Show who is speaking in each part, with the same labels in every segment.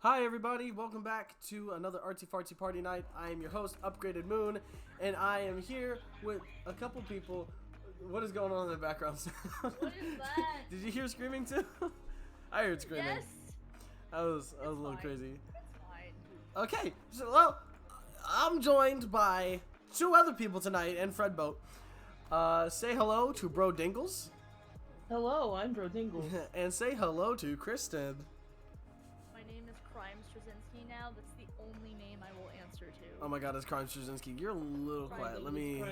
Speaker 1: Hi everybody, welcome back to another artsy fartsy party night. I am your host, Upgraded Moon, and I am here with a couple people. What is going on in the background?
Speaker 2: What is that?
Speaker 1: Did you hear screaming too? I heard screaming.
Speaker 2: Yes.
Speaker 1: I was a little
Speaker 2: fine.
Speaker 1: crazy.
Speaker 2: It's fine.
Speaker 1: Okay, so well, I'm joined by two other people tonight and Fred Boat. Say hello to Brodingles.
Speaker 3: Hello, I'm Brodingles.
Speaker 1: And say hello to Kristen.
Speaker 2: My name is Trawczynski now. That's the only name I will answer to.
Speaker 1: Oh my God, it's Trawczynski. You're a little quiet. Let me.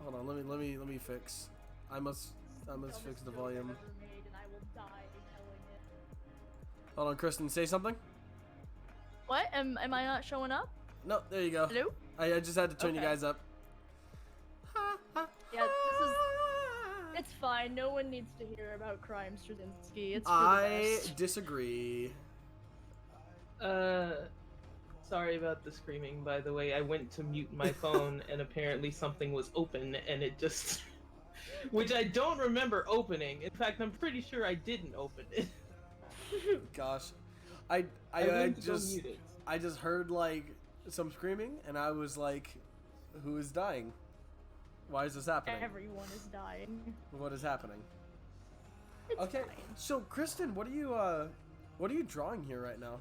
Speaker 1: Hold on. Let me fix. I must fix the volume.
Speaker 2: Ever made, and I will die telling it.
Speaker 1: Hold on, Kristen. Say something.
Speaker 2: What? Am I not showing up?
Speaker 1: No, there you go.
Speaker 2: Hello?
Speaker 1: I just had to turn you
Speaker 2: Okay.
Speaker 1: guys up.
Speaker 2: Yeah, it's fine. No one needs to hear about crime, Straczynski. It's for the
Speaker 1: I
Speaker 2: best.
Speaker 1: disagree.
Speaker 3: Sorry about the screaming, by the way. I went to mute my phone and apparently something was open and it just... Which I don't remember opening. In fact, I'm pretty sure I didn't open it.
Speaker 1: Gosh, I
Speaker 3: went to go
Speaker 1: just
Speaker 3: mute it.
Speaker 1: I just heard like some screaming and I was like, who is dying? Why is this happening?
Speaker 2: Everyone is dying.
Speaker 1: What is happening?
Speaker 2: It's
Speaker 1: Okay,
Speaker 2: fine.
Speaker 1: so Kristen, what are you drawing here right now?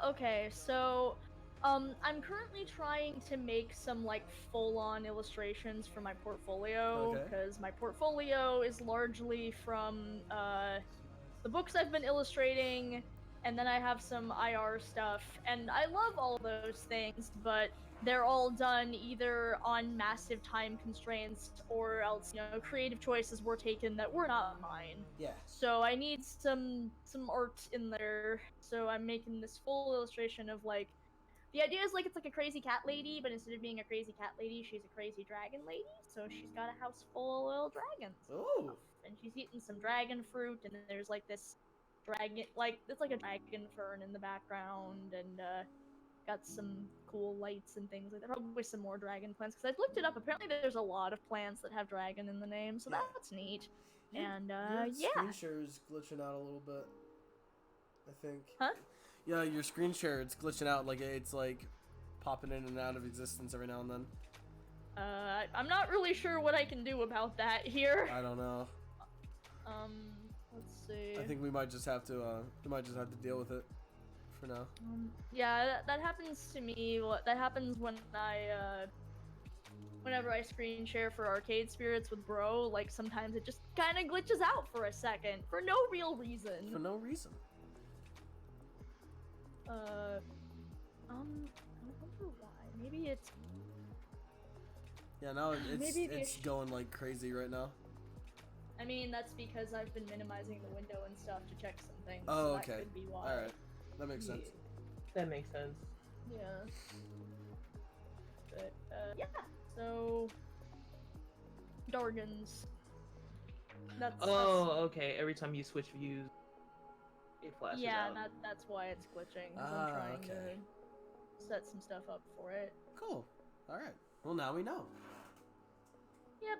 Speaker 2: Okay, so, I'm currently trying to make some, like, full-on illustrations for my portfolio,
Speaker 1: Okay.
Speaker 2: because my portfolio is largely from, the books I've been illustrating, and then I have some IR stuff, and I love all those things, but they're all done either on massive time constraints, or else, you know, creative choices were taken that were not mine.
Speaker 1: Yeah.
Speaker 2: So I need some art in there. So I'm making this full illustration of like, the idea is like it's like a crazy cat lady, but instead of being a crazy cat lady, she's a crazy dragon lady. So she's got a house full of little dragons. and
Speaker 1: Ooh.
Speaker 2: stuff. And she's eating some dragon fruit, and then there's like this dragon, like it's like a dragon fern in the background, and got some cool lights and things like that. Probably some more dragon plants, because I've looked it up. Apparently there's a lot of plants that have dragon in the name, so
Speaker 1: Yeah.
Speaker 2: that's neat. And
Speaker 1: Your
Speaker 2: yeah.
Speaker 1: screen share is glitching out a little bit, I think.
Speaker 2: Huh?
Speaker 1: Yeah, your screen share, it's glitching out, like it's like popping in and out of existence every now and then.
Speaker 2: I'm not really sure what I can do about that here.
Speaker 1: I don't know.
Speaker 2: Let's see.
Speaker 1: I think we might just have to deal with it for now.
Speaker 2: Yeah, that happens to me. That happens when whenever I screen share for Arcade Spirits with Bro, like sometimes it just kind of glitches out for a second for no real reason.
Speaker 1: For no reason.
Speaker 2: I don't wonder why. Maybe it's.
Speaker 1: Yeah, now
Speaker 2: Maybe
Speaker 1: it's going like crazy right now.
Speaker 2: I mean, that's because I've been minimizing the window and stuff to check some things.
Speaker 1: Oh,
Speaker 2: so
Speaker 1: okay.
Speaker 2: That could be why.
Speaker 1: All right, that makes sense.
Speaker 3: That makes sense.
Speaker 2: Yeah. But, yeah. So, Dorgans. That's
Speaker 3: Okay. Every time you switch views, it flashes
Speaker 2: yeah,
Speaker 3: out.
Speaker 2: that's why it's glitching. 'Cause
Speaker 1: Ah,
Speaker 2: I'm trying
Speaker 1: okay.
Speaker 2: to set some stuff up for it.
Speaker 1: Cool. All right. Well, now we know.
Speaker 2: Yep.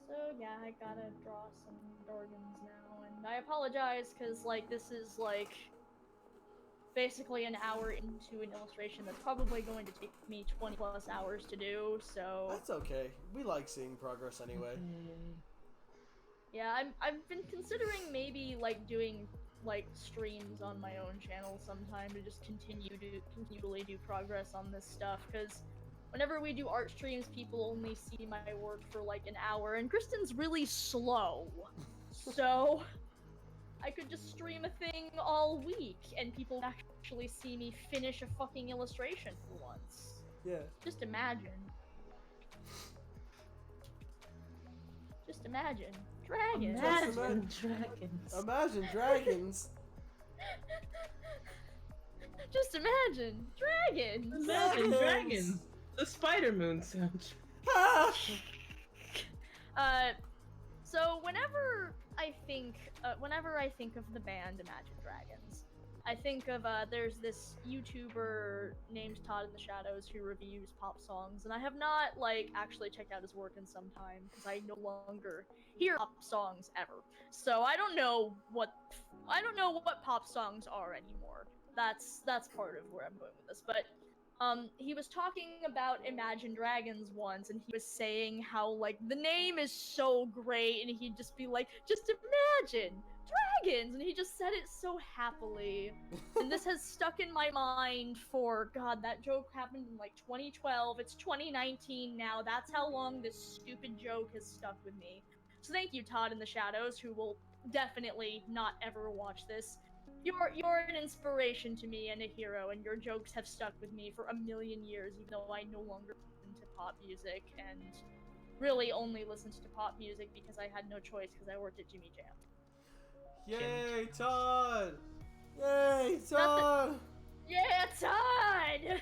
Speaker 2: So yeah, I gotta draw some Dorgans now, and I apologize because like this is like basically an hour into an illustration that's probably going to take me 20+ hours to do. So
Speaker 1: That's okay. We like seeing progress anyway.
Speaker 2: yeah, I've been considering maybe like doing like streams on my own channel sometime to just continually do progress on this stuff, because whenever we do art streams, people only see my work for like an hour, and Kristen's really slow. So I could just stream a thing all week and people would actually see me finish a fucking illustration for once.
Speaker 1: Yeah.
Speaker 2: Just imagine. Just imagine. Dragons.
Speaker 3: Imagine dragons.
Speaker 1: Imagine dragons.
Speaker 2: Just imagine. Dragons.
Speaker 3: Imagine dragons. The Spider Moon soundtrack.
Speaker 2: So whenever I think of the band Imagine Dragons, I think of there's this YouTuber named Todd in the Shadows who reviews pop songs, and I have not like actually checked out his work in some time because I no longer hear pop songs ever. So I don't know what pop songs are anymore. That's part of where I'm going with this. But he was talking about Imagine Dragons once, and he was saying how like the name is so great, and he'd just be like, just imagine dragons, and he just said it so happily. And this has stuck in my mind for God, that joke happened in like 2012. It's 2019 now. That's how long this stupid joke has stuck with me. So thank you, Todd in the Shadows, who will definitely not ever watch this. You're an inspiration to me and a hero, and your jokes have stuck with me for a million years, even though I no longer listen to pop music, and really only listened to pop music because I had no choice because I worked at Jimmy Jam.
Speaker 1: Yay, Todd! Yay, Todd!
Speaker 2: Yeah, Todd!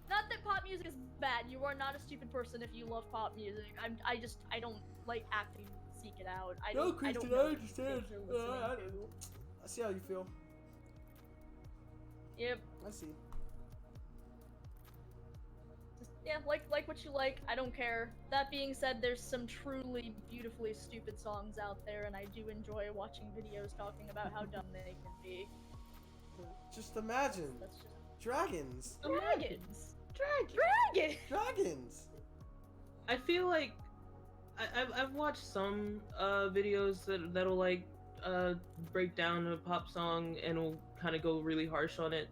Speaker 2: Not that pop music is bad. You are not a stupid person if you love pop music. I don't like actively seek it out.
Speaker 1: No, Christian, I understand. I see how you feel.
Speaker 2: Yep.
Speaker 1: I see.
Speaker 2: Just, yeah, like what you like. I don't care. That being said, there's some truly beautifully stupid songs out there, and I do enjoy watching videos talking about how dumb they can be.
Speaker 1: Just imagine.
Speaker 2: That's just
Speaker 1: Dragons.
Speaker 2: dragons. Dragons.
Speaker 3: I feel like I've watched some videos that'll like break down a pop song and will kind of go really harsh on it,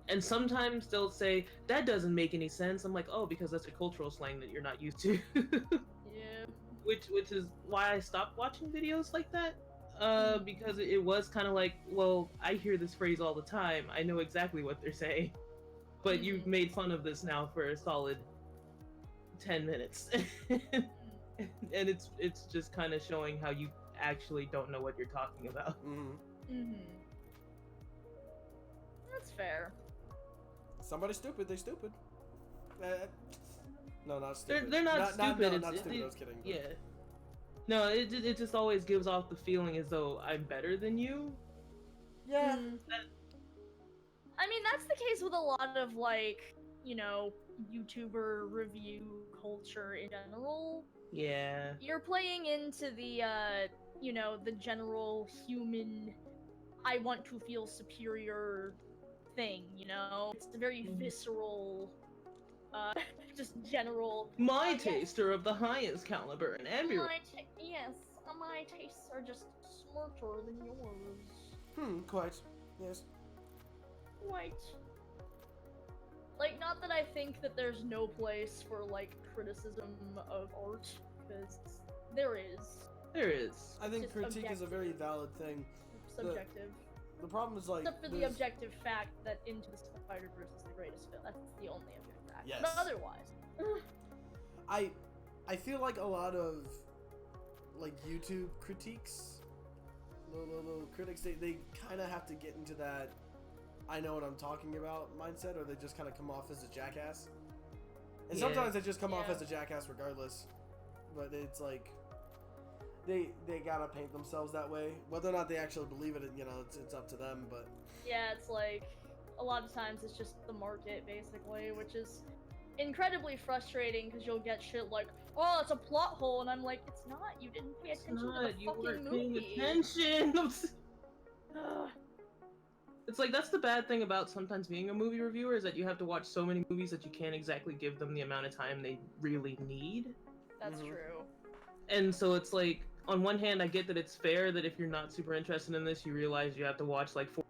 Speaker 3: and sometimes they'll say that doesn't make any sense. I'm like, oh, because that's a cultural slang that you're not used to.
Speaker 2: Yeah.
Speaker 3: Which is why I stopped watching videos like that, because it was kind of like, well, I hear this phrase all the time, I know exactly what they're saying, but you've made fun of this now for a solid 10 minutes. And it's just kind of showing how you actually don't know what you're talking about.
Speaker 2: That's fair.
Speaker 1: Somebody's stupid. They stupid. No, not stupid.
Speaker 3: They're not stupid.
Speaker 1: Not stupid. I was kidding. But...
Speaker 3: Yeah. No, it just always gives off the feeling as though I'm better than you.
Speaker 1: Yeah.
Speaker 2: I mean, that's the case with a lot of like, you know, YouTuber review culture in general.
Speaker 3: Yeah.
Speaker 2: You're playing into the, you know, the general human, I want to feel superior thing, you know? It's a very visceral, just general...
Speaker 3: My tastes are of the highest caliber and ambient.
Speaker 2: Yes, my tastes are just smarter than yours.
Speaker 1: Quite. Yes.
Speaker 2: Quite. Like, not that I think that there's no place for, like, criticism of art, because there is.
Speaker 3: There is.
Speaker 1: I think critique is a very valid thing.
Speaker 2: Subjective.
Speaker 1: The problem is, like...
Speaker 2: Except for the objective fact that Into the Spider-Verse is the greatest film. That's the only objective fact.
Speaker 1: Yes.
Speaker 2: But otherwise...
Speaker 1: I feel like a lot of, like, YouTube critiques, little critics, they kind of have to get into that I know what I'm talking about mindset, or they just kind of come off as a jackass. And sometimes they just come off as a jackass regardless. But it's like they gotta paint themselves that way. Whether or not they actually believe it, you know, it's up to them. But
Speaker 2: yeah, it's like a lot of times it's just the market basically, which is incredibly frustrating because you'll get shit like, oh, it's a plot hole, and I'm like, it's not. You didn't pay attention to the fucking movie.
Speaker 3: Attention. It's like, that's the bad thing about sometimes being a movie reviewer, is that you have to watch so many movies that you can't exactly give them the amount of time they really need.
Speaker 2: That's true.
Speaker 3: And so it's like, on one hand, I get that it's fair that if you're not super interested in this, you realize you have to watch like 4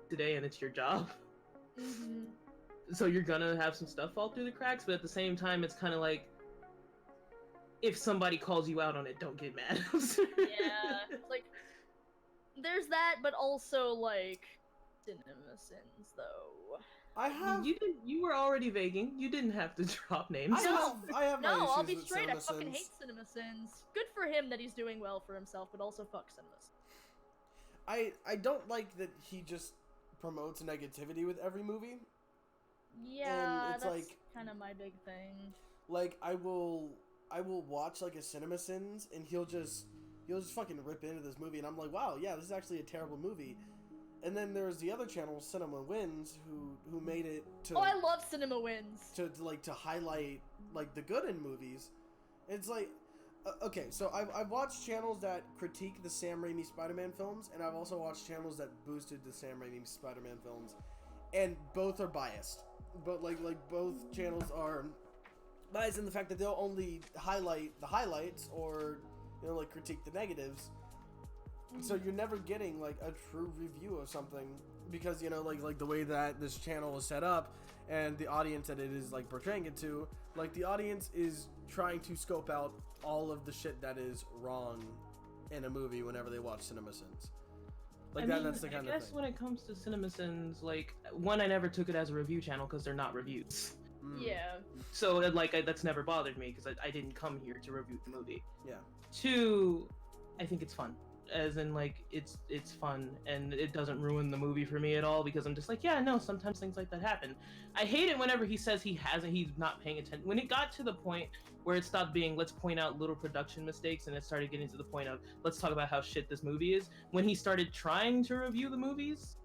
Speaker 3: today and it's your job. So you're gonna have some stuff fall through the cracks, but at the same time, it's kind of like, if somebody calls you out on it, don't get mad.
Speaker 2: Yeah, it's like, there's that, but also like, CinemaSins though.
Speaker 1: I have.
Speaker 3: You were already vaguing. You didn't have to drop names.
Speaker 1: I have my issues
Speaker 2: I'll be
Speaker 1: with
Speaker 2: straight. I
Speaker 1: CinemaSins.
Speaker 2: fucking hate CinemaSins. Good for him that he's doing well for himself, but also fuck CinemaSins.
Speaker 1: I don't like that he just promotes negativity with every movie.
Speaker 2: Yeah,
Speaker 1: it's
Speaker 2: that's
Speaker 1: like,
Speaker 2: kind of my big thing.
Speaker 1: Like, I will watch like a CinemaSins and he'll just fucking rip into this movie, and I'm like, wow, yeah, this is actually a terrible movie. And then there's the other channel, Cinemawins, who made it to.
Speaker 2: Oh, I love Cinemawins.
Speaker 1: To highlight like the good in movies. It's like, okay, so I've watched channels that critique the Sam Raimi Spider-Man films, and I've also watched channels that boosted the Sam Raimi Spider-Man films, and both are biased. But like both channels are biased in the fact that they'll only highlight the highlights or like critique the negatives. So you're never getting like a true review of something because like the way that this channel is set up and the audience that it is like portraying it to, like the audience is trying to scope out all of the shit that is wrong in a movie whenever they watch CinemaSins. Like that's the kind of thing.
Speaker 3: I guess when it comes to CinemaSins, like one, I never took it as a review channel because they're not reviews.
Speaker 2: Yeah.
Speaker 3: So like that's never bothered me because I didn't come here to review the movie.
Speaker 1: Yeah.
Speaker 3: Two, I think it's fun. As in, like, it's fun, and it doesn't ruin the movie for me at all, because I'm just like, yeah, no, sometimes things like that happen. I hate it whenever he says he's not paying attention. When it got to the point where it stopped being, let's point out little production mistakes, and it started getting to the point of, let's talk about how shit this movie is, when he started trying to review the movies,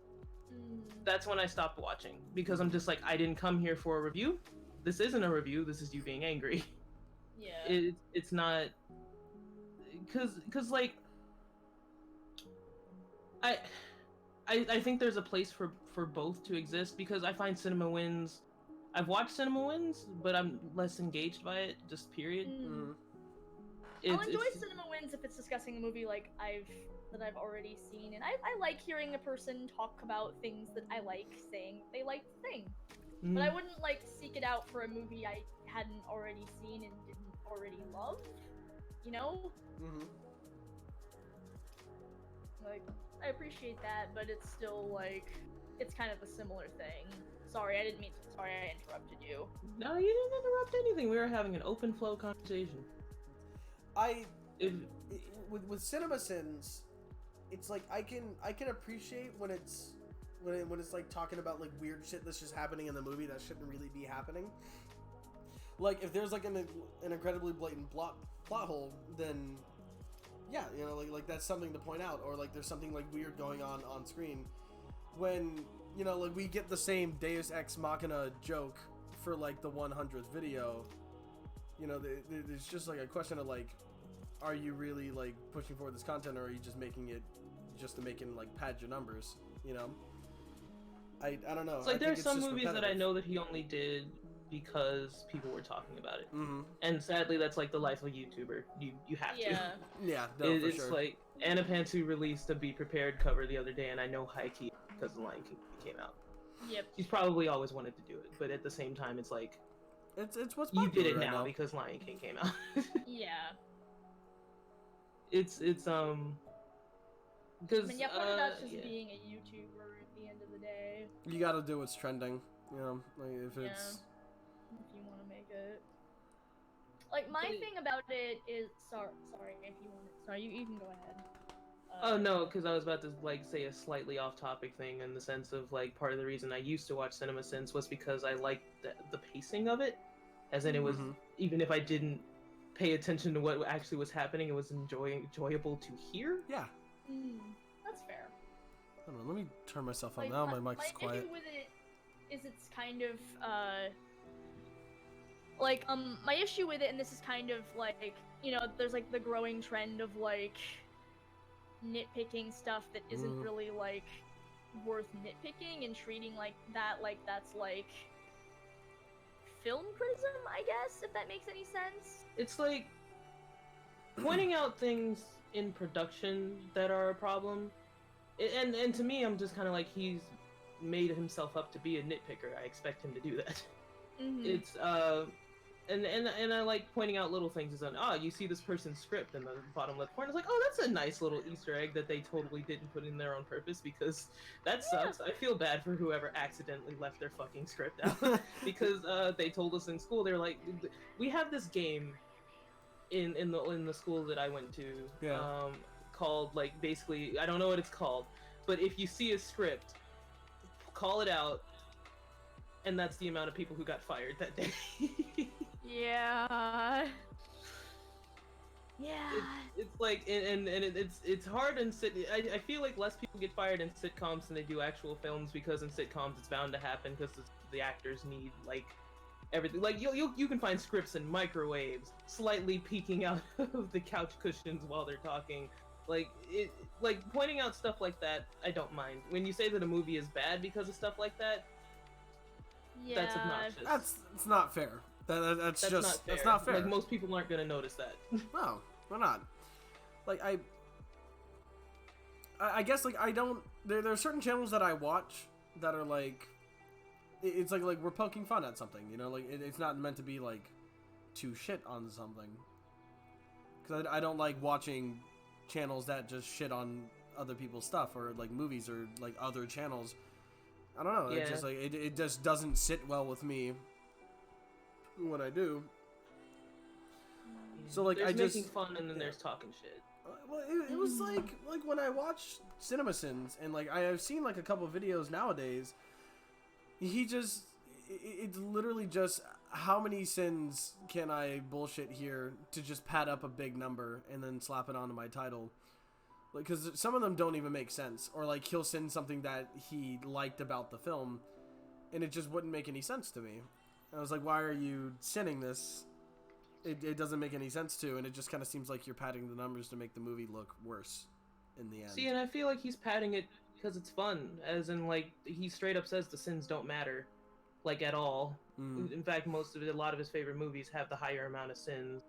Speaker 3: that's when I stopped watching, because I'm just like, I didn't come here for a review. This isn't a review, this is you being angry.
Speaker 2: Yeah.
Speaker 3: It's not... Because like... I think there's a place for both to exist, because I find Cinemawins... I've watched Cinemawins, but I'm less engaged by it, just period.
Speaker 2: I'll enjoy Cinemawins if it's discussing a movie like that I've already seen, and I like hearing a person talk about things that I like, saying they like the thing. But I wouldn't like seek it out for a movie I hadn't already seen and didn't already love, you know? Like, I appreciate that, but it's still like, it's kind of a similar thing. Sorry, I didn't mean to. Sorry, I interrupted you.
Speaker 3: No, you didn't interrupt anything. We were having an open flow conversation.
Speaker 1: With CinemaSins, it's like I can appreciate when it's like talking about like weird shit that's just happening in the movie that shouldn't really be happening. Like if there's like an incredibly blatant plot hole, then yeah, like that's something to point out, or like there's something like weird going on screen. When like we get the same Deus Ex Machina joke for like the 100th video, there's just like a question of like, are you really like pushing forward this content, or are you just making it just to make it like pad your numbers? I don't know.
Speaker 3: It's like there's some movies that I know that he only did because people were talking about it, and sadly that's like the life of a YouTuber. You have to.
Speaker 1: Yeah, no,
Speaker 3: it's
Speaker 1: sure.
Speaker 3: Like Anna Pantsu released a Be Prepared cover the other day, and I know high key because The Lion King came out.
Speaker 2: Yep.
Speaker 3: She's probably always wanted to do it, but at the same time, it's like
Speaker 1: it's what's
Speaker 3: you did it
Speaker 1: right
Speaker 3: now because Lion King came out.
Speaker 2: Yeah.
Speaker 3: It's because
Speaker 2: I mean, yeah, part of that's just being a YouTuber at the end of the day.
Speaker 1: You gotta do what's trending, like if it's...
Speaker 2: If you want to make it. Like, my thing about it is... Sorry, if you want it. Sorry, you can go ahead.
Speaker 3: Oh, no, because I was about to, like, say a slightly off-topic thing in the sense of, like, part of the reason I used to watch CinemaSins was because I liked the pacing of it. As in, it was... Even if I didn't pay attention to what actually was happening, it was enjoyable to hear.
Speaker 1: Yeah.
Speaker 2: That's fair.
Speaker 1: I don't know, let me turn myself on now. My mic's quiet.
Speaker 2: My issue with it is it's kind of, like, my issue with it, and this is kind of, like, there's, like, the growing trend of, like, nitpicking stuff that isn't really, like, worth nitpicking, and treating, like, that's, like, film criticism, I guess, if that makes any sense.
Speaker 3: It's like pointing out things in production that are a problem, and to me, I'm just kind of like, he's made himself up to be a nitpicker. I expect him to do that. It's and I like pointing out little things. As in, you see this person's script in the bottom left corner. It's like, oh, that's a nice little Easter egg that they totally didn't put in there on purpose, because that sucks. I feel bad for whoever accidentally left their fucking script out because they told us in school, they were like, we have this game in the school that I went to, called, like, basically, I don't know what it's called, but if you see a script, call it out, and that's the amount of people who got fired that day.
Speaker 2: Yeah. Yeah.
Speaker 3: It's like, it's hard in I feel like less people get fired in sitcoms than they do actual films, because in sitcoms it's bound to happen because the actors need like everything. Like you can find scripts in microwaves, slightly peeking out of the couch cushions while they're talking. Like pointing out stuff like that, I don't mind. When you say that a movie is bad because of stuff like that,
Speaker 2: Yeah.
Speaker 3: that's obnoxious.
Speaker 1: It's not fair. That's just
Speaker 3: not fair.
Speaker 1: that's not fair.
Speaker 3: Like, most people aren't gonna notice that.
Speaker 1: No, we're not. Like I guess like I don't. There are certain channels that I watch that are like, it's like we're poking fun at something, you know, like it's not meant to be like to shit on something. Because I don't like watching channels that just shit on other people's stuff, or like movies, or like other channels. I don't know.
Speaker 3: Yeah.
Speaker 1: It's just like it just doesn't sit well with me when I do. So like
Speaker 3: there's
Speaker 1: I just
Speaker 3: making fun, and then there's talking shit.
Speaker 1: Well, it was like when I watched Cinemawins, and like I've seen like a couple videos nowadays. It's literally just, how many sins can I bullshit here to just pad up a big number and then slap it onto my title? Like, because some of them don't even make sense, or like he'll send something that he liked about the film, and it just wouldn't make any sense to me. And I was like, why are you sending this? It doesn't make any sense to, and it just kind of seems like you're padding the numbers to make the movie look worse in the end.
Speaker 3: See, and I feel like he's padding it because it's fun, as in, like, he straight up says the sins don't matter, like, at all. In fact, a lot of his favorite movies have the higher amount of sins,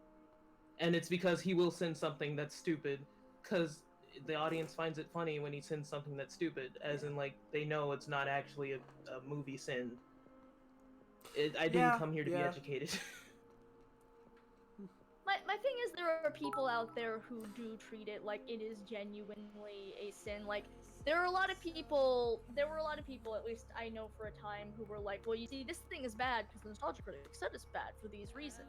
Speaker 3: and it's because he will send something that's stupid, because the audience finds it funny when he sends something that's stupid, as in, like, they know it's not actually a movie sin. I didn't come here to be educated.
Speaker 2: My thing is, there are people out there who do treat it like it is genuinely a sin. Like, there were a lot of people, at least I know for a time, who were like, well, you see, this thing is bad because the nostalgia critics said it's bad for these reasons.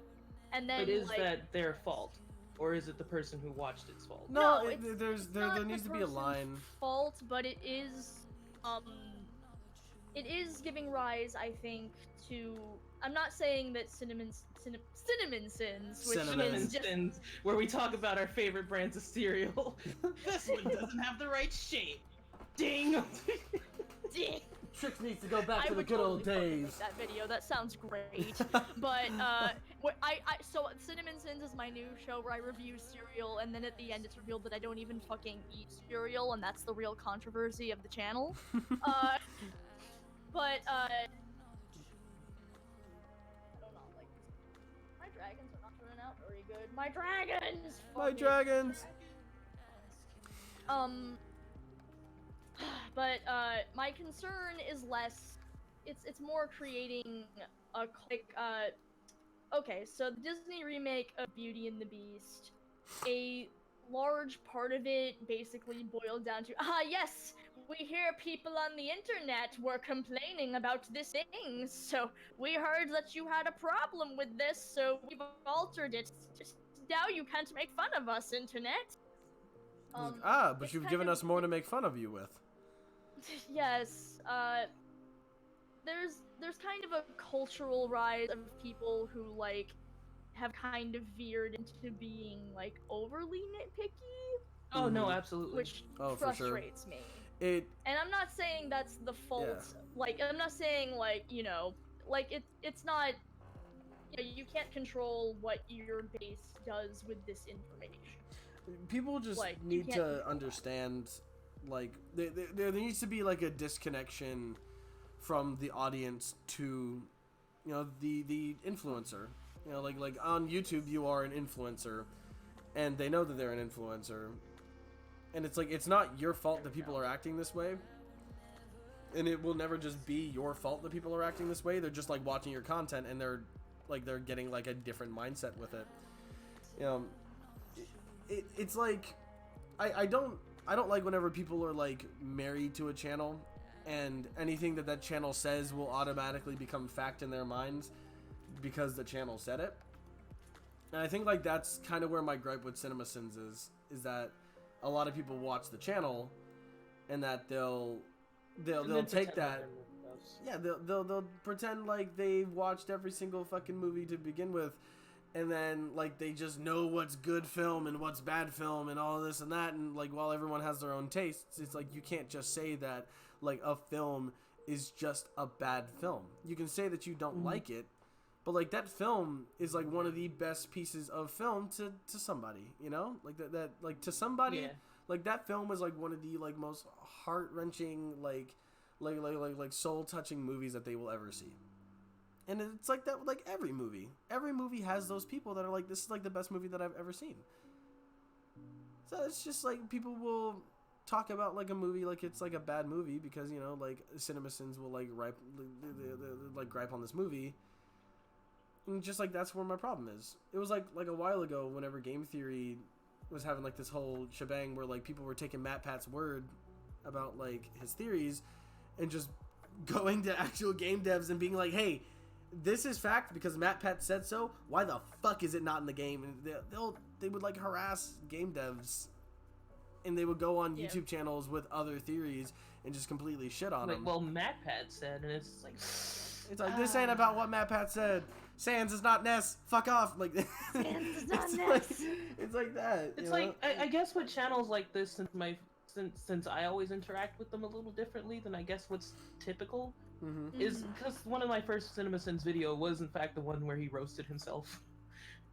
Speaker 2: And then,
Speaker 3: but is that their fault? Or is it the person who watched its fault?
Speaker 1: No, there needs to be a line.
Speaker 2: Fault, but it is giving rise, I think, to. I'm not saying that cinnamon sins, which is just
Speaker 3: sins, where we talk about our favorite brands of cereal. This one doesn't have the right shape. Ding.
Speaker 2: Ding.
Speaker 1: Trix needs to go back to the good old days.
Speaker 2: That video, that sounds great. But so Cinnamon Sins is my new show where I review cereal, and then at the end it's revealed that I don't even fucking eat cereal, and that's the real controversy of the channel. I don't know, like, my dragons are not turning out very good. My dragons.
Speaker 1: My dragons.
Speaker 2: But my concern is less. It's more creating a quick. Okay, so the Disney remake of Beauty and the Beast, a large part of it basically boiled down to, yes, we hear people on the internet were complaining about this thing, so we heard that you had a problem with this, so we've altered it. Just now you can't make fun of us, internet.
Speaker 1: But you've given us more to make fun of you with.
Speaker 2: Yes, there's kind of a cultural rise of people who, like, have kind of veered into being, like, overly nitpicky.
Speaker 3: Oh, no, absolutely.
Speaker 2: Which frustrates me. And I'm not saying that's the fault.
Speaker 1: Yeah.
Speaker 2: Like, I'm not saying, like, you know, like, it's not, you know, you can't control what your base does with this information.
Speaker 1: People just
Speaker 2: like,
Speaker 1: need to understand, like, there needs to be, like, a disconnection from the audience to, you know, the influencer. You know, like on YouTube, you are an influencer, and they know that they're an influencer. And it's like, it's not your fault that people are acting this way. And it will never just be your fault that people are acting this way. They're just, like, watching your content, and they're getting, like, a different mindset with it. You know, it's like, I don't like whenever people are, like, married to a channel, and anything that channel says will automatically become fact in their minds because the channel said it. And I think, like, that's kind of where my gripe with CinemaSins is that a lot of people watch the channel, and that they'll take that. Yeah, they'll pretend like they've watched every single fucking movie to begin with, and then like they just know what's good film and what's bad film and all this and that, and like while everyone has their own tastes, it's like you can't just say that like a film is just a bad film. You can say that you don't like it, but like that film is like one of the best pieces of film to somebody, you know, like that like to somebody, like that film was like one of the like most heart-wrenching like soul-touching movies that they will ever see. And it's like that with like every movie has those people that are like, this is like the best movie that I've ever seen. So it's just like people will talk about like a movie like it's like a bad movie because, you know, like Cinemawins will like gripe on this movie. And just like that's where my problem is. It was like a while ago whenever Game Theory was having like this whole shebang where like people were taking Matt Pat's word about like his theories and just going to actual game devs and being like, hey, this is fact because Matt Pat said so. Why the fuck is it not in the game? And they would like harass game devs, and they would go on YouTube channels with other theories and just completely shit on them.
Speaker 3: Well, Matt Pat said, and it's like
Speaker 1: this ain't about what Matt Pat said. Sans is not Ness. Fuck off. Like
Speaker 2: Sans is not Ness.
Speaker 1: Like, it's like that.
Speaker 3: It's like I guess with channels like this, since I always interact with them a little differently than I guess what's typical. Is because one of my first Cinemawins video was in fact the one where he roasted himself.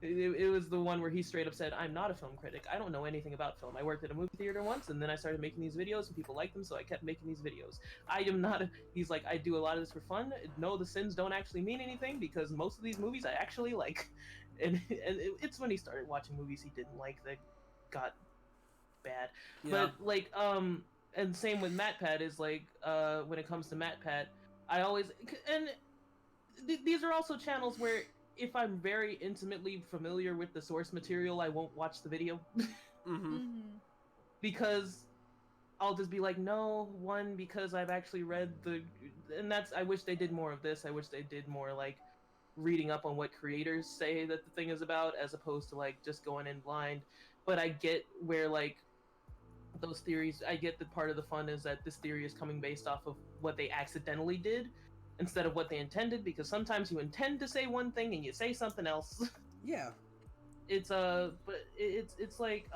Speaker 3: It was the one where he straight up said, I'm not a film critic, I don't know anything about film, I worked at a movie theater once and then I started making these videos and people liked them, so I kept making these videos. I am not he's like, I do a lot of this for fun. No, the sins don't actually mean anything because most of these movies I actually like. And it's when he started watching movies he didn't like that got bad. But like and same with Matt Pat is like when it comes to Matt Pat, I always, and these are also channels where if I'm very intimately familiar with the source material, I won't watch the video. Because I'll just be like, no, one, because I've actually read and I wish they did more of this. I wish they did more like reading up on what creators say that the thing is about, as opposed to like just going in blind. But I get where like those theories, I get that part of the fun is that this theory is coming based off of what they accidentally did instead of what they intended, because sometimes you intend to say one thing and you say something else.
Speaker 1: Yeah.
Speaker 3: But it's like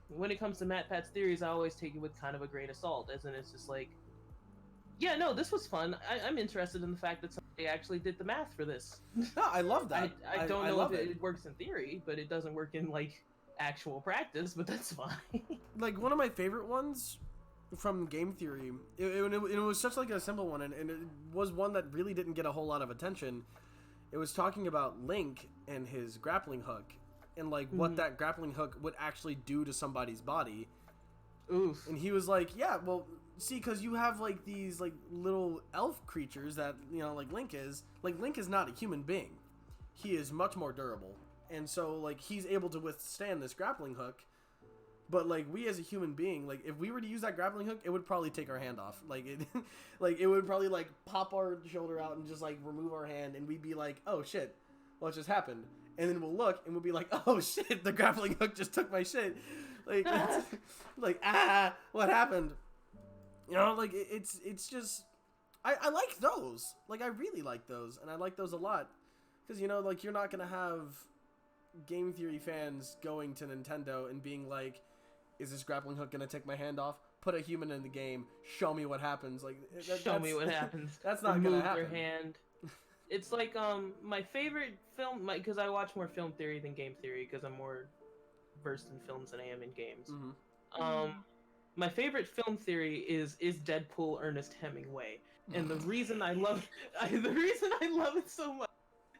Speaker 3: when it comes to Matt Pat's theories, I always take it with kind of a grain of salt, as in it's just like, yeah, no, this was fun. I'm interested in the fact that somebody actually did the math for this.
Speaker 1: No, I love that.
Speaker 3: I don't know if it works in theory, but it doesn't work in like actual practice, but that's fine.
Speaker 1: Like one of my favorite ones from Game Theory, it was such like a simple one, and it was one that really didn't get a whole lot of attention. It was talking about Link and his grappling hook, and like what that grappling hook would actually do to somebody's body.
Speaker 3: Oof.
Speaker 1: And he was like, yeah, well, see, because you have like these like little elf creatures that, you know, like Link is not a human being. He is much more durable, and so like he's able to withstand this grappling hook. But like we as a human being, like if we were to use that grappling hook, it would probably take our hand off. Like it, like it would probably like pop our shoulder out and just like remove our hand, and we'd be like, oh shit, what just happened? And then we'll look and we'll be like, oh shit, the grappling hook just took my shit. Like, like what happened? You know, like it's just, I like those. Like I really like those, and I like those a lot, because you know, like you're not gonna have Game Theory fans going to Nintendo and being like, is this grappling hook gonna take my hand off? Put a human in the game. Show me what happens. Like,
Speaker 3: show me what happens.
Speaker 1: That's not
Speaker 3: Remove
Speaker 1: gonna happen.
Speaker 3: Your hand. It's like my favorite film, because I watch more film theory than game theory, because I'm more versed in films than I am in games. My favorite film theory is Deadpool Ernest Hemingway, and the reason I love it so much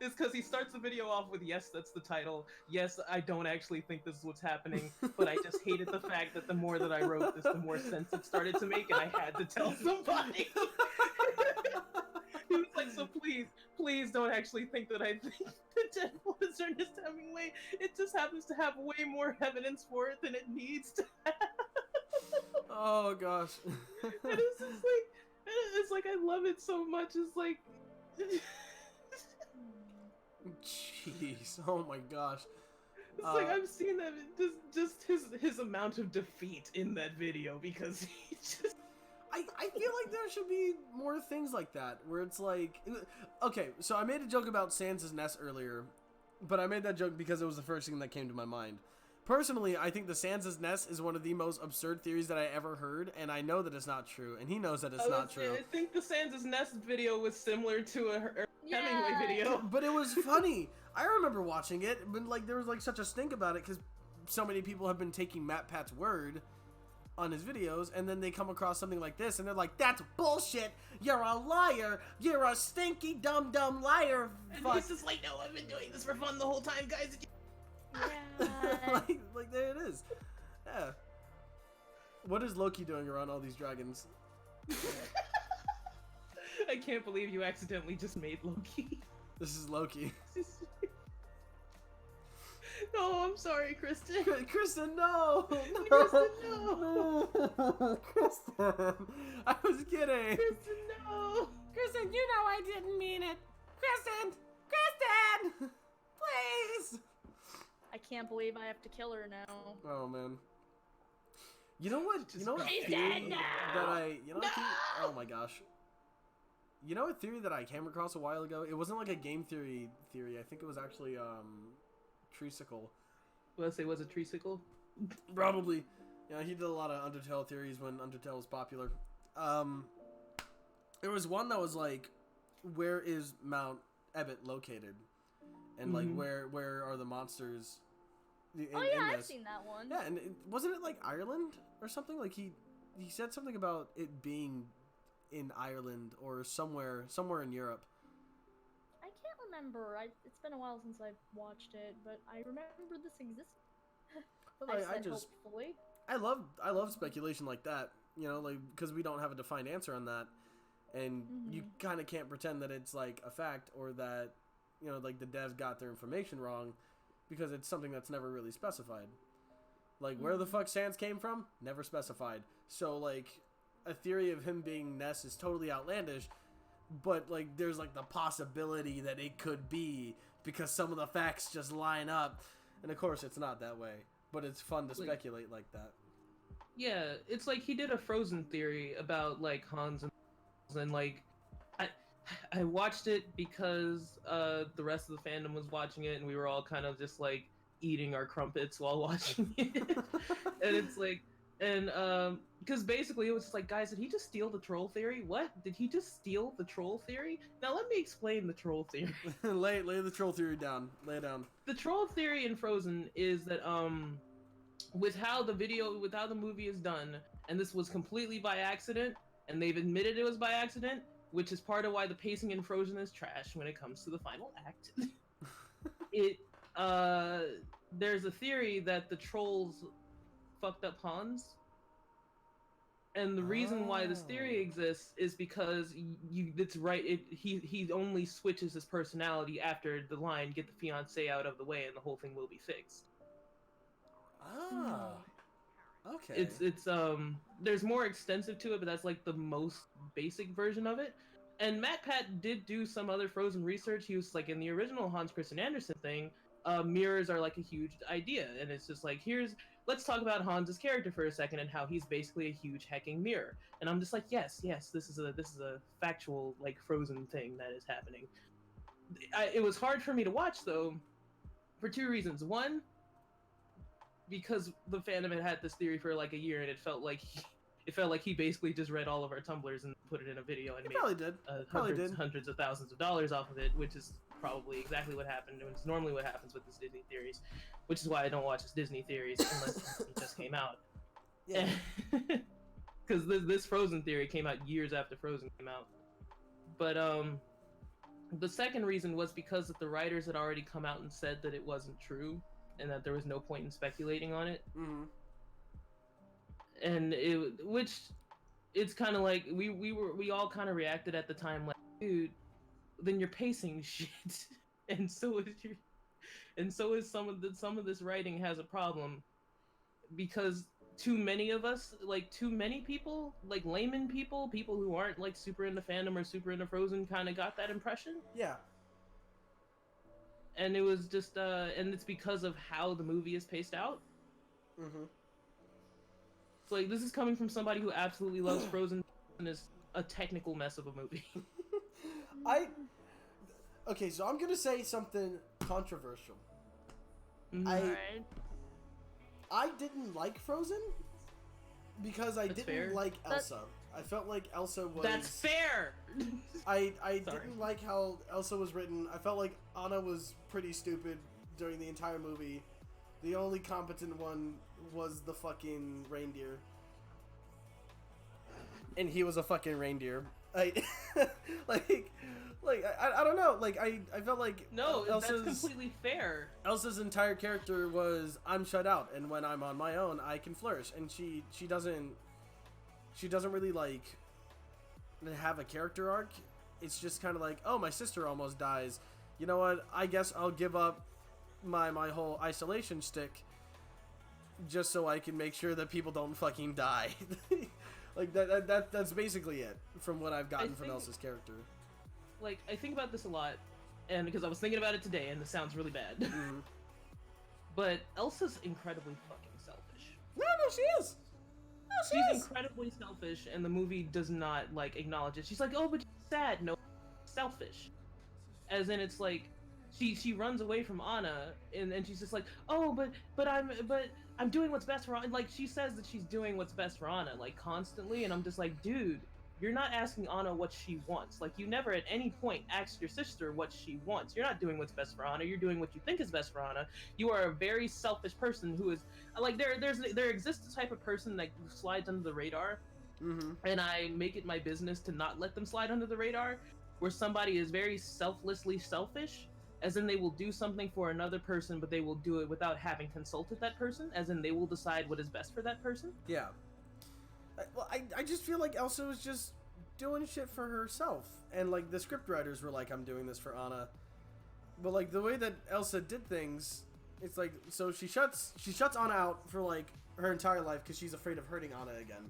Speaker 3: is because he starts the video off with, yes, that's the title. Yes, I don't actually think this is what's happening, but I just hated the fact that the more that I wrote this, the more sense it started to make, and I had to tell somebody. He was like, so please don't actually think that I think that Deadpool is Ernest Hemingway. It just happens to have way more evidence for it than it needs to have.
Speaker 1: Oh gosh.
Speaker 3: And it's just like, it's like I love it so much. It's like,
Speaker 1: jeez, oh my gosh.
Speaker 3: It's like I'm seeing that just his amount of defeat in that video, because he just.
Speaker 1: I feel like there should be more things like that, where it's like, okay, so I made a joke about Sans' Ness earlier, But I made that joke because it was the first thing that came to my mind. Personally, I think the Sansa's nest is one of the most absurd theories that I ever heard, and I know that it's not true, and he knows that it's not true.
Speaker 3: I think the Sansa's nest video was similar to a Hemingway video.
Speaker 1: But it was funny. I remember watching it, but like there was like such a stink about it because so many people have been taking Matt Pat's word on his videos, and then they come across something like this, and they're like, "That's bullshit! You're a liar! You're a stinky, dumb liar!"
Speaker 3: And he's just like, "No, I've been doing this for fun the whole time, guys."
Speaker 2: Yeah.
Speaker 1: like there it is. Yeah. What is Loki doing around all these dragons?
Speaker 3: I can't believe you accidentally just made Loki.
Speaker 1: This is Loki.
Speaker 3: No, I'm sorry, Kristen.
Speaker 1: Kristen, no!
Speaker 3: Kristen, no!
Speaker 1: Kristen! I was kidding!
Speaker 3: Kristen, no!
Speaker 1: Kristen, you know I didn't mean it! Kristen! Kristen! Please!
Speaker 2: I can't believe I have to kill her now.
Speaker 1: Oh, man. You know what? You know what
Speaker 2: She's
Speaker 1: theory
Speaker 2: dead now!
Speaker 1: that I... You know what theory, oh my gosh. You know a theory that I came across a while ago? It wasn't like a game theory. I think it was actually, Treesicle.
Speaker 3: Was it Treesicle?
Speaker 1: Probably. Yeah, he did a lot of Undertale theories when Undertale was popular. There was one that was like, where is Mount Ebott located? And like, where are the monsters?
Speaker 2: I've seen that one.
Speaker 1: Yeah, and wasn't it like Ireland or something? Like he said something about it being in Ireland or somewhere in Europe.
Speaker 2: I can't remember. It's been a while since I've watched it, but I remember this existed.
Speaker 1: I just
Speaker 2: hopefully.
Speaker 1: I love speculation like that, you know, like because we don't have a defined answer on that, and you kind of can't pretend that it's like a fact or that, you know, like the devs got their information wrong, because it's something that's never really specified. Like where the fuck Sans came from, never specified. So like a theory of him being Ness is totally outlandish, but like there's like the possibility that it could be because some of the facts just line up, and of course it's not that way. But it's fun to speculate like that.
Speaker 3: Yeah, it's like he did a Frozen theory about like Hans and like I watched it because the rest of the fandom was watching it, and we were all kind of just like eating our crumpets while watching it. And it's like, and because basically it was just like, guys, did he just steal the troll theory? What? Did he just steal the troll theory? Now let me explain the troll theory.
Speaker 1: lay the troll theory down. Lay it down. The
Speaker 3: troll theory in Frozen is that with how the movie is done, and this was completely by accident, and they've admitted it was by accident, which is part of why the pacing in Frozen is trash when it comes to the final act. There's a theory that the trolls fucked up Hans, and the reason why this theory exists is because it's right. He only switches his personality after the line "Get the fiance out of the way," and the whole thing will be fixed.
Speaker 1: Okay.
Speaker 3: It's there's more extensive to it, but that's like the most basic version of it. And Matt Pat did do some other Frozen research. He was like, in the original Hans Christian Andersen thing, mirrors are like a huge idea, and it's just like, let's talk about Hans's character for a second and how he's basically a huge hecking mirror. And I'm just like, yes, this is a factual like Frozen thing that is happening. It was hard for me to watch though, for two reasons. One, because the fandom had this theory for like a year, and it felt like he basically just read all of our Tumblrs and put it in a video and made hundreds of thousands of dollars off of it, which is probably exactly what happened. And it's normally what happens with this Disney theories, which is why I don't watch his Disney theories unless it just came out. Yeah. Because this Frozen theory came out years after Frozen came out. But the second reason was because the writers had already come out and said that it wasn't true, and that there was no point in speculating on it. And it's kind of like we all kind of reacted at the time like, dude, then you're pacing shit, and so is some of this writing has a problem, because too many people, like layman people who aren't like super into fandom or super into Frozen, kind of got that impression.
Speaker 1: Yeah.
Speaker 3: And it was just and it's because of how the movie is paced out. So like, this is coming from somebody who absolutely loves Frozen and is a technical mess of a movie.
Speaker 1: Okay, so I'm gonna say something controversial.
Speaker 2: Alright.
Speaker 1: I didn't like Frozen because I didn't like Elsa. I felt like Elsa was...
Speaker 3: That's fair!
Speaker 1: I didn't like how Elsa was written. I felt like Anna was pretty stupid during the entire movie. The only competent one was the fucking reindeer. And he was a fucking reindeer. I don't know. Like, I felt like...
Speaker 3: No,
Speaker 1: Elsa's,
Speaker 3: that's completely fair.
Speaker 1: Elsa's entire character was, I'm shut out, and when I'm on my own, I can flourish. And she doesn't really, like, have a character arc. It's just kind of like, oh, my sister almost dies. You know what? I guess I'll give up my whole isolation stick just so I can make sure that people don't fucking die. Like, that's basically it from what I've gotten from Elsa's character.
Speaker 3: Like, I think about this a lot, and because I was thinking about it today, and this sounds really bad.
Speaker 1: Mm-hmm.
Speaker 3: But Elsa's incredibly fucking selfish.
Speaker 1: No, she is. No,
Speaker 3: She's incredibly selfish, and the movie does not, like, acknowledge it. She's like, oh, but you're sad. No, selfish. As in, it's like, she runs away from Anna, and she's just like, oh, but I'm doing what's best for Anna. Like, she says that she's doing what's best for Anna, like, constantly, and I'm just like, dude, you're not asking Anna what she wants. Like, you never at any point asked your sister what she wants. You're not doing what's best for Anna. You're doing what you think is best for Anna. You are a very selfish person who is, like, there exists a type of person that slides under the radar, and I make it my business to not let them slide under the radar, where somebody is very selflessly selfish, as in they will do something for another person, but they will do it without having consulted that person, as in they will decide what is best for that person.
Speaker 1: Yeah. I just feel like Elsa was just doing shit for herself. And, like, the scriptwriters were like, I'm doing this for Anna. But, like, the way that Elsa did things, it's like, so she shuts Anna out for, like, her entire life because she's afraid of hurting Anna again.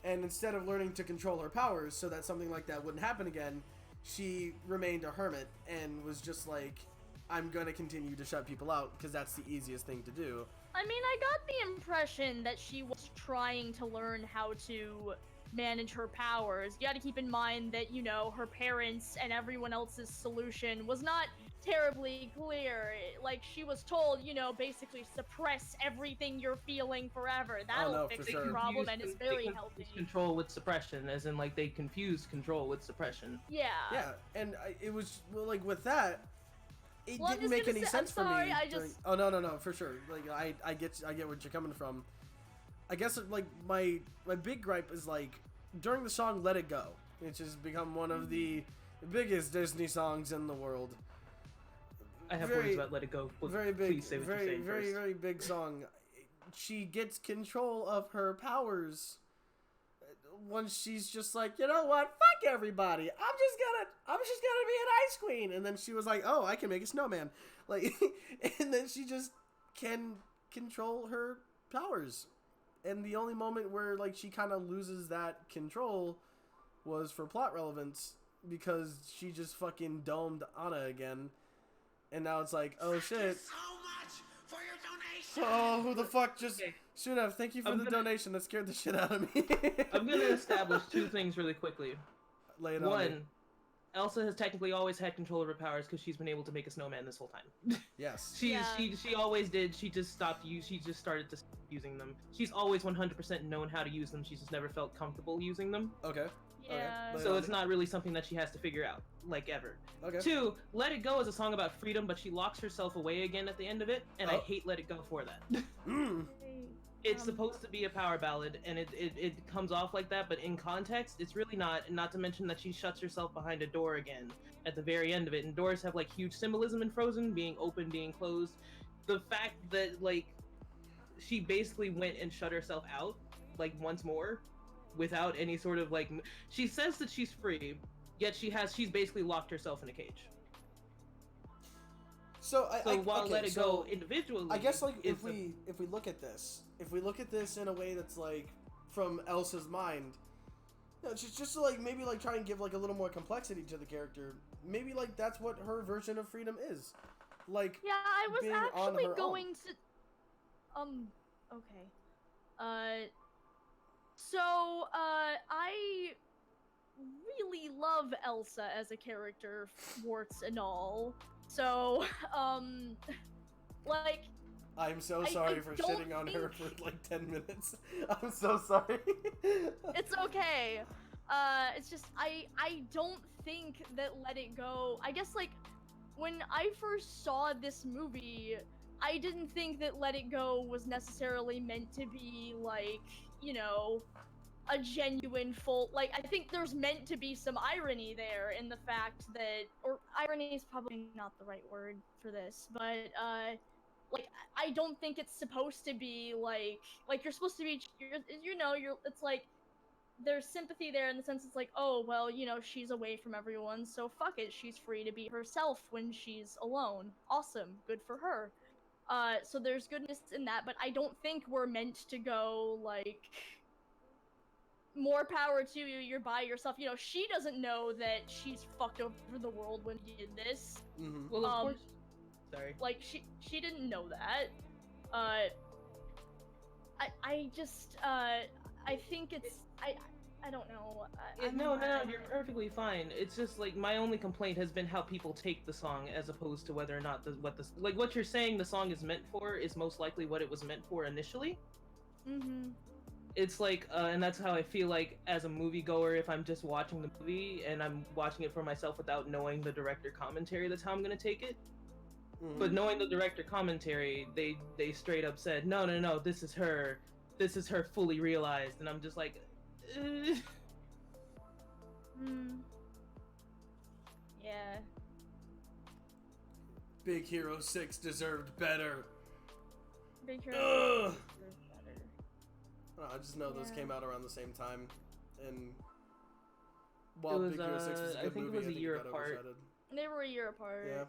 Speaker 1: And instead of learning to control her powers so that something like that wouldn't happen again, she remained a hermit and was just like, I'm gonna continue to shut people out because that's the easiest thing to do.
Speaker 2: I mean, I got the impression that she was trying to learn how to manage her powers. You gotta keep in mind that, you know, her parents and everyone else's solution was not terribly clear. Like, she was told, you know, basically suppress everything you're feeling forever. That'll fix the problem, and it's very healthy.
Speaker 3: Control with suppression, as in, like, they confused control with suppression.
Speaker 2: Yeah.
Speaker 1: Yeah, and it was, well, like, with that, it didn't make any sense for me. Oh, no, for sure. Like, I get what you're coming from. I guess, like, my big gripe is, like, during the song Let It Go, which has become one of the biggest Disney songs in the world.
Speaker 3: I have words about Let It Go.
Speaker 1: Very big,
Speaker 3: please say what you're saying first.
Speaker 1: very big song. She gets control of her powers once she's just like, you know what, fuck everybody. I'm just gonna be an ice queen. And then she was like, oh, I can make a snowman. Like, and then she just can control her powers. And the only moment where, like, she kind of loses that control was for plot relevance because she just fucking domed Anna again. And now it's like, oh shit.
Speaker 4: Thank you so much for your donation.
Speaker 1: Oh, who the fuck just...
Speaker 3: Okay.
Speaker 1: Sunav, thank you for the donation. That scared the shit out of me.
Speaker 3: I'm gonna establish two things really quickly.
Speaker 1: Lay it on me.
Speaker 3: One, Elsa has technically always had control of her powers because she's been able to make a snowman this whole time.
Speaker 1: Yes.
Speaker 3: She always did. She just started to using them. She's always 100% known how to use them. She's just never felt comfortable using them.
Speaker 1: Okay.
Speaker 2: Yeah.
Speaker 1: Okay.
Speaker 3: So it's not really something that she has to figure out, like, ever.
Speaker 1: Okay.
Speaker 3: Two, Let It Go is a song about freedom, but she locks herself away again at the end of it, and I hate Let It Go for that. It's supposed to be a power ballad, and it comes off like that, but in context, it's really not. Not to mention that she shuts herself behind a door again at the very end of it, and doors have, like, huge symbolism in Frozen, being open, being closed. The fact that, like, she basically went and shut herself out, like, once more, without any sort of, like, she says that she's free, yet she's basically locked herself in a cage.
Speaker 1: So
Speaker 3: while Let It Go individually,
Speaker 1: I guess, like, if we look at this in a way that's, like, from Elsa's mind, you know, just to, like, maybe, like, try and give, like, a little more complexity to the character. Maybe, like, that's what her version of freedom is. Like,
Speaker 2: yeah, I was
Speaker 1: being
Speaker 2: actually
Speaker 1: on her
Speaker 2: going
Speaker 1: own.
Speaker 2: to. Okay. So, I really love Elsa as a character, warts and all. So, like,
Speaker 1: I'm so
Speaker 2: I
Speaker 1: sorry for
Speaker 2: don't
Speaker 1: shitting on her for
Speaker 2: think-
Speaker 1: like 10 minutes. I'm so sorry.
Speaker 2: it's okay. It's just, I don't think that Let It Go, I guess, like, when I first saw this movie, I didn't think that Let It Go was necessarily meant to be, like, you know, a genuine full, like, I think there's meant to be some irony there in the fact that, or irony is probably not the right word for this, but, like, I don't think it's supposed to be, like, you're supposed to be, it's like, there's sympathy there in the sense it's like, oh, well, you know, she's away from everyone, so fuck it, she's free to be herself when she's alone. Awesome, good for her. So there's goodness in that, but I don't think we're meant to go, like, more power to you, you're by yourself. You know, she doesn't know that she's fucked over the world when she did this.
Speaker 1: Mm-hmm.
Speaker 3: Well, of course. Sorry.
Speaker 2: Like, she didn't know that. I just, I think it's, I don't know.
Speaker 3: No, you're perfectly fine. It's just like my only complaint has been how people take the song as opposed to whether or not what you're saying the song is meant for is most likely what it was meant for initially.
Speaker 2: Mm-hmm.
Speaker 3: It's like, and that's how I feel like as a moviegoer, if I'm just watching the movie and I'm watching it for myself without knowing the director commentary, that's how I'm gonna take it.
Speaker 1: Mm-hmm.
Speaker 3: But knowing the director commentary, they straight up said, no, this is her fully realized, and I'm just like,
Speaker 2: Yeah.
Speaker 1: Big Hero 6 deserved better.
Speaker 2: Big Hero
Speaker 1: Ugh.
Speaker 2: deserves better.
Speaker 1: I just know those
Speaker 2: Yeah.
Speaker 1: came out around the same time, and
Speaker 3: It
Speaker 1: while
Speaker 3: was,
Speaker 1: Big Hero 6 was a
Speaker 3: I
Speaker 1: good
Speaker 3: think it
Speaker 1: movie,
Speaker 3: was a year
Speaker 1: got
Speaker 3: apart.
Speaker 1: overshadowed.
Speaker 2: They were a year apart.
Speaker 1: Yeah.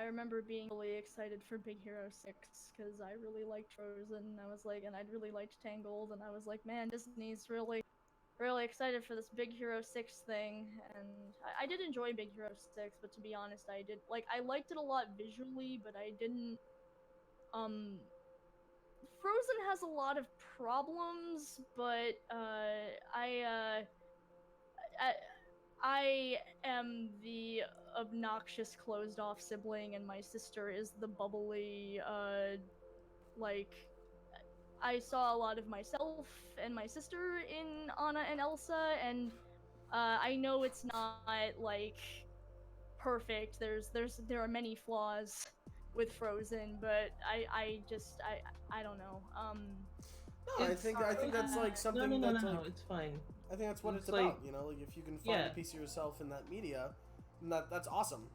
Speaker 2: I remember being really excited for Big Hero 6 because I really liked Frozen. I was like, and I'd really liked Tangled, and I was like, man, Disney's really excited for this Big Hero 6 thing. And I did enjoy Big Hero 6, but to be honest, I liked it a lot visually, but I didn't. Frozen has a lot of problems, but I am the obnoxious closed-off sibling, and my sister is the bubbly, like, I saw a lot of myself and my sister in Anna and Elsa, and I know it's not, like, perfect. There are many flaws with Frozen, but I don't know.
Speaker 1: No, I think that's like something
Speaker 3: no,
Speaker 1: that's like
Speaker 3: it's fine.
Speaker 1: I think that's what it's
Speaker 3: It's like-
Speaker 1: about, you know, like if you can find
Speaker 3: Yeah.
Speaker 1: a piece of yourself in that media, then that's awesome.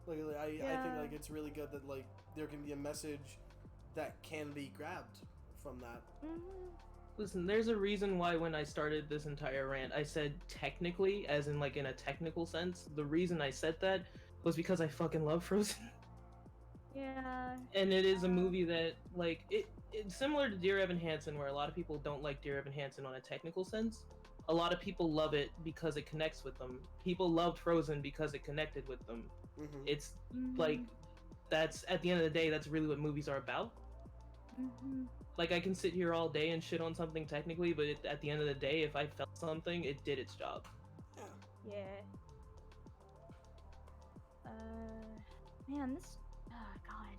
Speaker 1: Like I think
Speaker 2: Yeah.
Speaker 1: like it's really good that like there can be a message that can be grabbed from that.
Speaker 3: Listen, there's a reason why when I started this entire rant, I said technically, as in like in a technical sense. The reason I said that was because I fucking love Frozen.
Speaker 2: Yeah.
Speaker 3: And it is a movie that, like, it's similar to Dear Evan Hansen, where a lot of people don't like Dear Evan Hansen on a technical sense. A lot of people love it because it connects with them. People loved Frozen because it connected with them.
Speaker 1: Mm-hmm.
Speaker 3: It's like, that's, at the end of the day, that's really what movies are about. Like, I can sit here all day and shit on something technically, but at the end of the day, if I felt something, it did its job.
Speaker 2: Yeah. Man, this. God.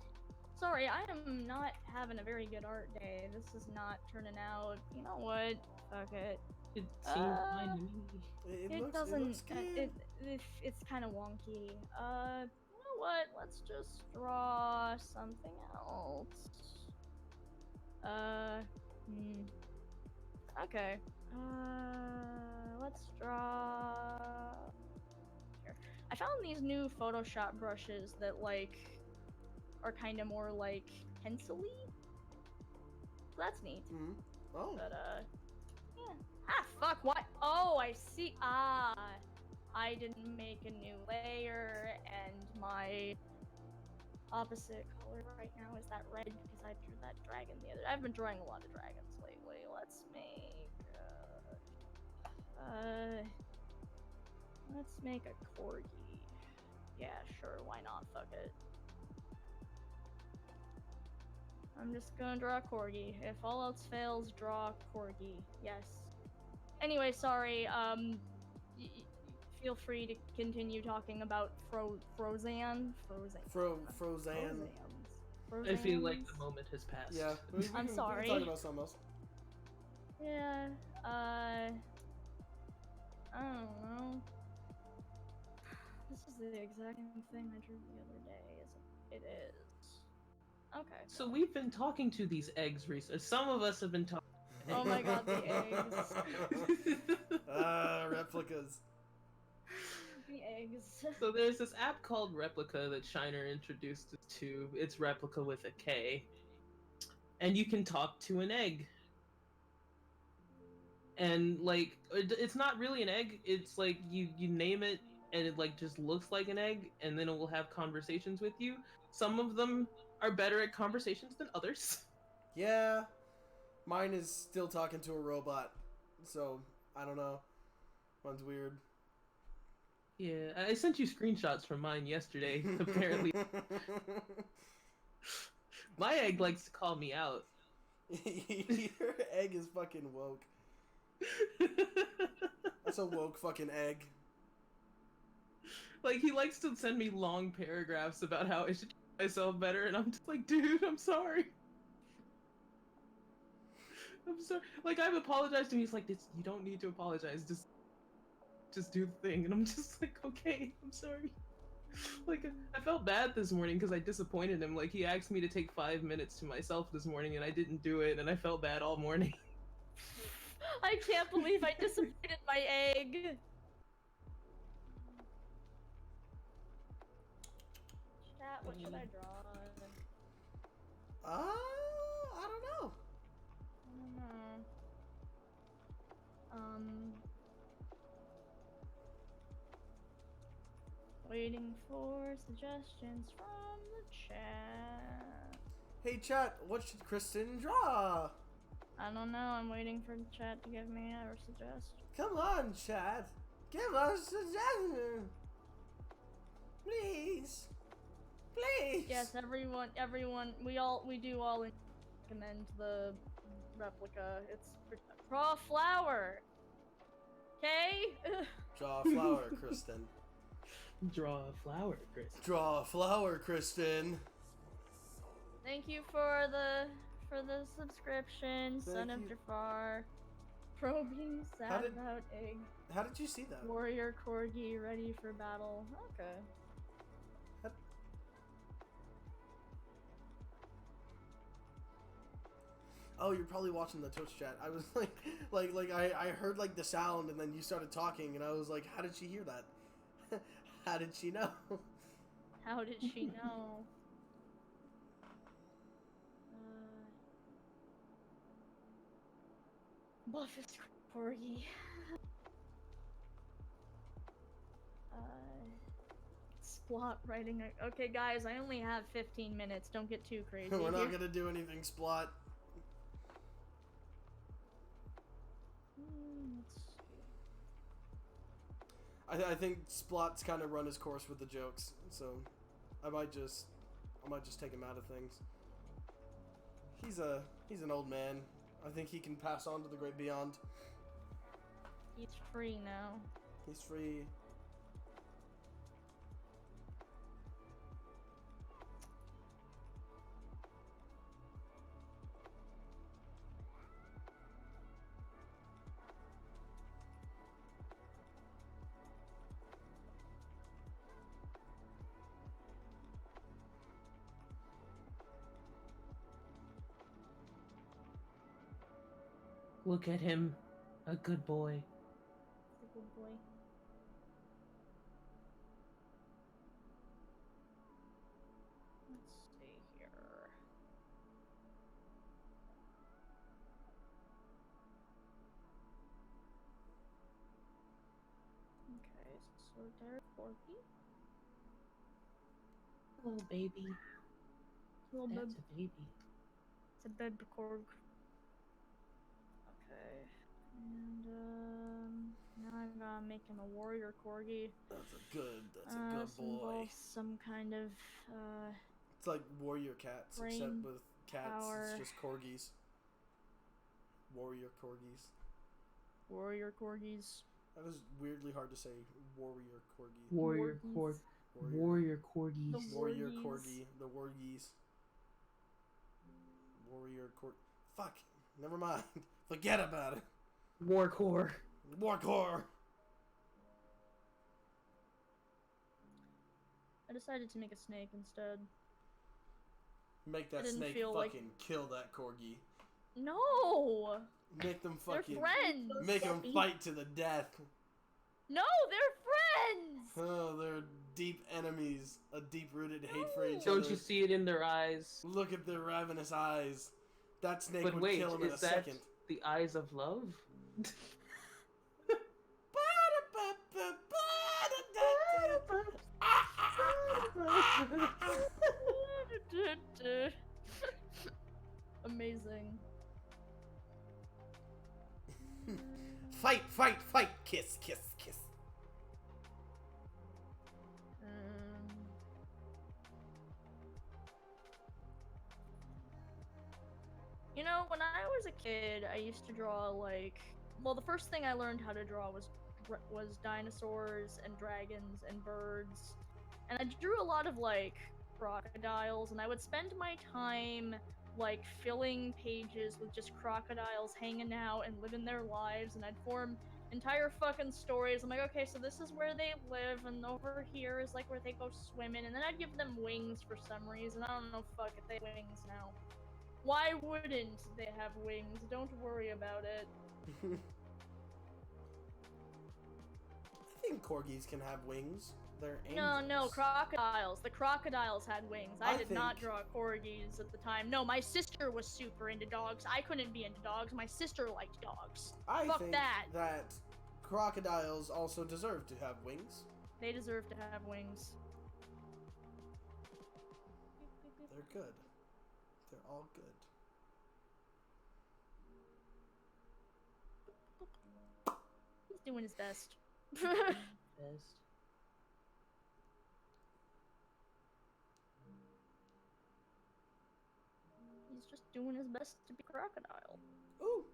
Speaker 2: Sorry, I am not having a very good art day. This is not turning out. You know what? Fuck it.
Speaker 3: It seemed fine to me.
Speaker 1: It
Speaker 2: doesn't.
Speaker 1: looks good.
Speaker 2: It's kind of wonky. You know what? Let's just draw something else. Okay. Let's draw. Here. I found these new Photoshop brushes that like are kind of more like pencil-y. So that's neat.
Speaker 1: Mm-hmm. Oh.
Speaker 2: But yeah. Ah, fuck! What? Oh, I see. I didn't make a new layer, and my opposite color right now is that red because I drew that dragon the other. I've been drawing a lot of dragons lately. Let's make a corgi. Yeah, sure. Why not? Fuck it. I'm just gonna draw a corgi. If all else fails, draw a corgi. Yes. Anyway, sorry. feel free to continue talking about Frozan.
Speaker 1: Frozan.
Speaker 3: I feel like the moment has passed.
Speaker 1: Yeah,
Speaker 2: I'm sorry.
Speaker 1: We can talk about something else.
Speaker 2: Yeah, I don't know. This is the exact same thing I drew the other day, isn't it? It is. Okay.
Speaker 3: So we've been talking to these eggs recently. Some of us have been talking.
Speaker 2: Oh my god, the eggs.
Speaker 1: Replicas.
Speaker 2: The eggs.
Speaker 3: So there's this app called Replica that Shiner introduced us to. It's Replica with a K. And you can talk to an egg. And like it's not really an egg, it's like you name it and it like just looks like an egg and then it will have conversations with you. Some of them are better at conversations than others.
Speaker 1: Yeah. Mine is still talking to a robot. So, I don't know. One's weird.
Speaker 3: Yeah, I sent you screenshots from mine yesterday, apparently. My egg likes to call me out.
Speaker 1: Your egg is fucking woke. That's a woke fucking egg.
Speaker 3: Like, he likes to send me long paragraphs about how I should treat myself better, and I'm just like, dude, I'm sorry. I'm sorry. Like, I've apologized to him, he's like, you don't need to apologize, just do the thing, and I'm just like, okay, I'm sorry. Like, I felt bad this morning because I disappointed him. Like, he asked me to take 5 minutes to myself this morning, and I didn't do it, and I felt bad all morning.
Speaker 2: I can't believe I disappointed my egg. Chat, what should I draw?
Speaker 1: I don't know.
Speaker 2: Waiting for suggestions from the chat.
Speaker 1: Hey chat, what should Kristen draw?
Speaker 2: I don't know, I'm waiting for the chat to give me a suggestion.
Speaker 1: Come on, chat. Give us a suggestion. Please. Please.
Speaker 2: Yes, everyone, we do all recommend the replica. It's raw flower. Okay?
Speaker 1: Draw a flower, Kristen.
Speaker 3: Draw a flower, Chris.
Speaker 1: Draw a flower, Kristen.
Speaker 2: Thank you for the subscription, Son of Jafar. Probing sad about egg.
Speaker 1: How did you see that?
Speaker 2: Warrior corgi ready for battle. Okay.
Speaker 1: Oh, you're probably watching the Twitch chat. I was like I heard like the sound and then you started talking and I was like, how did she hear that? How did she know?
Speaker 2: How did she know? Buffest corgi. Splott writing a... Okay, guys, I only have 15 minutes. Don't get too crazy.
Speaker 1: We're not gonna do anything, Splott.
Speaker 2: Let's see.
Speaker 1: I think Splott's kind of run his course with the jokes, so I might just take him out of things. He's an old man. I think he can pass on to the great beyond.
Speaker 2: He's free now.
Speaker 1: He's free.
Speaker 3: Look at him. A good boy.
Speaker 2: A good boy. Let's see here. Okay, so there's Corky.
Speaker 3: Hello, baby.
Speaker 2: Little
Speaker 3: That's
Speaker 2: bib.
Speaker 3: a baby.
Speaker 2: It's a bib corg. Okay. And now I gotta make him a warrior corgi.
Speaker 1: That's a good boy.
Speaker 2: Some kind of
Speaker 1: It's like warrior cats,
Speaker 2: brain
Speaker 1: except with cats,
Speaker 2: power.
Speaker 1: it's just corgis. Warrior corgis.
Speaker 2: Warrior corgis.
Speaker 1: That is weirdly hard to say. Warrior corgi.
Speaker 3: Warrior corgis.
Speaker 1: Warrior
Speaker 2: corgi.
Speaker 1: The wargies. Warrior corgi. Fuck. Never mind. Forget about it.
Speaker 3: Warcore.
Speaker 1: Warcore.
Speaker 2: I decided to make a snake instead.
Speaker 1: Make that snake fucking kill that corgi.
Speaker 2: No!
Speaker 1: Make them fucking...
Speaker 2: They're friends!
Speaker 1: Make them fight to the death.
Speaker 2: No, they're friends!
Speaker 1: Oh, they're deep enemies. A deep-rooted hate for each other.
Speaker 3: Don't you see it in their eyes?
Speaker 1: Look at their ravenous eyes. That snake
Speaker 3: But
Speaker 1: would
Speaker 3: wait,
Speaker 1: kill him in a
Speaker 3: is that
Speaker 1: second.
Speaker 3: the eyes of love?
Speaker 2: Amazing.
Speaker 1: Fight, fight, fight! Kiss, kiss, kiss.
Speaker 2: You know, when I was a kid, I used to draw like, well, the first thing I learned how to draw was dinosaurs and dragons and birds, and I drew a lot of like crocodiles, and I would spend my time like filling pages with just crocodiles hanging out and living their lives, and I'd form entire fucking stories. I'm like, okay, so this is where they live, and over here is like where they go swimming, and then I'd give them wings for some reason. I don't know, fuck it, they have wings now. Why wouldn't they have wings? Don't worry about it.
Speaker 1: I think corgis can have wings. They're
Speaker 2: No,
Speaker 1: angels.
Speaker 2: crocodiles. The crocodiles had wings. I did not
Speaker 1: think-
Speaker 2: draw corgis at the time. No, my sister was super into dogs. I couldn't be into dogs. My sister liked dogs.
Speaker 1: I
Speaker 2: Fuck
Speaker 1: think
Speaker 2: that.
Speaker 1: crocodiles also deserve to have wings.
Speaker 2: They deserve to have wings.
Speaker 1: They're good. They're all good.
Speaker 2: He's doing his best.
Speaker 3: Best.
Speaker 2: He's just doing his best to be crocodile.
Speaker 1: Ooh.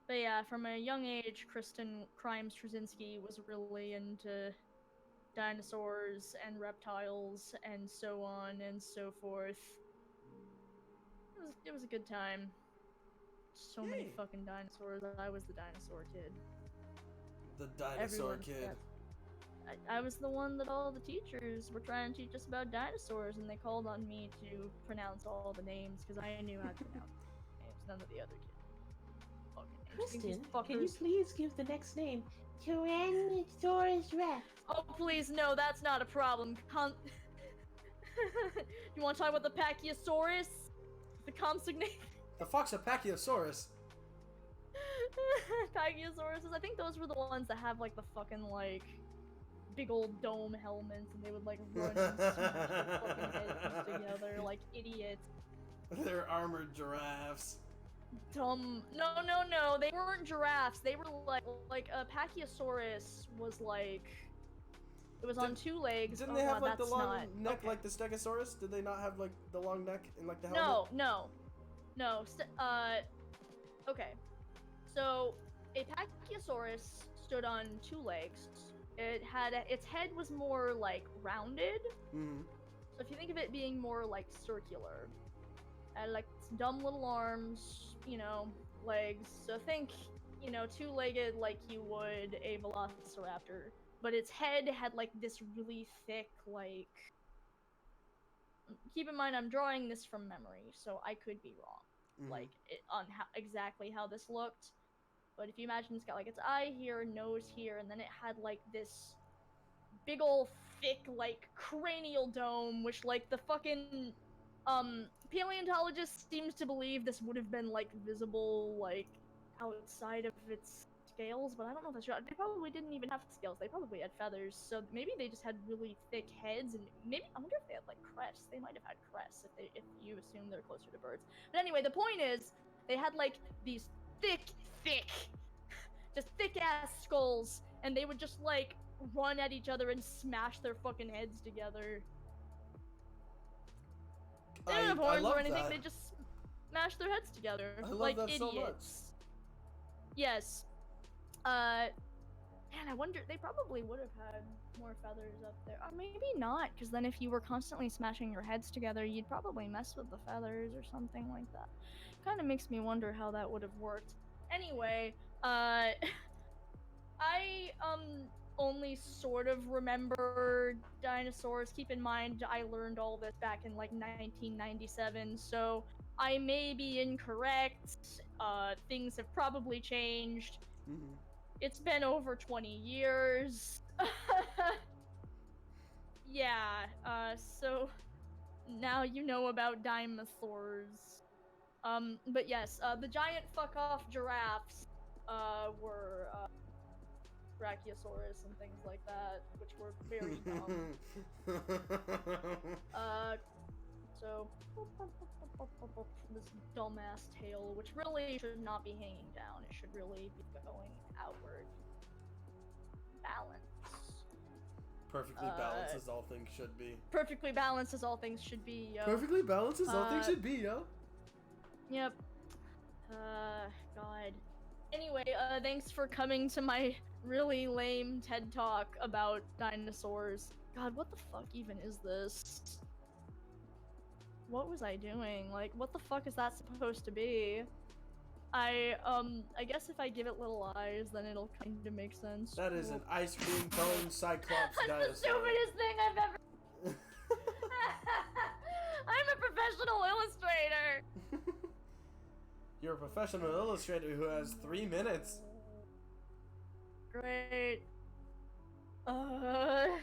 Speaker 2: But yeah, from a young age, Trawczynski was really into dinosaurs and reptiles and so on and so forth. It was a good time. So many
Speaker 1: Yay.
Speaker 2: fucking dinosaurs. I was the dinosaur kid.
Speaker 1: The dinosaur
Speaker 2: Everyone
Speaker 1: kid.
Speaker 2: said- I was the one that all the teachers were trying to teach us about dinosaurs, and they called on me to pronounce all the names because I knew how to pronounce names. None of the other kids. Fucking names. These
Speaker 3: Kristen, can you
Speaker 2: fuckers-
Speaker 3: please give the next name? Tyrannosaurus Rex.
Speaker 2: Oh, please, no, that's not a problem. You want to talk about the Pachyosaurus? The consignate?
Speaker 1: The fuck's a Pachyosaurus?
Speaker 2: Pachiosauruses, I think those were the ones that have, like, the fucking, like, big old dome helmets, and they would, like, run and smash their fucking heads together like idiots.
Speaker 1: They're armored giraffes.
Speaker 2: Dumb. No, they weren't giraffes. They were, like a Pachyosaurus was, like... It was on two legs.
Speaker 1: Didn't
Speaker 2: Oh
Speaker 1: they have
Speaker 2: God,
Speaker 1: like the
Speaker 2: that's
Speaker 1: long
Speaker 2: not...
Speaker 1: neck
Speaker 2: okay.
Speaker 1: like the Stegosaurus? Did they not have like the long neck and like the helmet?
Speaker 2: No. Okay. So, a Pachyosaurus stood on two legs. Its head was more like rounded.
Speaker 1: Mm-hmm.
Speaker 2: So if you think of it being more like circular, and like dumb little arms, legs. So think, two-legged like you would a velociraptor, but its head had like this really thick like. Keep in mind, I'm drawing this from memory, so I could be wrong.
Speaker 1: Mm-hmm.
Speaker 2: Like on exactly how this looked, but if you imagine it's got like its eye here, nose here, and then it had like this big ol' thick like cranial dome, which like the fucking paleontologist seems to believe this would have been like visible like outside of its scales, but I don't know if that's true. They probably didn't even have scales. They probably had feathers, so maybe they just had really thick heads, and maybe I wonder if they had like crests. They might have had crests if you assume they're closer to birds. But anyway, the point is they had like these thick, just thick ass skulls, and they would just like run at each other and smash their fucking heads together. They didn't have horns or anything. They just smash their heads together
Speaker 1: I love
Speaker 2: like
Speaker 1: that
Speaker 2: idiots.
Speaker 1: so much.
Speaker 2: yes. Man, I wonder, they probably would have had more feathers up there. Or maybe not, because then if you were constantly smashing your heads together, you'd probably mess with the feathers or something like that. Kind of makes me wonder how that would have worked. Anyway, I only sort of remember dinosaurs. Keep in mind, I learned all this back in like 1997, so I may be incorrect. Things have probably changed.
Speaker 1: Mm-hmm.
Speaker 2: It's been over 20 years. Yeah, so now you know about dinosaurs. But yes, the giant fuck-off giraffes, were, Brachiosaurus and things like that, which were very dumb. So this dumbass tail, which really should not be hanging down. It should really be going outward. Balance.
Speaker 1: Perfectly balanced as all things should be.
Speaker 2: Perfectly balanced as all things should be, yo.
Speaker 1: Perfectly balanced as all things should be, yo.
Speaker 2: Yep. God. Anyway, thanks for coming to my really lame TED Talk about dinosaurs. God, what the fuck even is this? What was I doing? Like, what the fuck is that supposed to be? I guess if I give it little eyes, then it'll kind of make sense.
Speaker 1: That is an ice cream cone cyclops
Speaker 2: That's
Speaker 1: dinosaur.
Speaker 2: the stupidest thing I've ever... I'm a professional illustrator!
Speaker 1: You're a professional illustrator who has 3 minutes.
Speaker 2: Great. Don't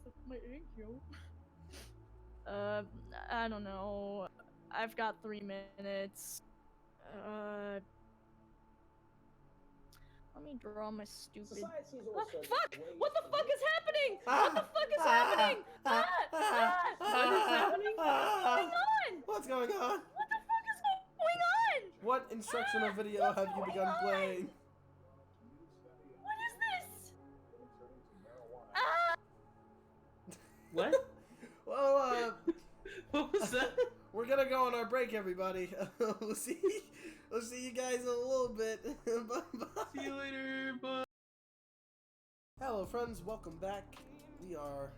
Speaker 2: suck my ink, yo. I don't know. I've got 3 minutes. Let me draw my stupid... fuck! What the fuck is happening? What the fuck is happening?
Speaker 3: What is happening?
Speaker 1: What's going on?
Speaker 2: What the fuck is going on?
Speaker 1: What instructional video have you begun playing?
Speaker 2: What is this?
Speaker 3: What?
Speaker 1: Well,
Speaker 3: What was that?
Speaker 1: we're gonna go on our break, everybody. We'll see you guys in a little bit. Bye-bye.
Speaker 3: See you later, bye.
Speaker 1: Hello, friends. Welcome back. We are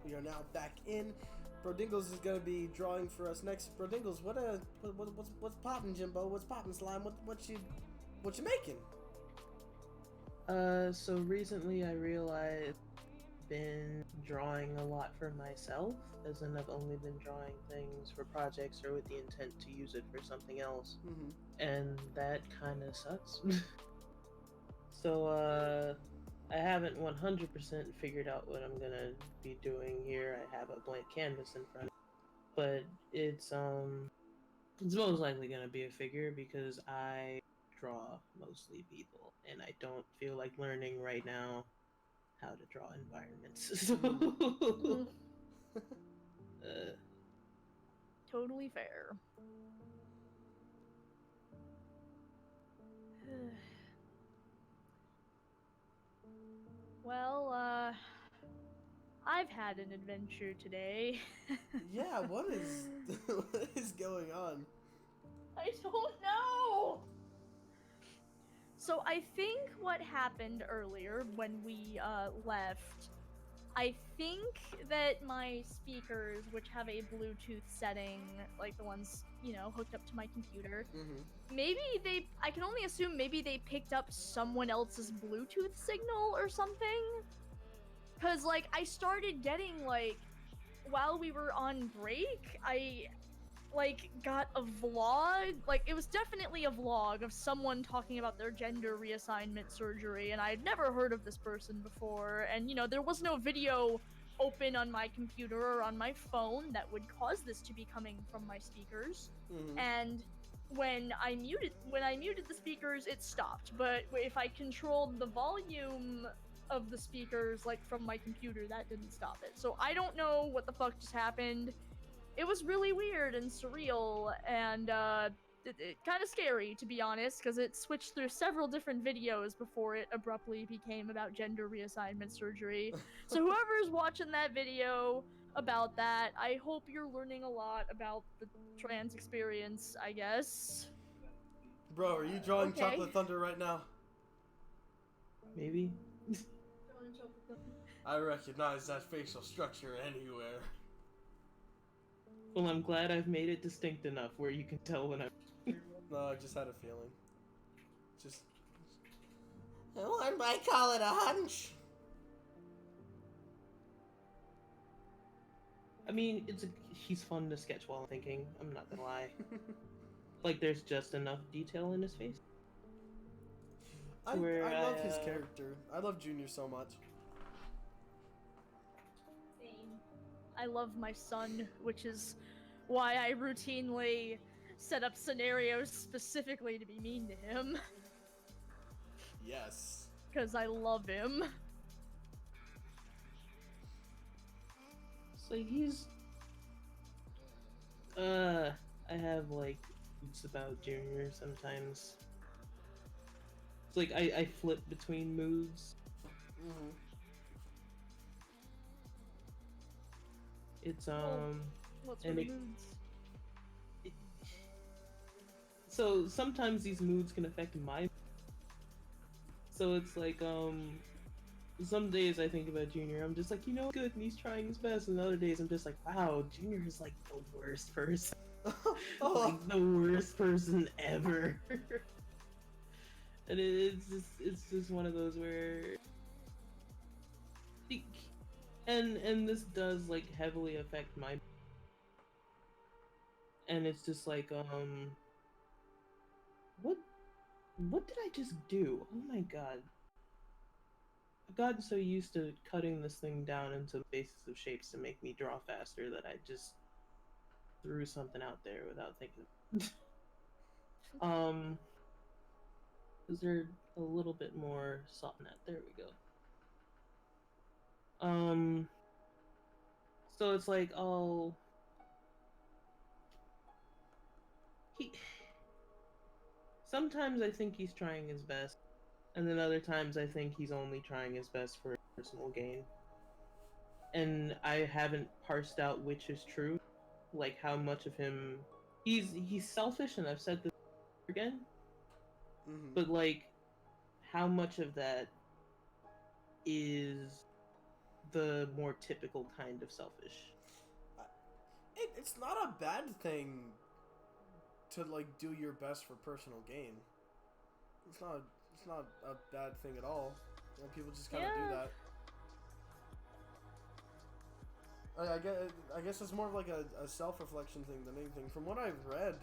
Speaker 1: now back in. Brodingles is gonna be drawing for us next. Brodingles, what's poppin', Jimbo? What's poppin', Slime? What you making?
Speaker 3: So recently I realized I've been drawing a lot for myself, as in I've only been drawing things for projects or with the intent to use it for something else.
Speaker 1: Mm-hmm.
Speaker 3: And that kind of sucks. So, I haven't 100% figured out what I'm gonna be doing here. I have a blank canvas in front of me. But it's most likely gonna be a figure because I draw mostly people, and I don't feel like learning right now how to draw environments. So,
Speaker 2: Totally fair. Well, I've had an adventure today.
Speaker 1: Yeah, what is going on?
Speaker 2: I don't know! So I think what happened earlier when we left, I think that my speakers, which have a Bluetooth setting, like the ones, you know, hooked up to my computer, maybe I can only assume maybe they picked up someone else's Bluetooth signal or something. Cause like I started getting like, while we were on break, I like got a vlog, like it was definitely a vlog of someone talking about their gender reassignment surgery, and I had never heard of this person before, and you know, there was no video open on my computer or on my phone that would cause this to be coming from my speakers. And when I muted the speakers, it stopped, but if I controlled the volume of the speakers like from my computer, that didn't stop it. So I don't know what the fuck just happened. It was really weird and surreal, and it kind of scary, to be honest, because it switched through several different videos before it abruptly became about gender reassignment surgery. So whoever's watching that video about that, I hope you're learning a lot about the trans experience, I guess.
Speaker 1: Bro, are you drawing
Speaker 2: Okay.
Speaker 1: Chocolate Thunder right now?
Speaker 3: Maybe.
Speaker 1: I recognize that facial structure anywhere.
Speaker 3: Well, I'm glad I've made it distinct enough where you can tell when I'm.
Speaker 1: No, I just had a feeling. Just.
Speaker 4: One might call it a hunch.
Speaker 3: I mean, he's fun to sketch while thinking. I'm not gonna lie. Like, there's just enough detail in his face.
Speaker 1: I love his character. I love Junior so much.
Speaker 2: Same. I love my son, which is why I routinely set up scenarios specifically to be mean to him.
Speaker 1: Yes.
Speaker 2: Because I love him.
Speaker 3: So he's. I have, like, moods about Junior sometimes. It's like I flip between moods.
Speaker 1: Mm-hmm.
Speaker 3: It's,
Speaker 2: What's
Speaker 3: and
Speaker 2: with
Speaker 3: it-
Speaker 2: moods?
Speaker 3: So sometimes these moods can affect my. So it's like, some days I think about Junior, I'm just like, you know, good, and he's trying his best, and other days I'm just like, wow, Junior is like the worst person. Like the worst person ever. And it's just one of those where, and this does like heavily affect my. And it's just like, what did I just do? Oh my god. I've gotten so used to cutting this thing down into bases of shapes to make me draw faster that I just threw something out there without thinking. Is there a little bit more salt in that? There we go. So it's like, sometimes I think he's trying his best, and then other times I think he's only trying his best for personal gain. And I haven't parsed out which is true, like how much of him he's selfish, and I've said this again,
Speaker 1: Mm-hmm.
Speaker 3: but like how much of that is the more typical kind of selfish.
Speaker 1: It's not a bad thing to like do your best for personal gain. It's not a bad thing at all. You know, people just kind of do that. I guess it's more of like a self-reflection thing than anything. From what I've read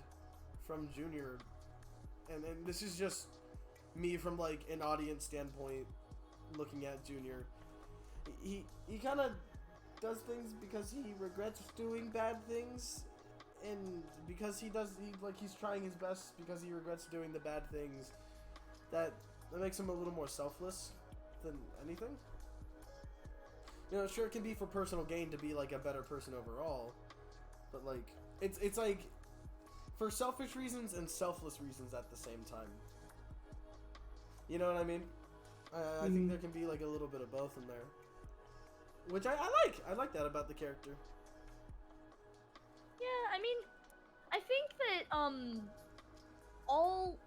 Speaker 1: from Junior, and this is just me from like an audience standpoint looking at Junior, he kind of does things because he regrets doing bad things, and because he's trying his best because he regrets doing the bad things. That makes him a little more selfless than anything. You know, sure, it can be for personal gain to be like a better person overall, but like it's like for selfish reasons and selfless reasons at the same time. You know what I mean? I think there can be like a little bit of both in there, which I like. I like that about the character.
Speaker 2: Yeah, I mean, I think that all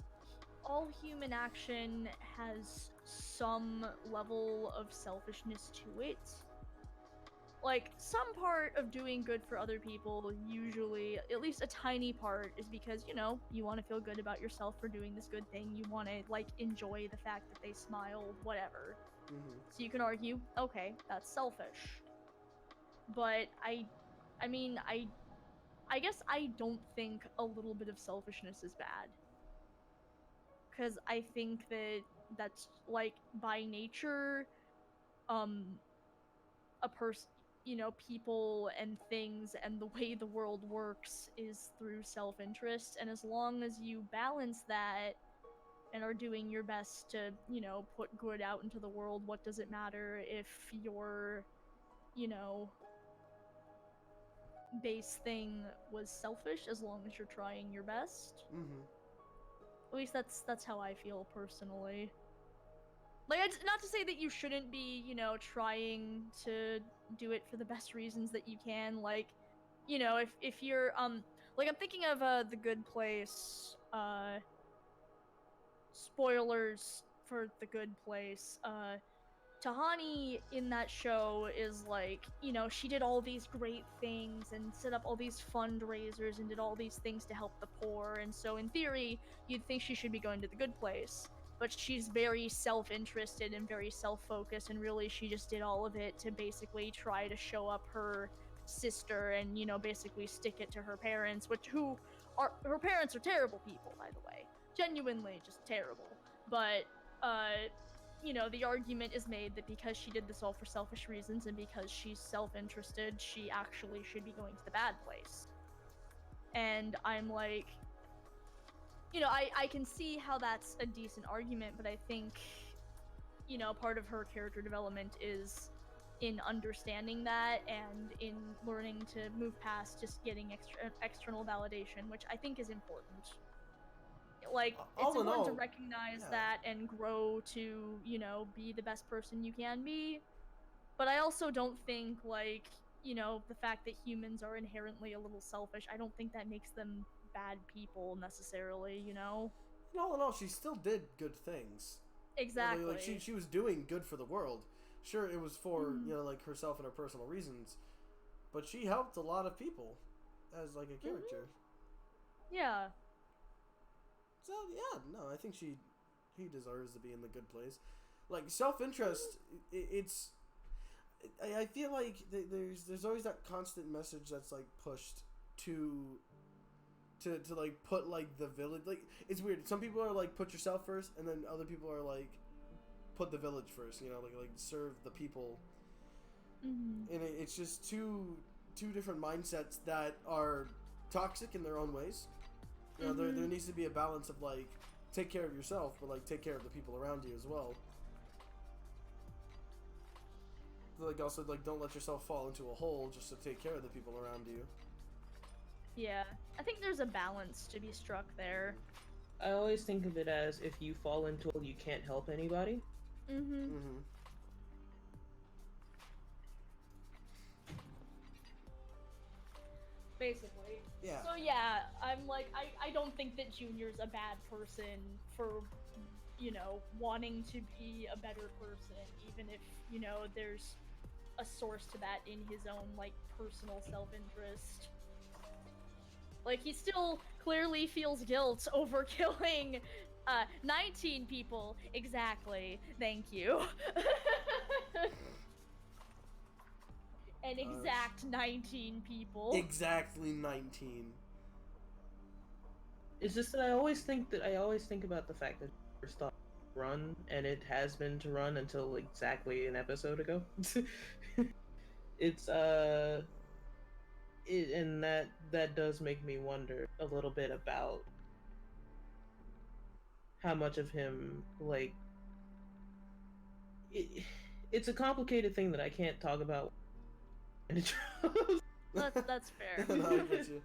Speaker 2: human action has some level of selfishness to it. Like, some part of doing good for other people, usually, at least a tiny part, is because, you know, you want to feel good about yourself for doing this good thing. You want to, like, enjoy the fact that they smile, whatever.
Speaker 1: Mm-hmm.
Speaker 2: So you can argue, okay, that's selfish. But I guess I don't think a little bit of selfishness is bad. Because I think that's, like, by nature, a person, you know, people and things and the way the world works is through self-interest, and as long as you balance that and are doing your best to, you know, put good out into the world, what does it matter if your, you know, base thing was selfish, as long as you're trying your best?
Speaker 1: Mm-hmm.
Speaker 2: At least that's how I feel personally. Like, not to say that you shouldn't be, you know, trying to do it for the best reasons that you can. Like, you know, if you're like, I'm thinking of The Good Place, spoilers for The Good Place, Tahani in that show is like, you know, she did all these great things and set up all these fundraisers and did all these things to help the poor, and so in theory, you'd think she should be going to The Good Place. But she's very self-interested and very self-focused, and really she just did all of it to basically try to show up her sister and, you know, basically stick it to her parents, her parents are terrible people, by the way. Genuinely just terrible. But, you know, the argument is made that because she did this all for selfish reasons and because she's self-interested, she actually should be going to the bad place. And I'm like, you know, I can see how that's a decent argument, but I think, you know, part of her character development is in understanding that and in learning to move past just getting external validation, which I think is important. Like, it's important to recognize that and grow to, you know, be the best person you can be. But I also don't think, like, you know, the fact that humans are inherently a little selfish, I don't think that makes them bad people necessarily, you know?
Speaker 1: All in all, she still did good things.
Speaker 2: Exactly.
Speaker 1: Like she was doing good for the world. Sure, it was for, you know, like herself and her personal reasons, but she helped a lot of people as like a character.
Speaker 2: Yeah.
Speaker 1: So yeah, no, I think he deserves to be in The Good Place. Like self-interest, I feel like there's always that constant message that's like pushed to like put like the village, like it's weird. Some people are like put yourself first, and then other people are like put the village first. You know, like serve the people.
Speaker 2: Mm-hmm.
Speaker 1: And it's just two different mindsets that are toxic in their own ways. You know, there needs to be a balance of like take care of yourself, but like take care of the people around you as well. Like also like don't let yourself fall into a hole just to take care of the people around you.
Speaker 2: Yeah, I think there's a balance to be struck there.
Speaker 3: I always think of it as if you fall into it, you can't help anybody.
Speaker 2: Basically.
Speaker 1: Yeah.
Speaker 2: So yeah, I'm like, I don't think that Junior's a bad person for, you know, wanting to be a better person, even if, you know, there's a source to that in his own, like, personal self-interest. Like, he still clearly feels guilt over killing 19 people. Exactly. Thank you. An exact 19 people.
Speaker 1: Exactly 19.
Speaker 3: It's just that I always think about the fact that it stopped to run, and it has been to run until exactly an episode ago. It's and that does make me wonder a little bit about how much of him, like, it's a complicated thing that I can't talk about.
Speaker 2: That's fair.
Speaker 1: No, I get you.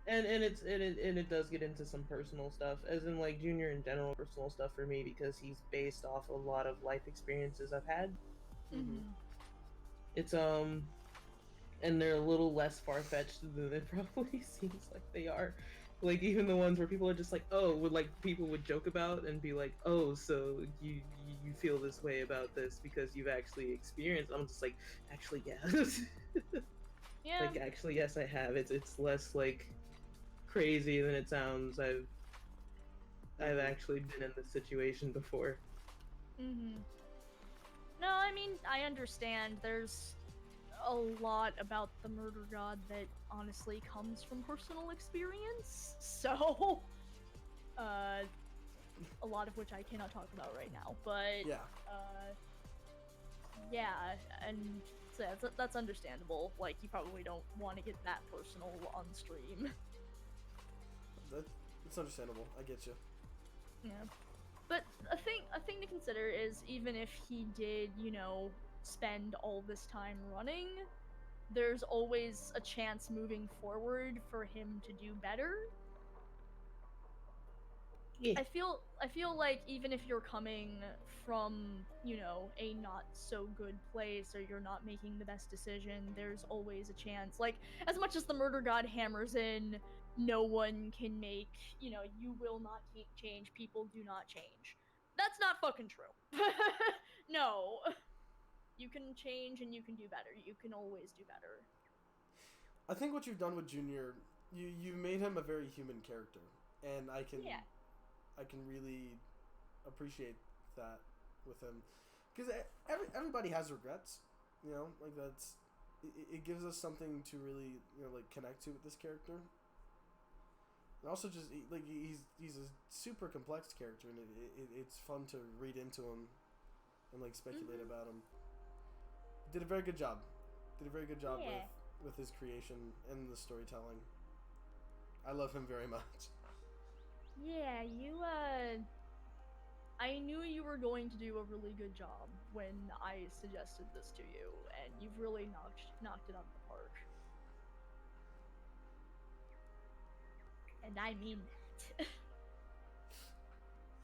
Speaker 3: And it does get into some personal stuff, as in like Junior in general, personal stuff for me, because he's based off a lot of life experiences I've had. It's and they're a little less far-fetched than it probably seems like they are. Like, even the ones where people are just like, oh, people would joke about and be like, oh, so you feel this way about this because you've actually experienced. I'm just like, actually, yeah.
Speaker 2: Yeah.
Speaker 3: Like, actually, yes, I have. It's less like crazy than it sounds. I've actually been in this situation before.
Speaker 2: No, I mean, I understand. There's a lot about the murder god that honestly comes from personal experience, so a lot of which I cannot talk about right now, but yeah, and so that's understandable. Like, you probably don't want to get that personal on stream.
Speaker 1: It's understandable. I get you.
Speaker 2: Yeah, but a thing to consider is, even if he did, you know, spend all this time running, there's always a chance moving forward for him to do better.
Speaker 3: Yeah.
Speaker 2: I feel like even if you're coming from, you know, a not so good place, or you're not making the best decision, there's always a chance. Like, as much as the murder god hammers in, no one can make, you know, you will not change, people do not change. That's not fucking true. No. You can change and you can do better. You can always do better.
Speaker 1: I think what you've done with Junior, you made him a very human character, and I can really appreciate that with him, because everybody has regrets, you know, like that's it gives us something to really, you know, like connect to with this character. And also just like he's a super complex character, and it's fun to read into him and like speculate about him. Did a very good job. With his creation and the storytelling. I love him very much.
Speaker 2: Yeah, I knew you were going to do a really good job when I suggested this to you, and you've really knocked it out of the park. And I mean that.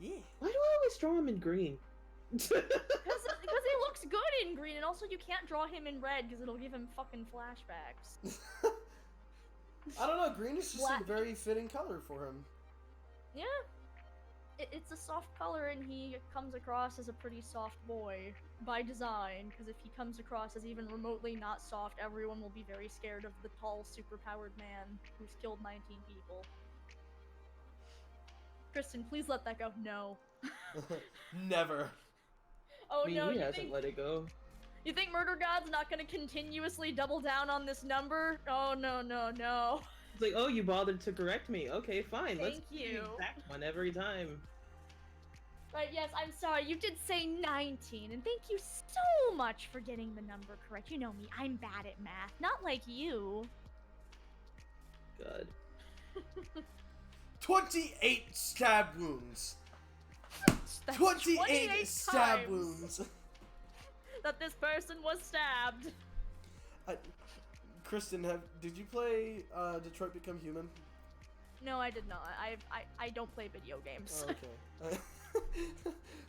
Speaker 1: Yeah.
Speaker 3: Why do I always draw him in green?
Speaker 2: Because he looks good in green, and also you can't draw him in red because it'll give him fucking flashbacks.
Speaker 1: I don't know, green is just a very fitting color for him.
Speaker 2: Yeah. It's a soft color, and he comes across as a pretty soft boy by design, because if he comes across as even remotely not soft, everyone will be very scared of the tall, superpowered man who's killed 19 people. Kristen, please let that go. No.
Speaker 1: Never.
Speaker 2: Oh no,
Speaker 3: he
Speaker 2: you
Speaker 3: hasn't
Speaker 2: think,
Speaker 3: let it go.
Speaker 2: You think Murder God's not gonna continuously double down on this number? Oh no, no, no.
Speaker 3: It's like, oh, you bothered to correct me. Okay, fine. Let's
Speaker 2: Thank
Speaker 3: do
Speaker 2: you.
Speaker 3: the exact one every time.
Speaker 2: Right, yes, I'm sorry, you did say 19, and thank you so much for getting the number correct. You know me, I'm bad at math, not like you.
Speaker 3: God.
Speaker 1: 28 stab wounds.
Speaker 2: That's
Speaker 1: 28 stab
Speaker 2: times
Speaker 1: wounds.
Speaker 2: that this person was stabbed.
Speaker 1: Kristen, did you play Detroit Become Human?
Speaker 2: No, I did not. I don't play video games.
Speaker 1: Oh, okay.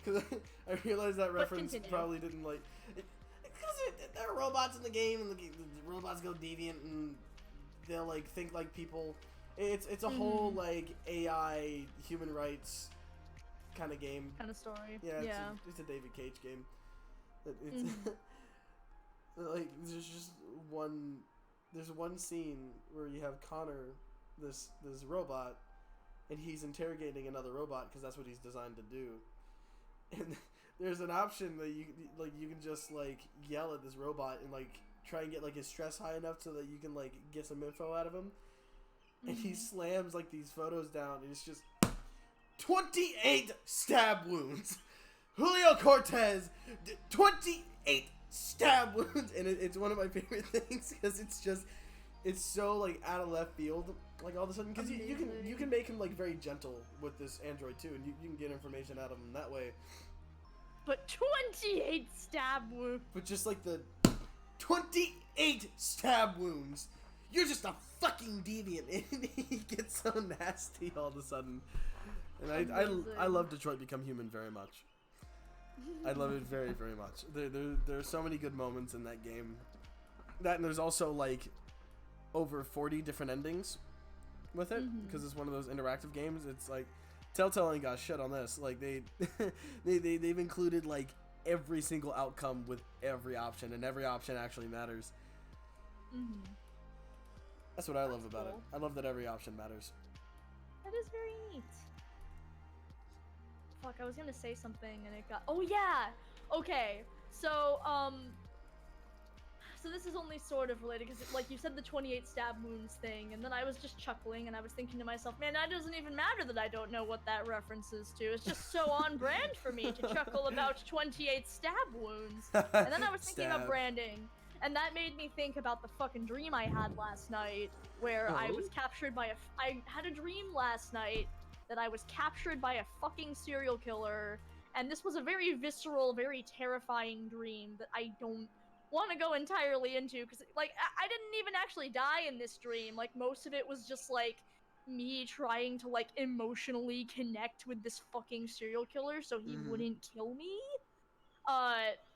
Speaker 1: Because I realized that reference probably didn't like. Because there are robots in the game, and the robots go deviant, and they'll like think like people. It's a whole like AI human rights kind of game.
Speaker 2: Kind of story.
Speaker 1: Yeah, it's a David Cage game. It's like there's one scene where you have Connor, this robot, and he's interrogating another robot because that's what he's designed to do. And there's an option that you can just like yell at this robot and like try and get like his stress high enough so that you can like get some info out of him. And he slams like these photos down, and it's just 28 stab wounds. Julio Cortez, 28 stab wounds, and it's one of my favorite things because it's so like out of left field, like all of a sudden, because you can make him like very gentle with this android too, and you can get information out of him that way.
Speaker 2: But 28 stab wounds.
Speaker 1: But just like the 28 stab wounds. You're just a fucking deviant, and he gets so nasty all of a sudden. And I love Detroit Become Human very much. I love it very, very much. There are so many good moments in that game. That, and there's also like over 40 different endings with it, because it's one of those interactive games. It's like Telltale ain't got shit on this. Like they've included like every single outcome with every option, and every option actually matters. That's what I love about it. I love that every option matters.
Speaker 2: That is very neat. Fuck, I was gonna say something and it got. Oh yeah. Okay. So so this is only sort of related because, like you said, the 28 stab wounds thing, and then I was just chuckling and I was thinking to myself, man, that doesn't even matter that I don't know what that references to. It's just so on brand for me to chuckle about 28 stab wounds. And then I was thinking about branding. And that made me think about the fucking dream I had last night, where I was captured by I had a dream last night that I was captured by a fucking serial killer, and this was a very visceral, very terrifying dream that I don't want to go entirely into, because, like, I didn't even actually die in this dream. Like, most of it was just, like, me trying to, like, emotionally connect with this fucking serial killer so he wouldn't kill me.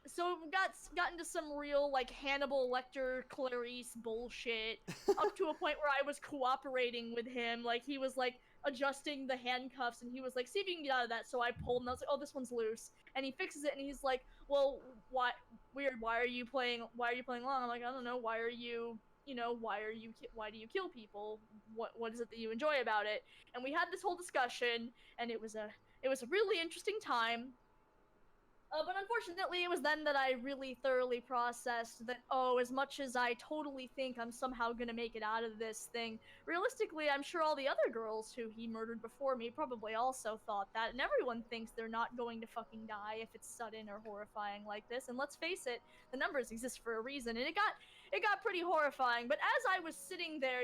Speaker 2: So we got into some real like Hannibal Lecter Clarice bullshit up to a point where I was cooperating with him. Like he was like adjusting the handcuffs and he was like, "See if you can get out of that." So I pulled and I was like, "Oh, this one's loose." And he fixes it and he's like, "Well, why weird? Why are you playing along?" I'm like, "I don't know. Why are you?" why do you kill people? What is it that you enjoy about it? And we had this whole discussion, and it was a really interesting time. But unfortunately, it was then that I really thoroughly processed that, oh, as much as I totally think I'm somehow gonna make it out of this thing, realistically, I'm sure all the other girls who he murdered before me probably also thought that, and everyone thinks they're not going to fucking die if it's sudden or horrifying like this. And let's face it, the numbers exist for a reason, and it got pretty horrifying. But as I was sitting there,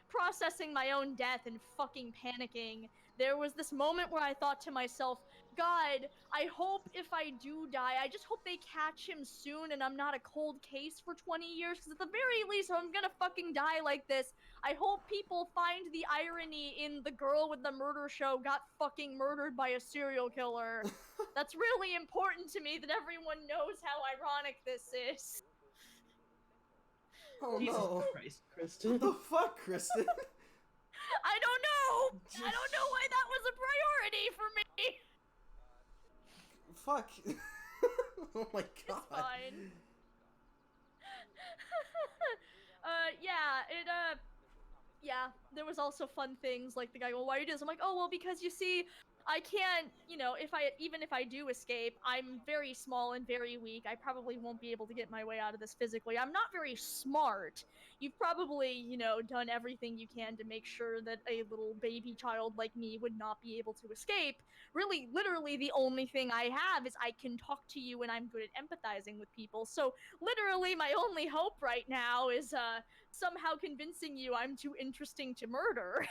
Speaker 2: processing my own death and fucking panicking, there was this moment where I thought to myself, God, I hope if I do die, I just hope they catch him soon and I'm not a cold case for 20 years, because at the very least, if I'm gonna fucking die like this, I hope people find the irony in the girl with the murder show got fucking murdered by a serial killer. That's really important to me, that everyone knows how ironic this is.
Speaker 1: Oh
Speaker 3: Jesus
Speaker 1: no.
Speaker 3: Christ, Kristen.
Speaker 1: What the fuck, Kristen?
Speaker 2: I don't know! I don't know why that was a priority for me!
Speaker 1: Fuck. Oh my god.
Speaker 2: It's fine. Yeah, there was also fun things, like the guy going, "Why are you doing this?" I'm like, "Oh, well, because you see, I can't, even if I do escape, I'm very small and very weak. I probably won't be able to get my way out of this physically. I'm not very smart. You've probably, done everything you can to make sure that a little baby child like me would not be able to escape. Really, literally, the only thing I have is I can talk to you and I'm good at empathizing with people. So, literally, my only hope right now is, somehow convincing you I'm too interesting to murder."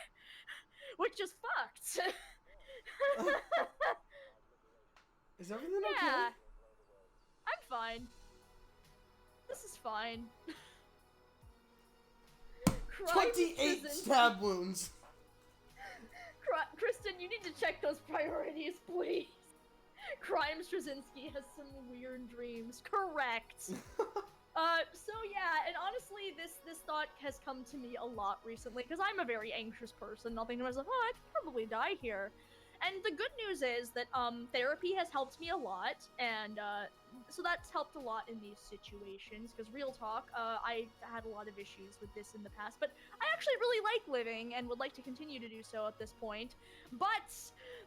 Speaker 2: Which is fucked.
Speaker 1: Is everything okay?
Speaker 2: Yeah. I'm fine. This is fine.
Speaker 1: 28 stab wounds.
Speaker 2: Kristen, you need to check those priorities, please. Trawczynski has some weird dreams. Correct. So yeah, and honestly, this thought has come to me a lot recently, because I'm a very anxious person. I'll think to myself, oh, I could probably die here. And the good news is that therapy has helped me a lot, and so that's helped a lot in these situations, because real talk, I had a lot of issues with this in the past, but I actually really like living and would like to continue to do so at this point. But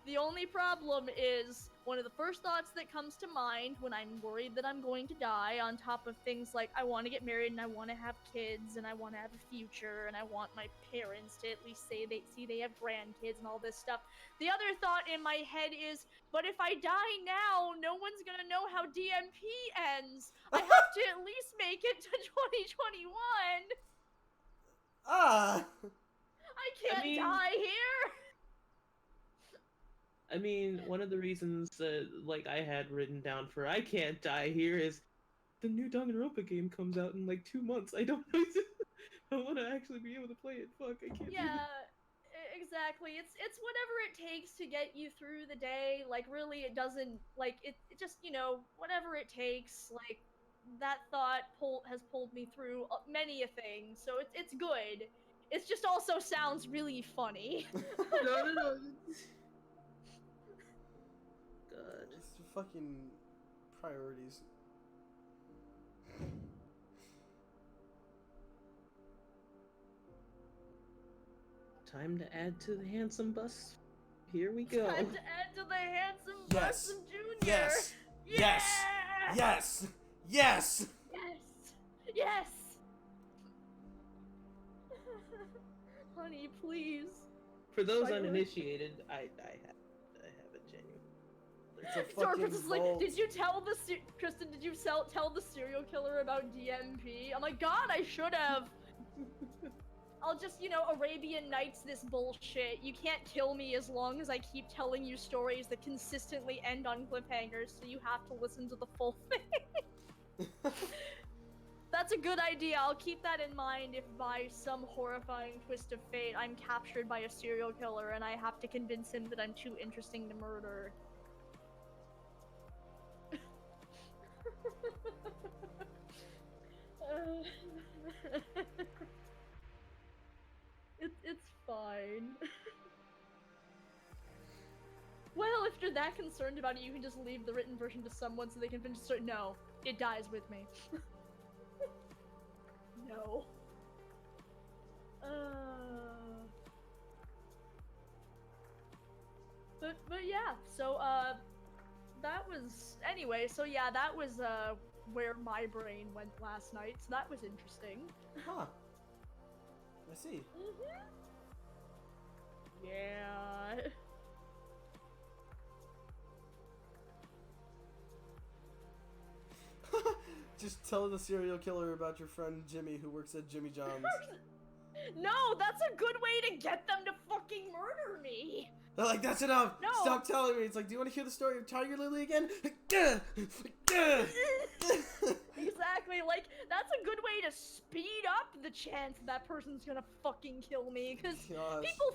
Speaker 2: the only problem is, one of the first thoughts that comes to mind when I'm worried that I'm going to die, on top of things like I want to get married and I want to have kids and I want to have a future and I want my parents to at least say they have grandkids and all this stuff. The other thought in my head is, but if I die now, no one's gonna know how DMP ends. I have to at least make it to 2021. I can't die here.
Speaker 3: I mean, one of the reasons that, like, I had written down for I can't die here is the new Danganronpa game comes out in, like, 2 months. I don't know. I want to actually be able to play it. Fuck, I can't do that.
Speaker 2: Exactly. It's whatever it takes to get you through the day. Like, really, it doesn't, like, it just, whatever it takes. Like, that thought has pulled me through many a thing, so it's good. It just also sounds really funny.
Speaker 3: No. God.
Speaker 1: It's the fucking priorities.
Speaker 3: Time to add to the handsome bus. Here we go.
Speaker 2: Time to add to the handsome
Speaker 1: Yes.
Speaker 2: Busum Jr.
Speaker 1: Yes.
Speaker 2: Yeah!
Speaker 1: Yes. Yes.
Speaker 2: Yes. Honey, please.
Speaker 3: For those
Speaker 2: Priority.
Speaker 3: uninitiated, I have a genuine.
Speaker 1: It's a
Speaker 2: Star
Speaker 1: fucking
Speaker 2: Princess is like,
Speaker 1: vault.
Speaker 2: did you tell Kristen, did you tell the serial killer about DMP? I'm like, God, I should have. I'll just, Arabian Nights this bullshit. You can't kill me as long as I keep telling you stories that consistently end on cliffhangers, so you have to listen to the full thing. That's a good idea. I'll keep that in mind if by some horrifying twist of fate I'm captured by a serial killer and I have to convince him that I'm too interesting to murder. It's fine. Well, if you're that concerned about it, you can just leave the written version to someone so they can finish it. No, it dies with me. No. But yeah, so that was anyway. So yeah, that was where my brain went last night. So that was interesting.
Speaker 1: Huh. I see.
Speaker 2: Yeah.
Speaker 1: Just tell the serial killer about your friend Jimmy who works at Jimmy John's.
Speaker 2: No, that's a good way to get them to fucking murder me.
Speaker 1: They're like, that's enough.
Speaker 2: No.
Speaker 1: Stop telling me. It's like, do you want to hear the story of Tiger Lily again?
Speaker 2: Exactly. Like, that's a good way to speed up the chance that person's gonna fucking kill me. Because people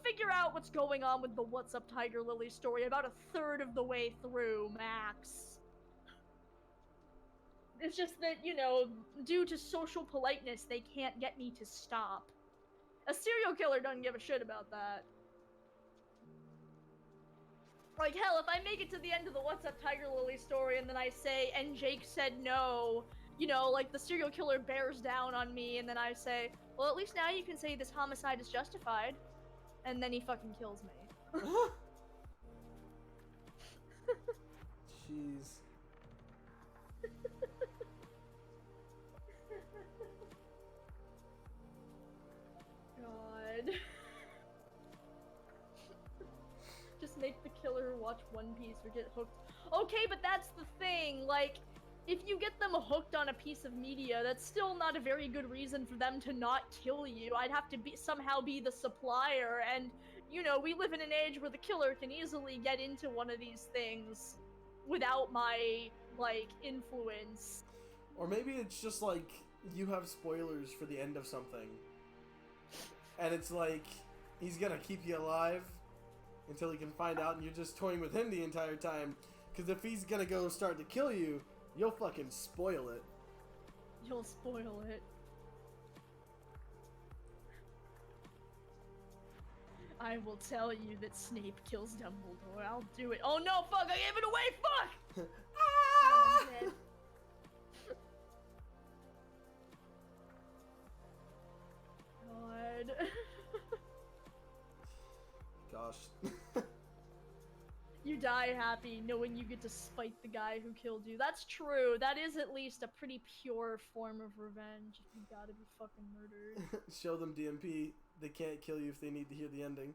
Speaker 2: figure out what's going on with the What's Up Tiger Lily story about a third of the way through, max. It's just that, you know, due to social politeness, they can't get me to stop. A serial killer doesn't give a shit about that. Like, hell, if I make it to the end of the What's Up Tiger Lily story and then I say, and Jake said no, you know, like, the serial killer bears down on me, and then I say, well, at least now you can say this homicide is justified. And then he fucking kills me.
Speaker 1: Jeez.
Speaker 2: God. Just make the killer watch One Piece or get hooked. Okay, but that's the thing, like, if you get them hooked on a piece of media, that's still not a very good reason for them to not kill you. I'd have to somehow be the supplier, and, you know, we live in an age where the killer can easily get into one of these things without my, like, influence.
Speaker 1: Or maybe it's just like, you have spoilers for the end of something. And it's like, he's gonna keep you alive until he can find out, and you're just toying with him the entire time. Because if he's gonna go start to kill you, you'll fucking spoil it.
Speaker 2: You'll spoil it. I will tell you that Snape kills Dumbledore. I'll do it. Oh no, fuck! I gave it away! Fuck!
Speaker 1: Ah!
Speaker 2: I'm dead. God.
Speaker 1: Gosh.
Speaker 2: You die happy knowing you get to spite the guy who killed you. That's true. That is at least a pretty pure form of revenge if you gotta be fucking murdered.
Speaker 1: Show them DMP. They can't kill you if they need to hear the ending.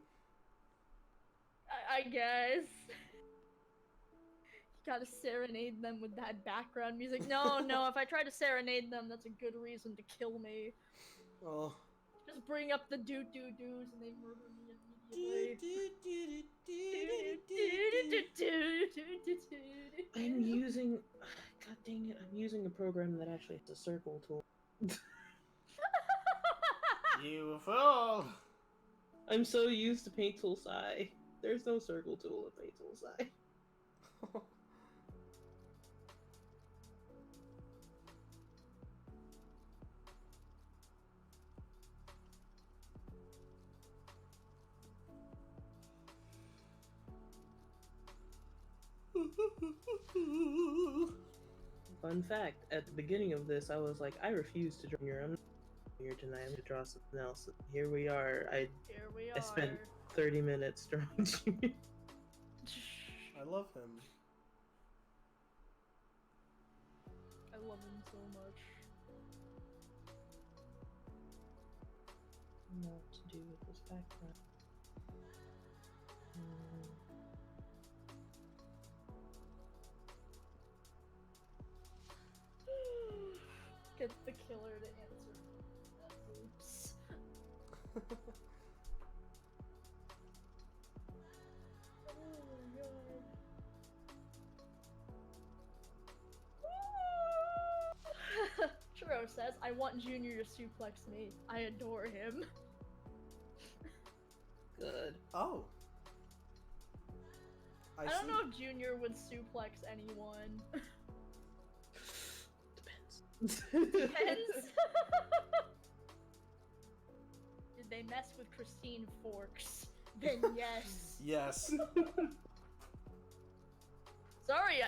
Speaker 2: I guess. You gotta serenade them with that background music. No, no, if I try to serenade them, that's a good reason to kill me.
Speaker 1: Oh.
Speaker 2: Just bring up the doo-doo-doos and they murder me immediately.
Speaker 3: I'm using... God dang it, I'm using a program that actually has a circle tool.
Speaker 1: You fool!
Speaker 3: I'm so used to Paint Tool Sai. There's no circle tool in Paint Tool Sai. Fun fact, at the beginning of this, I was like, I refuse to draw here. I'm not here tonight. I'm going to draw something else. Here we are. I spent 30 minutes drawing Junior.
Speaker 1: I love him.
Speaker 2: I love him so much.
Speaker 3: I don't know what to do with this background.
Speaker 2: Get the killer to answer. Oops. Oh my god. Churro says, I want Junior to suplex me. I adore him.
Speaker 3: Good.
Speaker 1: Oh.
Speaker 2: I don't know if Junior would suplex anyone. Depends. Did they mess with Christine Forks? Then yes.
Speaker 1: Yes.
Speaker 2: Sorry,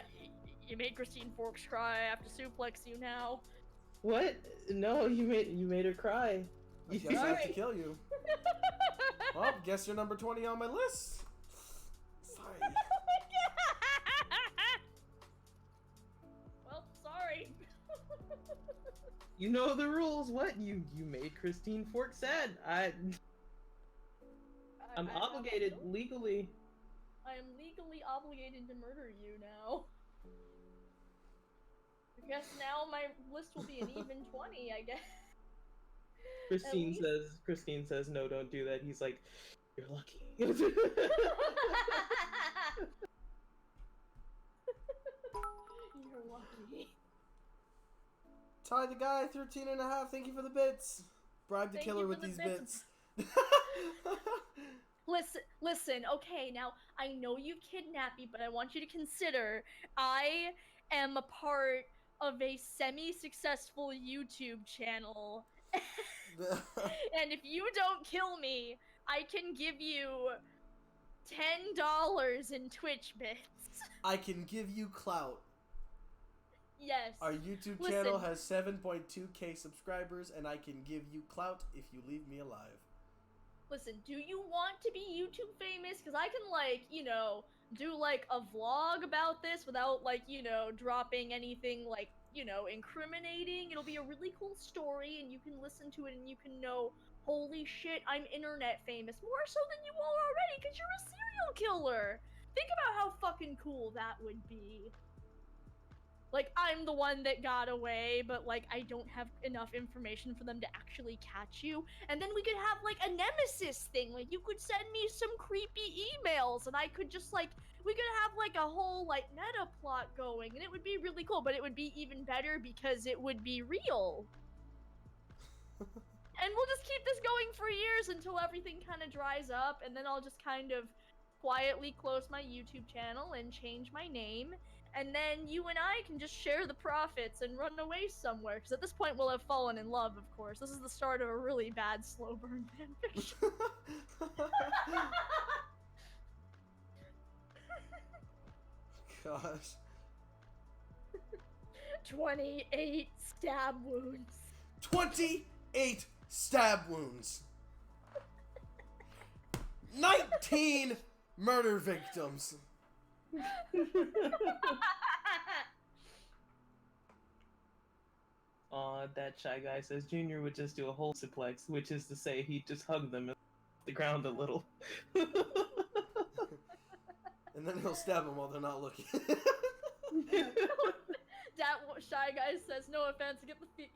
Speaker 2: you made Christine Forks cry. I have to suplex you now.
Speaker 3: What? No, you made her cry.
Speaker 1: I guess I have to kill you. Well, guess you're number 20 on my list. Sorry.
Speaker 2: Well, sorry.
Speaker 3: You know the rules. What? You made Christine Fork sad. I'm obligated legally.
Speaker 2: I am legally obligated to murder you now. I guess now my list will be an even 20, I guess.
Speaker 3: Christine says, no, don't do that. He's like, you're lucky.
Speaker 2: You're lucky.
Speaker 1: Ty the guy, 13 and a half. Thank you for the bits. Bribe the killer with these bits.
Speaker 2: Listen, okay, now, I know you've kidnapped me, but I want you to consider, I am a part of a semi-successful YouTube channel. And if you don't kill me, I can give you $10 in Twitch bits.
Speaker 1: I can give you clout.
Speaker 2: Yes.
Speaker 1: Our YouTube channel has 7.2k subscribers, and I can give you clout if you leave me alive.
Speaker 2: Listen, do you want to be YouTube famous? Because I can, like, you know, do, like, a vlog about this without, like, you know, dropping anything, like, you know, incriminating. It'll be a really cool story, and you can listen to it, and you can know, holy shit, I'm internet famous. More so than you all already, because you're a serial killer. Think about how fucking cool that would be. Like, I'm the one that got away, but, like, I don't have enough information for them to actually catch you. And then we could have, like, a nemesis thing. Like, you could send me some creepy emails, and I could just, like, we could have, like, a whole, like, meta plot going, and it would be really cool, but it would be even better because it would be real. And we'll just keep this going for years until everything kind of dries up, and then I'll just kind of quietly close my YouTube channel and change my name. And then you and I can just share the profits and run away somewhere. Because at this point, we'll have fallen in love, of course. This is the start of a really bad slow burn fanfiction.
Speaker 1: Gosh.
Speaker 2: 28 stab wounds.
Speaker 1: 28 stab wounds. 19 murder victims.
Speaker 3: Aw, that shy guy says Junior would just do a whole suplex, which is to say he'd just hug them and the ground a little.
Speaker 1: And then he'll stab them while they're not looking.
Speaker 2: That Shy Guy says, no offense,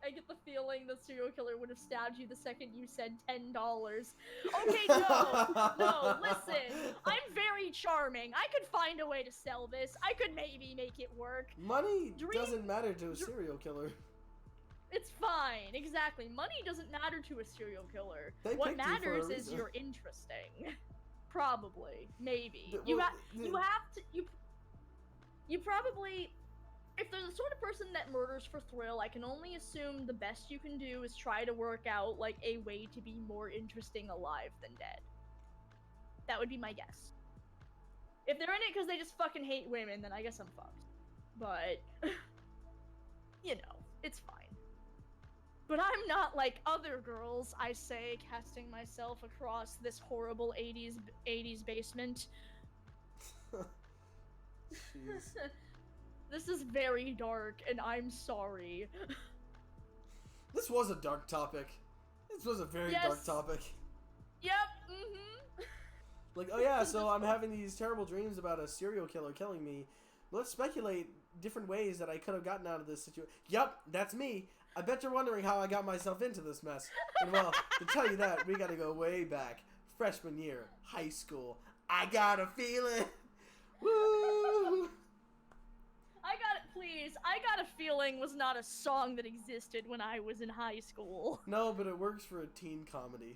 Speaker 2: I get the feeling the serial killer would have stabbed you the second you said $10. Okay, no, listen, I'm very charming. I could find a way to sell this. I could maybe make it work.
Speaker 1: Money doesn't matter to a serial killer.
Speaker 2: It's fine, exactly. Money doesn't matter to a serial killer.
Speaker 1: They
Speaker 2: What
Speaker 1: picked you for a
Speaker 2: matters is
Speaker 1: reason.
Speaker 2: you're interesting. Probably, maybe.
Speaker 1: Well,
Speaker 2: You have to, you probably, if they're the sort of person that murders for thrill, I can only assume the best you can do is try to work out, like, a way to be more interesting alive than dead. That would be my guess. If they're in it because they just fucking hate women, then I guess I'm fucked. But, you know, it's fine. But I'm not like other girls, I say, casting myself across this horrible 80s basement.
Speaker 1: Jeez.
Speaker 2: This is very dark, and I'm sorry.
Speaker 1: This was a dark topic. This was a very dark topic.
Speaker 2: Yep, mm-hmm.
Speaker 1: Like, oh yeah, so I'm having these terrible dreams about a serial killer killing me. Let's speculate different ways that I could have gotten out of this situation. Yep, that's me. I bet you're wondering how I got myself into this mess. And well, to tell you that, we gotta go way back. Freshman year, high school. I got a feeling. Woo!
Speaker 2: I got a feeling was not a song that existed when I was in high school.
Speaker 1: No, but it works for a teen comedy.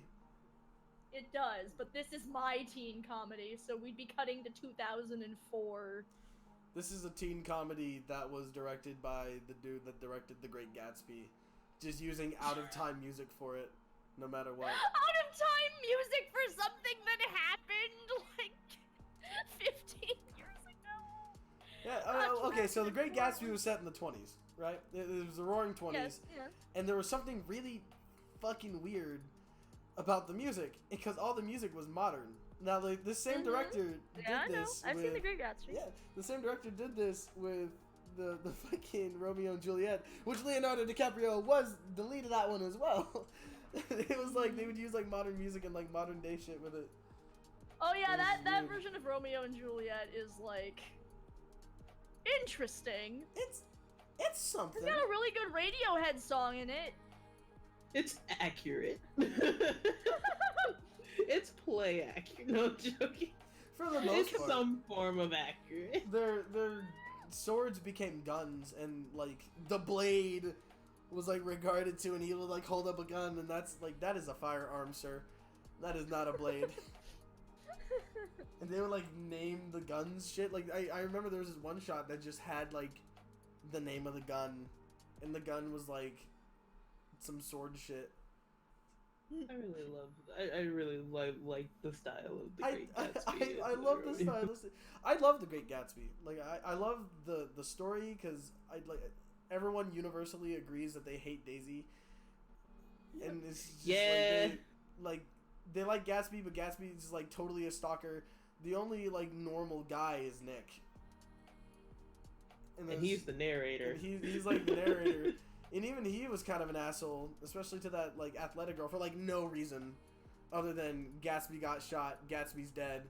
Speaker 2: It does, but this is my teen comedy, so we'd be cutting to 2004.
Speaker 1: This is a teen comedy that was directed by the dude that directed The Great Gatsby. Just using out-of-time music for it, no matter what.
Speaker 2: Out-of-time music for something that happened, like, 15 years ago?
Speaker 1: Yeah, okay, so The Great Gatsby was set in the 20s, right? It was the roaring 20s.
Speaker 2: Yes.
Speaker 1: And there was something really fucking weird about the music, because all the music was modern. Now, like, this same director did this.
Speaker 2: I've seen The Great Gatsby.
Speaker 1: Yeah, the same director did this with the fucking Romeo and Juliet, which Leonardo DiCaprio was the lead of that one as well. It was like they would use like modern music and like modern day shit with it.
Speaker 2: Oh yeah,
Speaker 1: It was
Speaker 2: that
Speaker 1: weird.
Speaker 2: version of Romeo and Juliet is like interesting.
Speaker 1: It's something.
Speaker 2: It's got a really good Radiohead song in it.
Speaker 3: It's accurate. It's play accurate. No joking.
Speaker 1: For the most
Speaker 3: It's
Speaker 1: part.
Speaker 3: some form of accurate.
Speaker 1: Their swords became guns, and like the blade was like regarded to, and he would like hold up a gun, and that's like, that is a firearm, sir. That is not a blade. And they would like name the guns shit. Like I remember there was this one shot that just had like the name of the gun, and the gun was like some sword shit.
Speaker 3: I really like the style of the Great Gatsby.
Speaker 1: I love the style. I love the Great Gatsby. Like I love the story, because I like everyone universally agrees that they hate Daisy, and it's just they like Gatsby, but Gatsby is like totally a stalker. The only like normal guy is Nick,
Speaker 3: and he's the narrator.
Speaker 1: And he's like the narrator. And even he was kind of an asshole, especially to that like athletic girl, for like no reason other than Gatsby got shot, Gatsby's dead,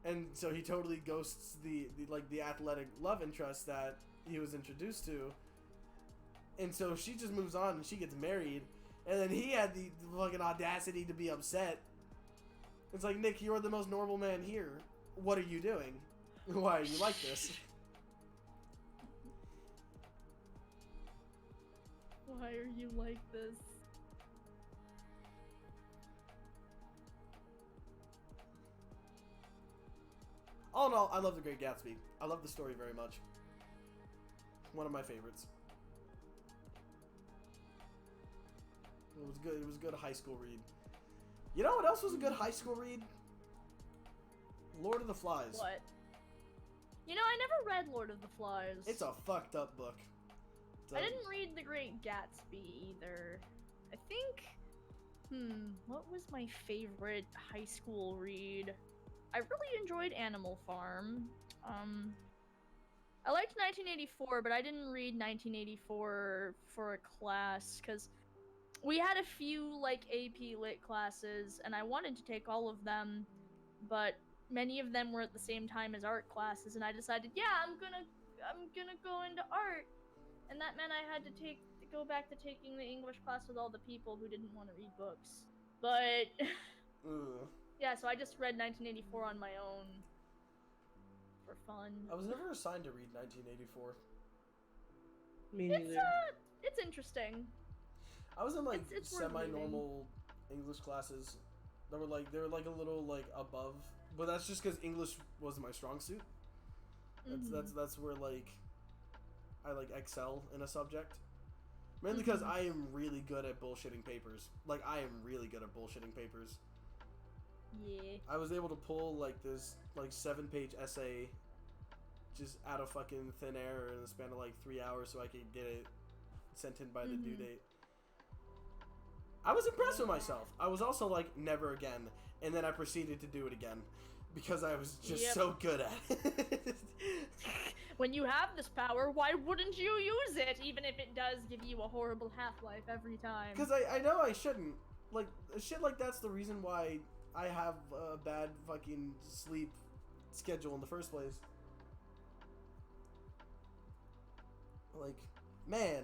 Speaker 1: and so he totally ghosts the athletic love interest that he was introduced to, and so she just moves on and she gets married, and then he had the fucking audacity to be upset. It's like, Nick, you're the most normal man here. What are you doing? Why are you like this?
Speaker 2: Why are you like this?
Speaker 1: All in all, I love The Great Gatsby. I love the story very much. One of my favorites. It was good. It was a good high school read. You know what else was a good high school read? Lord of the Flies.
Speaker 2: What? You know, I never read Lord of the Flies.
Speaker 1: It's a fucked up book.
Speaker 2: I didn't read The Great Gatsby either. I think, what was my favorite high school read? I really enjoyed Animal Farm. I liked 1984, but I didn't read 1984 for a class, because we had a few, like, AP Lit classes, and I wanted to take all of them, but many of them were at the same time as art classes, and I decided, yeah, I'm gonna go into art. And that meant I had to go back to taking the English class with all the people who didn't want to read books. But yeah, so I just read 1984 on my own for fun.
Speaker 1: I was never assigned to read 1984.
Speaker 3: Me neither.
Speaker 2: It's interesting.
Speaker 1: I was in like
Speaker 2: It's worth
Speaker 1: semi-normal English classes that were like, they were like a little like above, but that's just because English was my strong suit. That's where like I like excel in a subject. Mainly because I am really good at bullshitting papers. Like, I am really good at bullshitting papers.
Speaker 2: Yeah.
Speaker 1: I was able to pull like this like 7-page essay just out of fucking thin air in the span of like 3 hours so I could get it sent in by the due date. I was impressed with myself. I was also like, never again. And then I proceeded to do it again because I was just so good at it.
Speaker 2: When you have this power, why wouldn't you use it, even if it does give you a horrible half-life every time?
Speaker 1: Because I know I shouldn't. Like, shit like that's the reason why I have a bad fucking sleep schedule in the first place. Like, man,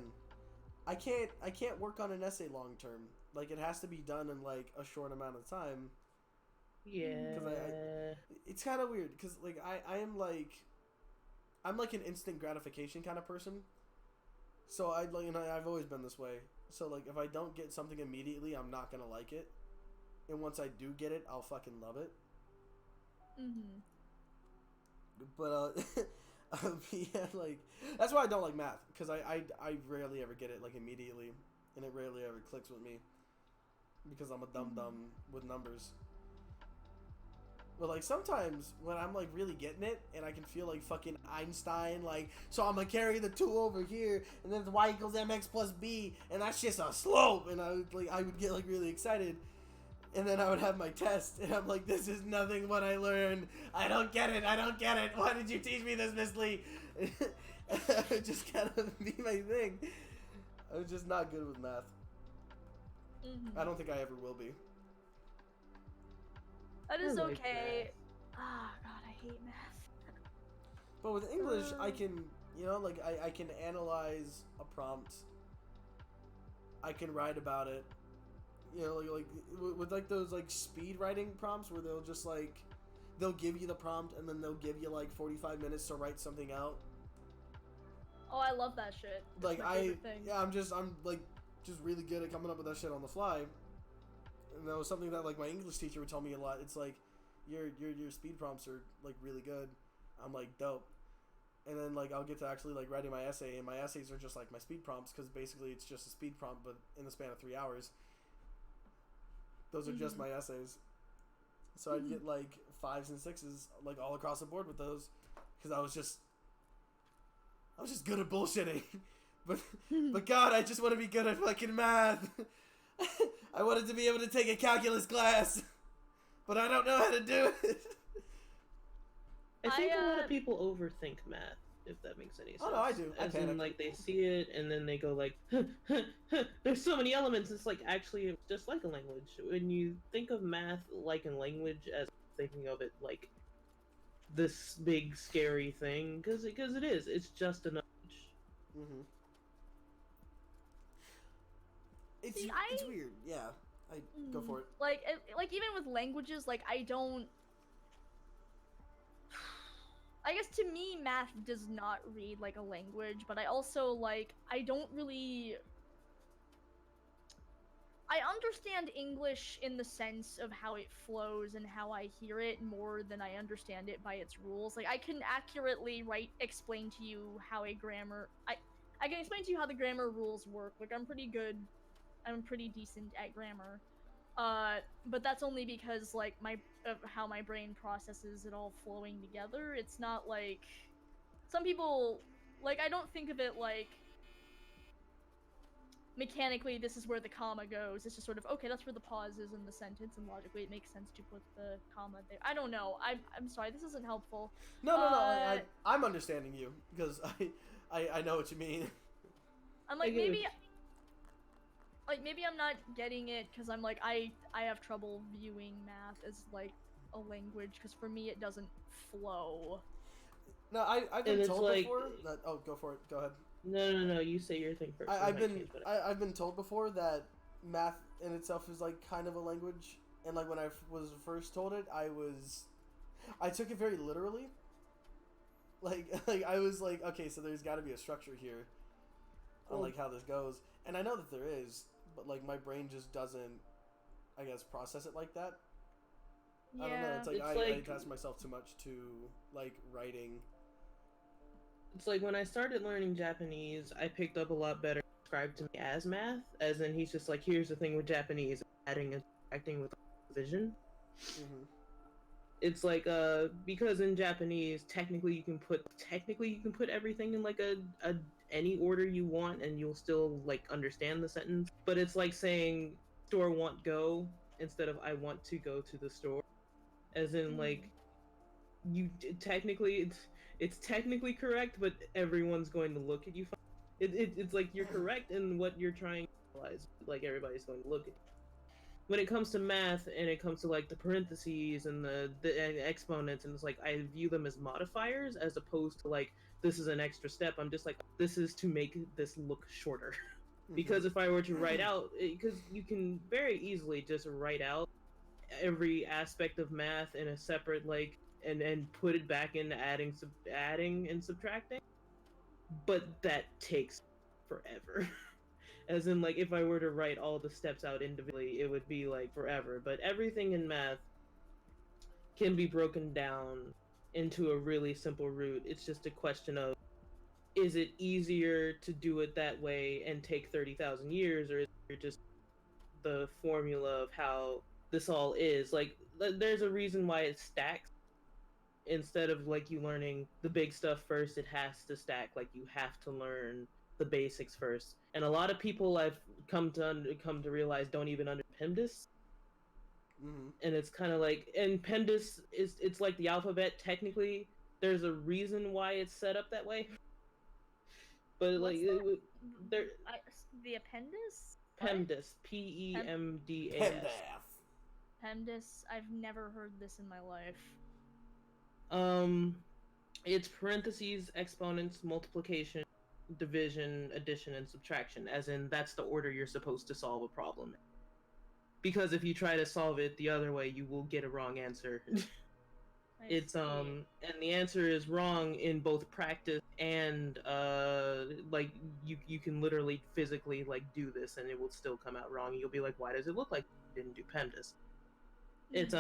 Speaker 1: I can't work on an essay long term. Like, it has to be done in like a short amount of time.
Speaker 3: Yeah.
Speaker 1: Because it's kind of weird. Because like I'm like an instant gratification kind of person. So I've always been this way. So like if I don't get something immediately, I'm not gonna like it. And once I do get it, I'll fucking love it. But Yeah, like that's why I don't like math, because I rarely ever get it like immediately, and it rarely ever clicks with me because I'm a dumb with numbers. But like sometimes when I'm like really getting it and I can feel like fucking Einstein, like, so I'm gonna carry the 2 over here and then the y equals mx plus b and that's just a slope, and I would get like really excited, and then I would have my test and I'm like, this is nothing what I learned. I don't get it. Why did you teach me this, Miss Lee? It would just kind of be my thing. I was just not good with math. I don't think I ever will be.
Speaker 2: That is
Speaker 3: I like
Speaker 2: okay. Ah, God, I hate math.
Speaker 1: But with English, I can, you know, like I can analyze a prompt. I can write about it. You know, like with like those like speed writing prompts where they'll just like, they'll give you the prompt and then they'll give you like 45 minutes to write something out.
Speaker 2: Oh, I love that shit. It's
Speaker 1: Like
Speaker 2: my favorite thing.
Speaker 1: I'm like just really good at coming up with that shit on the fly. And that was something that like my English teacher would tell me a lot. It's like your speed prompts are like really good. I'm like, dope. And then like I'll get to actually like writing my essay, and my essays are just like my speed prompts, because basically it's just a speed prompt but in the span of 3 hours. Those are just my essays. So I'd get like 5s and 6s like all across the board with those, because I was just good at bullshitting. But God, I just want to be good at fucking math. I wanted to be able to take a calculus class, but I don't know how to do it.
Speaker 3: I think a lot of people overthink math, if that makes any sense.
Speaker 1: Oh no, I do.
Speaker 3: As in, like, they see it and then they go like, there's so many elements. It's like, actually, it's just like a language. When you think of math like a language, as thinking of it like this big scary thing, because it is. It's just a language.
Speaker 1: Mm-hmm. It's weird. Yeah, go for it.
Speaker 2: Like even with languages, like I guess to me math does not read like a language, but I also like I understand English in the sense of how it flows and how I hear it more than I understand it by its rules. Like I can accurately explain to you how I can explain to you how the grammar rules work. Like I'm pretty decent at grammar. But that's only because like of how my brain processes it all flowing together. It's not like some people, like, I don't think of it like mechanically this is where the comma goes. It's just sort of, okay, that's where the pause is in the sentence, and logically it makes sense to put the comma there. I don't know. I'm sorry, this isn't helpful.
Speaker 1: No. I'm understanding you, because I know what you mean.
Speaker 2: I'm like, maybe I'm not getting it because I'm like, I have trouble viewing math as like a language, because for me it doesn't flow.
Speaker 1: No, I've been told before that. Oh, go for it. Go ahead.
Speaker 3: No. You say your thing first.
Speaker 1: I've been told before that math in itself is like kind of a language, and like when I was first told it, I took it very literally. Like I was like, okay, so there's got to be a structure here on like how this goes, and I know that there is, but like my brain just doesn't, I guess, process it like that.
Speaker 2: Yeah.
Speaker 1: I don't know. It's like I attach myself too much to like writing.
Speaker 3: It's like when I started learning Japanese, I picked up a lot better described to me as math, as in he's just like, here's the thing with Japanese, adding and subtracting with vision.
Speaker 1: Mm-hmm.
Speaker 3: It's like because in Japanese technically you can put everything in like a any order you want and you'll still like understand the sentence, but it's like saying store want go instead of I want to go to the store, as in like you technically it's technically correct, but everyone's going to look at you. It's like you're correct in what you're trying to realize, like everybody's going to look at you. When it comes to math and it comes to like the parentheses and the exponents, and it's like I view them as modifiers as opposed to like this is an extra step. I'm just like, this is to make this look shorter. Because if I were to write out, because you can very easily just write out every aspect of math in a separate like and put it back into adding and subtracting, but that takes forever. As in, like, if I were to write all the steps out individually, it would be like forever. But everything in math can be broken down into a really simple root. It's just a question of, is it easier to do it that way and take 30,000 years, or is it just the formula of how this all is? Like, there's a reason why it stacks. Instead of like you learning the big stuff first, it has to stack. Like, you have to learn the basics first. And a lot of people I've come to realize don't even understand PEMDAS.
Speaker 1: Mm-hmm.
Speaker 3: And it's kind of like, and PEMDAS it's like the alphabet technically. There's a reason why it's set up that way. But
Speaker 2: What's
Speaker 3: like
Speaker 2: that?
Speaker 3: there,
Speaker 2: The appendix?
Speaker 3: PEMDAS, PEMDAS.
Speaker 1: PEMDAS.
Speaker 2: PEMDAS? I've never heard this in my life.
Speaker 3: It's parentheses, exponents, multiplication, division, addition, and subtraction. As in, that's the order you're supposed to solve a problem. Because if you try to solve it the other way, you will get a wrong answer. It's and the answer is wrong in both practice and like you can literally physically like do this and it will still come out wrong. You'll be like, why does it look like you didn't do PEMDAS? It's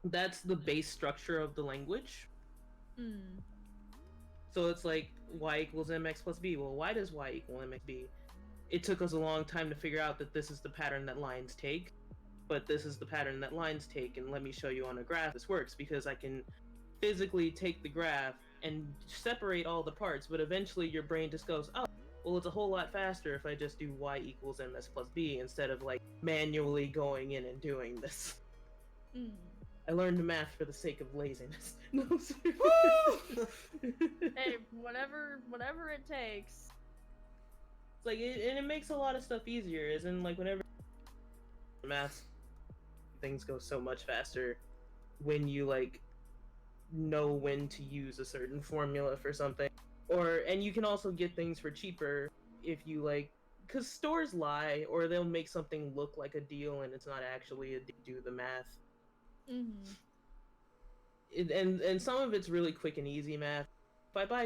Speaker 3: that's the base structure of the language. So it's like y equals mx plus b. Well, why does y equal mx b? It took us a long time to figure out that this is the pattern that lines take. But this is the pattern that lines take, and let me show you on a graph this works, because I can physically take the graph and separate all the parts, but eventually your brain just goes, oh, well, it's a whole lot faster if I just do y equals ms plus b instead of like manually going in and doing this. I learned math for the sake of laziness. No,
Speaker 2: Hey, whatever it takes.
Speaker 3: It's like, and it makes a lot of stuff easier, as in like whenever math, things go so much faster when you like know when to use a certain formula for something. And you can also get things for cheaper if you like, because stores lie, or they'll make something look like a deal and it's not actually a deal. Do the math. And some of it's really quick and easy math. If I buy,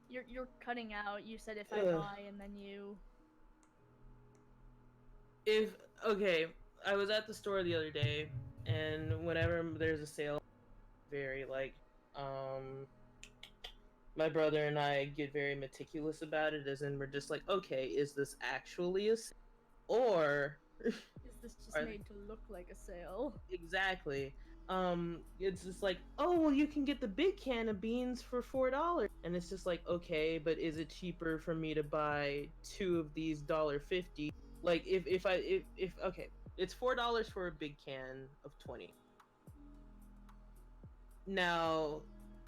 Speaker 2: You're cutting out. You said if I buy, and then you.
Speaker 3: Okay, I was at the store the other day, and whenever there's a sale, very like, my brother and I get very meticulous about it, as in we're just like, okay, is this actually a sale? Or
Speaker 2: is this just made to look like a sale?
Speaker 3: Exactly. It's just like, oh, well, you can get the big can of beans for $4, and it's just like, okay, but is it cheaper for me to buy 2 of these $1.50? Like, if okay, it's $4 for a big can of 20. Now,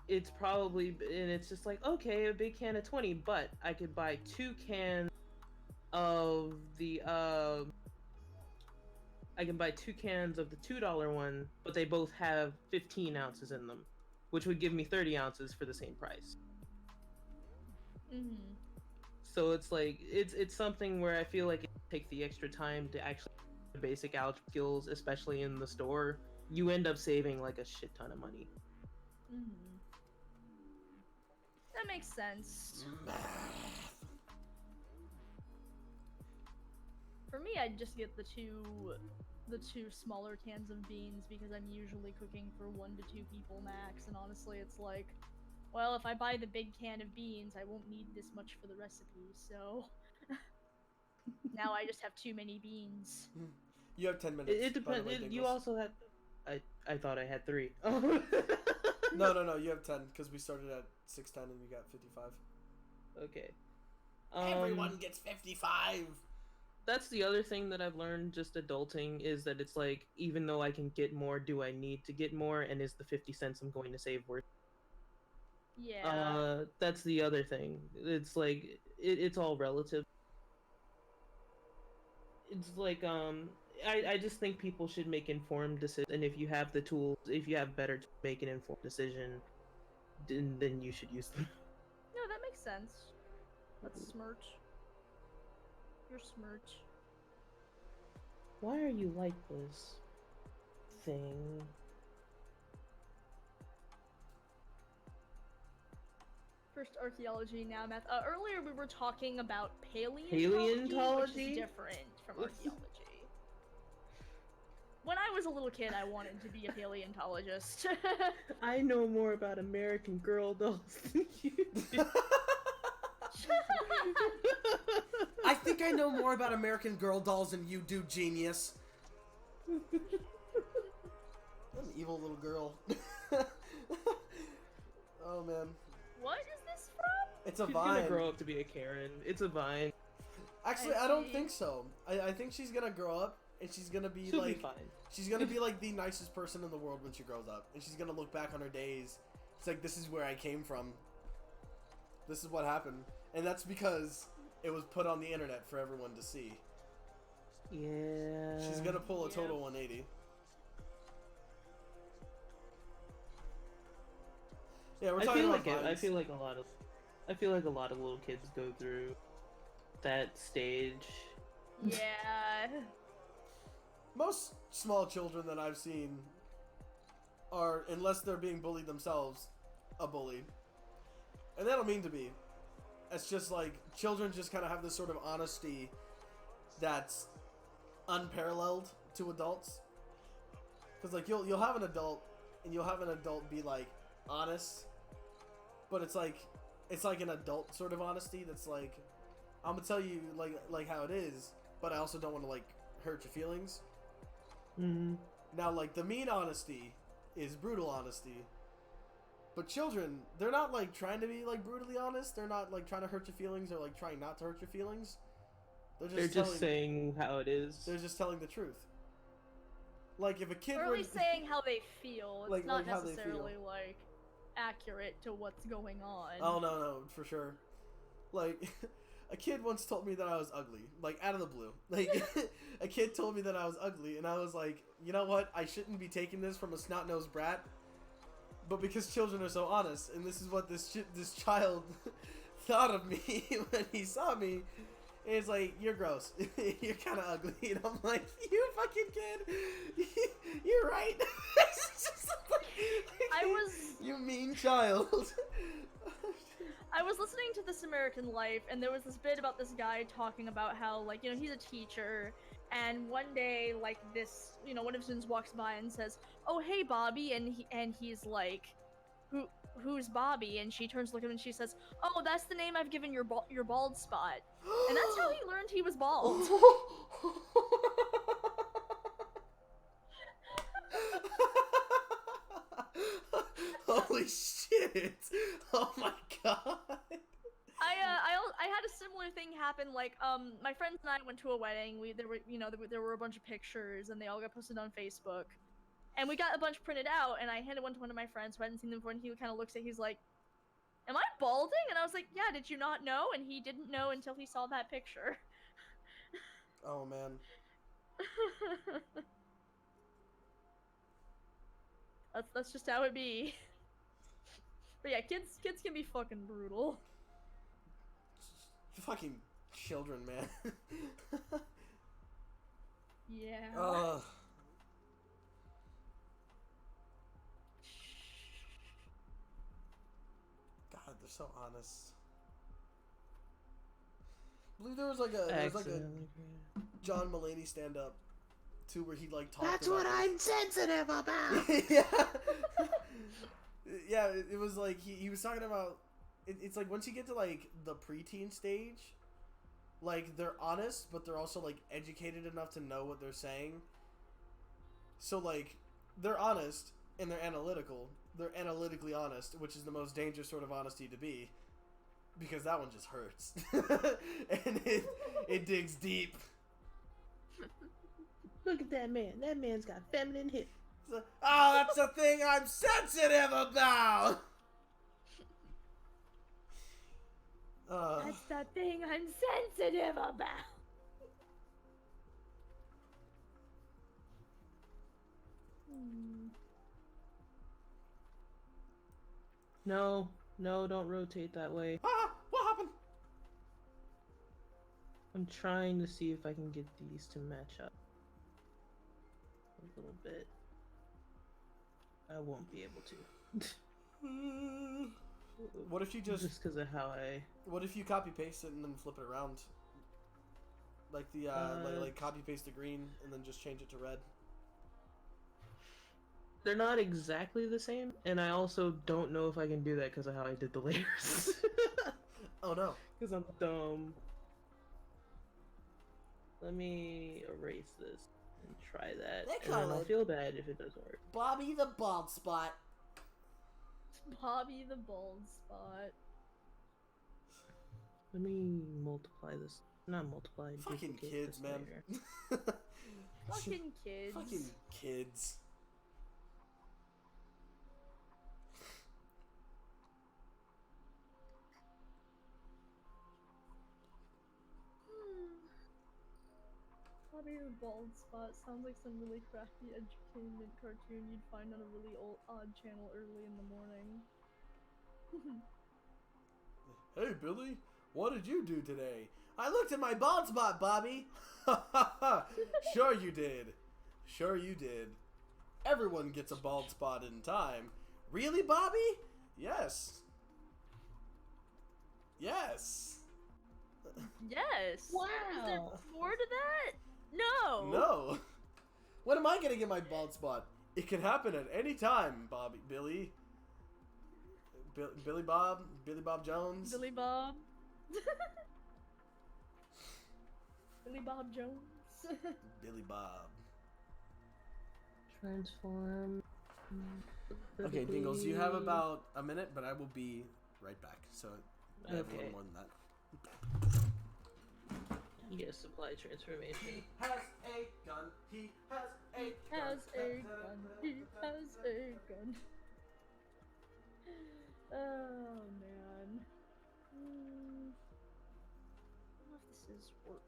Speaker 3: it's probably, and it's just like, okay, a big can of 20, but I could buy 2 cans of the I can buy 2 cans of the $2 one, but they both have 15 ounces in them, which would give me 30 ounces for the same price. So it's like, it's something where I feel like it takes the extra time to actually the basic algebra skills, especially in the store. You end up saving like a shit ton of money.
Speaker 2: That makes sense. For me, I'd just get the two smaller cans of beans because I'm usually cooking for 1 to 2 people max, and honestly, it's like, well, if I buy the big can of beans, I won't need this much for the recipe, so now I just have too many beans.
Speaker 1: You have 10 minutes.
Speaker 3: It depends. You also have. I thought I had 3.
Speaker 1: No. You have 10 because we started at 6:10 and we got 55.
Speaker 3: Okay.
Speaker 1: Everyone gets 55.
Speaker 3: That's the other thing that I've learned just adulting, is that it's like, even though I can get more, do I need to get more, and is the 50 cents I'm going to save worth?
Speaker 2: Yeah.
Speaker 3: That's the other thing. It's like, it's all relative. It's like, I just think people should make informed decisions, and if you have the tools, if you have better to make an informed decision, then you should use them.
Speaker 2: No, that makes sense. That's smirch. You're smirch.
Speaker 3: Why are you like this thing?
Speaker 2: First archaeology, now math. Earlier we were talking about paleontology, which is different from archaeology. When I was a little kid, I wanted to be a paleontologist.
Speaker 3: I know more about American Girl dolls than you do.
Speaker 1: I think I know more about American Girl dolls than you do, genius. I'm an evil little girl. Oh man.
Speaker 2: What is this from?
Speaker 1: It's a
Speaker 3: She's
Speaker 1: vine.
Speaker 3: gonna grow up to be a Karen. It's a vine.
Speaker 1: Actually, I don't think so. I think she's gonna grow up and she's gonna be
Speaker 3: She'll
Speaker 1: like,
Speaker 3: be fine.
Speaker 1: she's gonna be like the nicest person in the world when she grows up, and she's gonna look back on her days. It's like, this is where I came from. This is what happened, and that's because it was put on the internet for everyone to see.
Speaker 3: Yeah.
Speaker 1: She's gonna pull a total 180. Yeah, we're talking about vines.
Speaker 3: I feel like a lot of little kids go through that stage.
Speaker 2: Yeah.
Speaker 1: Most small children that I've seen are, unless they're being bullied themselves, a bully. And they don't mean to be. It's just like, children just kind of have this sort of honesty that's unparalleled to adults. Because like, you'll have an adult, and you'll have an adult be like, honest. But it's like an adult sort of honesty that's like, I'm gonna tell you like how it is, but I also don't want to like hurt your feelings.
Speaker 3: Mm-hmm.
Speaker 1: Now, like, the mean honesty is brutal honesty. But children, they're not like trying to be like brutally honest. They're not like trying to hurt your feelings or like trying not to hurt your feelings.
Speaker 3: They're just saying how it is.
Speaker 1: They're just telling the truth. Like, if a kid
Speaker 2: Or at
Speaker 1: were
Speaker 2: least saying how they feel. It's
Speaker 1: Like
Speaker 2: not
Speaker 1: how they
Speaker 2: necessarily
Speaker 1: feel.
Speaker 2: like accurate to what's going on.
Speaker 1: Oh no, for sure. Like, a kid once told me that I was ugly, like out of the blue. Like, a kid told me that I was ugly, and I was like, you know what? I shouldn't be taking this from a snot-nosed brat. But because children are so honest, and this is what this child thought of me when he saw me, it's like, you're gross. You're kind of ugly. And I'm like, you fucking kid. You're right. It's just like, you mean child.
Speaker 2: I was listening to This American Life, and there was this bit about this guy talking about how, like, you know, he's a teacher, and one day, like, this, you know, one of his students walks by and says, "Oh, hey, Bobby," and he's like, who's Bobby? And she turns to look at him and she says, "Oh, that's the name I've given your bald spot." And that's how he learned he was bald.
Speaker 1: Holy shit! Oh my god!
Speaker 2: I had a similar thing happen. Like, my friends and I went to a wedding. There were a bunch of pictures, and they all got posted on Facebook. And we got a bunch printed out, and I handed one to one of my friends who hadn't seen them before, and he kind of looks at, he's like, "Am I balding?" And I was like, "Yeah, did you not know?" And he didn't know until he saw that picture.
Speaker 1: Oh man.
Speaker 2: That's just how it be. But yeah, kids can be fucking brutal.
Speaker 1: Fucking children, man.
Speaker 2: Yeah.
Speaker 1: Ugh. God, they're so honest. I believe there was like a John Mulaney stand up too, where he like talked.
Speaker 4: That's
Speaker 1: about
Speaker 4: what I'm sensitive about.
Speaker 1: Yeah. Yeah, it was like he was talking about. It's like once you get to like the preteen stage, like they're honest, but they're also like educated enough to know what they're saying. So like they're honest and they're analytical. They're analytically honest, which is the most dangerous sort of honesty to be, because that one just hurts. And it digs deep.
Speaker 3: Look at that man. That man's got feminine hips.
Speaker 1: Oh, that's the thing I'm sensitive about.
Speaker 2: That's the thing I'm sensitive about.
Speaker 3: No, don't rotate that way.
Speaker 1: What happened?
Speaker 3: I'm trying to see if I can get these to match up a little bit. I won't be able to.
Speaker 1: What if you just
Speaker 3: because of how I...
Speaker 1: What if you copy paste it and then flip it around? Like the like copy paste the green and then just change it to red.
Speaker 3: They're not exactly the same, and I also don't know if I can do that because of how I did the layers.
Speaker 1: Oh no.
Speaker 3: Because I'm dumb. Let me erase this and try that.
Speaker 4: They
Speaker 3: And then
Speaker 4: call
Speaker 3: I'll
Speaker 4: it-
Speaker 3: feel bad if it doesn't work.
Speaker 4: Bobby the Bald Spot.
Speaker 2: Bobby the bald spot.
Speaker 3: Let me multiply this. Not multiply.
Speaker 1: Fucking
Speaker 3: duplicate
Speaker 1: kids,
Speaker 3: this
Speaker 1: man.
Speaker 3: layer.
Speaker 2: Fucking kids.
Speaker 1: Fucking kids.
Speaker 2: Bobby the bald spot sounds like some really crappy entertainment cartoon you'd find on a really odd channel early in the morning.
Speaker 1: Hey, Billy, what did you do today? I looked at my bald spot, Bobby. Sure you did. Sure you did. Everyone gets a bald spot in time. Really, Bobby? Yes. Yes.
Speaker 2: Yes.
Speaker 3: Wow.
Speaker 2: Is there more to that? No.
Speaker 1: No. When am I gonna get my bald spot? It can happen at any time, Billy. Billy Bob Jones.
Speaker 2: Billy Bob. Billy Bob Jones.
Speaker 1: Billy Bob.
Speaker 3: Transform.
Speaker 1: Okay, Dingles, you have about a minute, but I will be right back. So I have a
Speaker 3: Okay.
Speaker 1: little more than that.
Speaker 3: Yes, supply transformation.
Speaker 1: Has a gun. He has a
Speaker 2: Has a gun. He has a gun. Oh man. I don't know if this is working.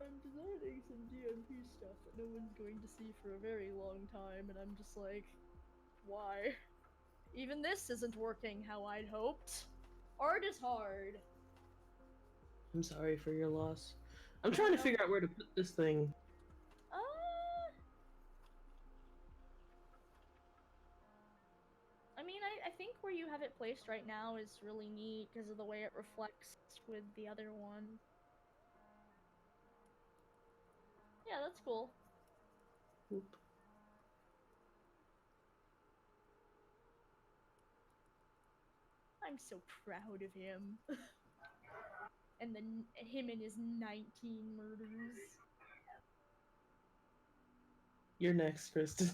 Speaker 2: I'm designing some DMP stuff that no one's going to see for a very long time, and I'm just like, why? Even this isn't working how I'd hoped. Art is hard.
Speaker 3: I'm sorry for your loss. I'm trying to figure out where to put this thing.
Speaker 2: I mean, I think where you have it placed right now is really neat because of the way it reflects with the other one. Yeah, that's cool.
Speaker 3: Oop.
Speaker 2: I'm so proud of him. And then him and his 19 murders.
Speaker 3: You're next, Kristen.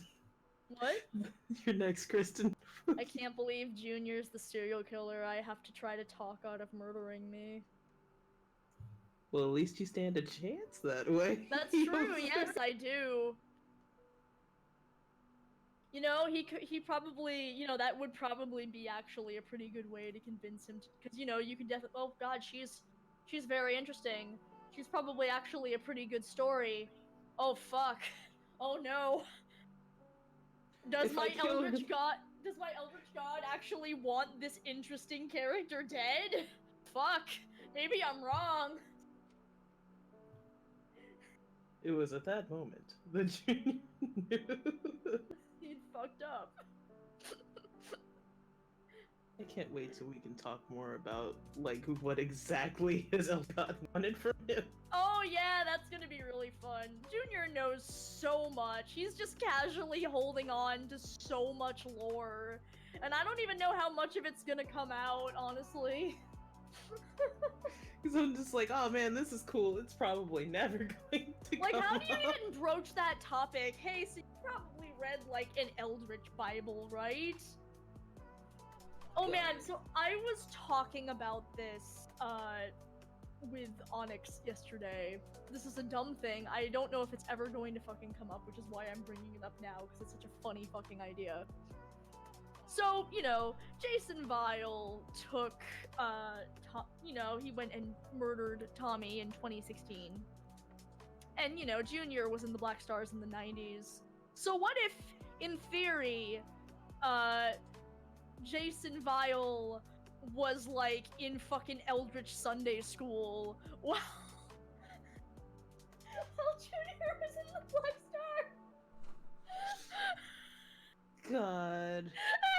Speaker 2: What?
Speaker 3: You're next, Kristen.
Speaker 2: I can't believe Junior's the serial killer I have to try to talk out of murdering me.
Speaker 3: Well, at least you stand a chance that way.
Speaker 2: That's true, yes, I do. You know, he probably, you know, that would probably be actually a pretty good way to convince him to, because, you know, you can definitely, oh god, she's very interesting. She's probably actually a pretty good story. Oh fuck. Oh no. Does my Eldritch God actually want this interesting character dead? Fuck. Maybe I'm wrong.
Speaker 3: It was at that moment that Junior knew.
Speaker 2: He'd fucked up.
Speaker 3: I can't wait till we can talk more about, like, what exactly has Elcott wanted from him.
Speaker 2: Oh yeah, that's gonna be really fun. Junior knows so much. He's just casually holding on to so much lore. And I don't even know how much of it's gonna come out, honestly.
Speaker 3: Because I'm just like, oh man, this is cool. It's probably never going to
Speaker 2: Like,
Speaker 3: come
Speaker 2: how do you
Speaker 3: out.
Speaker 2: even broach that topic? Hey, so you probably read, like, an Eldritch Bible, right? Oh man, so I was talking about this, with Onyx yesterday. This is a dumb thing. I don't know if it's ever going to fucking come up, which is why I'm bringing it up now, because it's such a funny fucking idea. So, you know, Jason Vile took, you know, he went and murdered Tommy in 2016. And, you know, Junior was in the Black Stars in the 90s. So what if, in theory, Jason Vile was, like, in fucking Eldritch Sunday School while Junior was in the Black Star?
Speaker 3: God.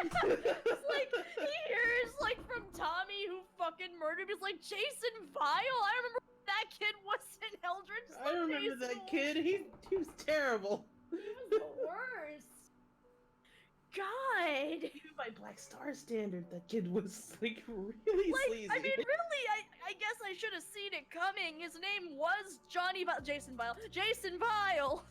Speaker 2: It's like, he hears, like, from Tommy who fucking murdered him. He's like, Jason Vile? I remember that kid wasn't Eldritch.
Speaker 3: I remember that kid. He was terrible.
Speaker 2: He was the worst. God.
Speaker 3: Even by Black Star standard, that kid was like really sleazy.
Speaker 2: I mean, really, I guess I should have seen it coming. His name was Jason Vile. Jason Vile.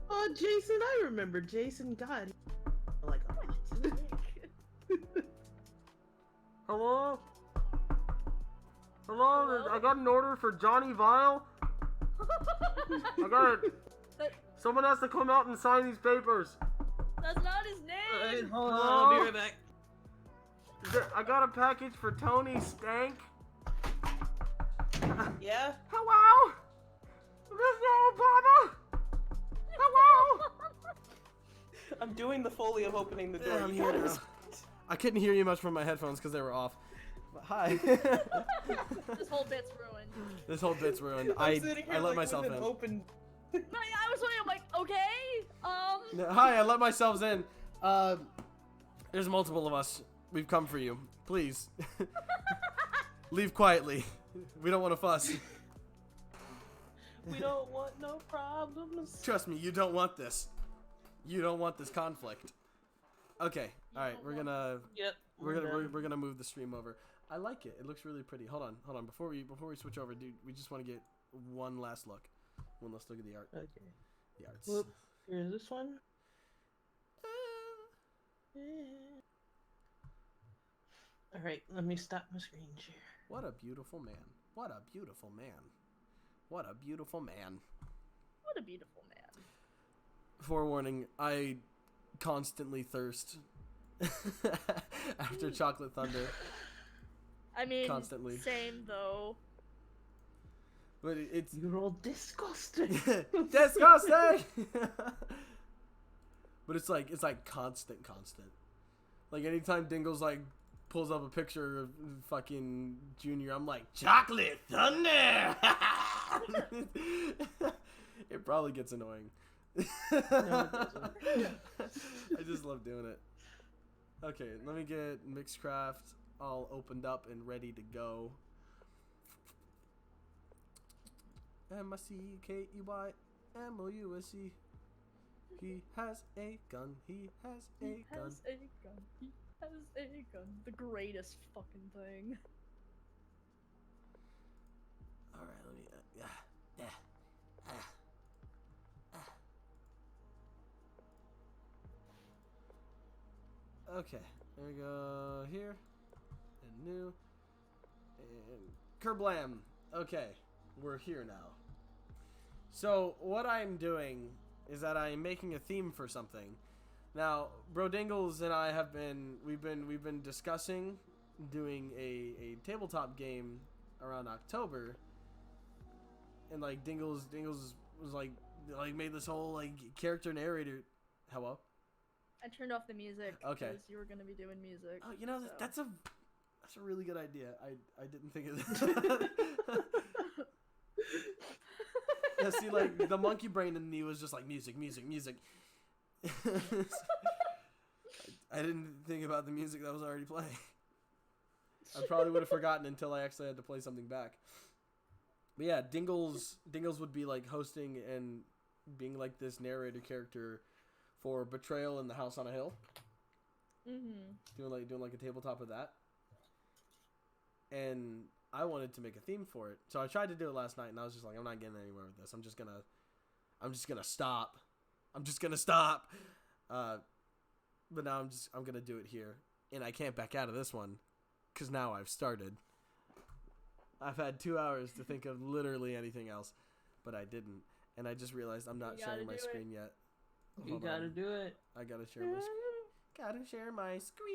Speaker 3: Oh, Jason, I remember Jason. God, like a lot.
Speaker 1: Hello? Hello? I got an order for Johnny Vile. I got it. Someone has to come out and sign these papers.
Speaker 2: That's not his name.
Speaker 3: Alright, hold on, I'll be right back.
Speaker 1: I got a package for Tony Stank.
Speaker 3: Yeah?
Speaker 1: Hello? Mr. Obama? Hello?
Speaker 3: I'm doing the Foley of opening the door.
Speaker 1: Yeah, I'm here now. I couldn't hear you much from my headphones because they were off. But hi.
Speaker 2: This whole bit's ruined.
Speaker 1: This whole bit's ruined. I let myself in.
Speaker 3: Open...
Speaker 2: I was wondering, I'm like, okay,
Speaker 1: No, hi, I let myself in. There's multiple of us. We've come for you. Please. Leave quietly. We don't want to fuss.
Speaker 3: We don't want no problems.
Speaker 1: Trust me, you don't want this. You don't want this conflict. Okay, all right, we're gonna.
Speaker 3: Yep.
Speaker 1: We're gonna move the stream over. I like it. It looks really pretty. Hold on. Before we switch over, dude, we just want to get one last look. One last look at the art.
Speaker 3: Okay.
Speaker 1: The arts.
Speaker 3: Whoop. Here's this one. All right, let me stop my screen share.
Speaker 1: What a beautiful man. What a beautiful man. What a beautiful man.
Speaker 2: what a beautiful man.
Speaker 1: Forewarning, I constantly thirst after Chocolate Thunder.
Speaker 2: I mean,
Speaker 1: Constantly.
Speaker 2: same though.
Speaker 1: But it's
Speaker 3: You're all disgusting.
Speaker 1: disgusting. But it's like constant. Like anytime Dingle's like pulls up a picture of fucking Junior, I'm like, Chocolate Thunder. It probably gets annoying.
Speaker 3: No, it doesn't.
Speaker 1: I just love doing it. Okay, let me get Mixcraft all opened up and ready to go. MICKEYMOUSE. He has a gun. He has a
Speaker 2: He
Speaker 1: gun.
Speaker 2: has a gun. He has a gun. The greatest fucking thing.
Speaker 1: All right, let me. Okay, there we go. Here and new and kerblam. Okay, we're here now. So what I'm doing is that I'm making a theme for something. Now, Brodingles and I we've been discussing doing a tabletop game around October, and like Dingles was like made this whole like character narrator. Hello?
Speaker 2: I turned off the music
Speaker 1: Okay.
Speaker 2: because you were gonna be doing music.
Speaker 1: Oh, you know
Speaker 2: so.
Speaker 1: that's a really good idea. I didn't think of that. Yeah, see, like the monkey brain in me was just like music. I didn't think about the music that was already playing. I probably would have forgotten until I actually had to play something back. But yeah, Dingles would be like hosting and being like this narrator character for Betrayal in the House on a Hill.
Speaker 2: Mm-hmm.
Speaker 1: Doing like a tabletop of that. And I wanted to make a theme for it. So I tried to do it last night and I was just like, I'm not getting anywhere with this. I'm just gonna stop. But now I'm gonna do it here. And I can't back out of this one. Cause now I've started. I've had 2 hours to think of literally anything else. But I didn't. And I just realized I'm not sharing my screen yet.
Speaker 3: You gotta do it.
Speaker 1: I gotta share my screen. Gotta share my screen.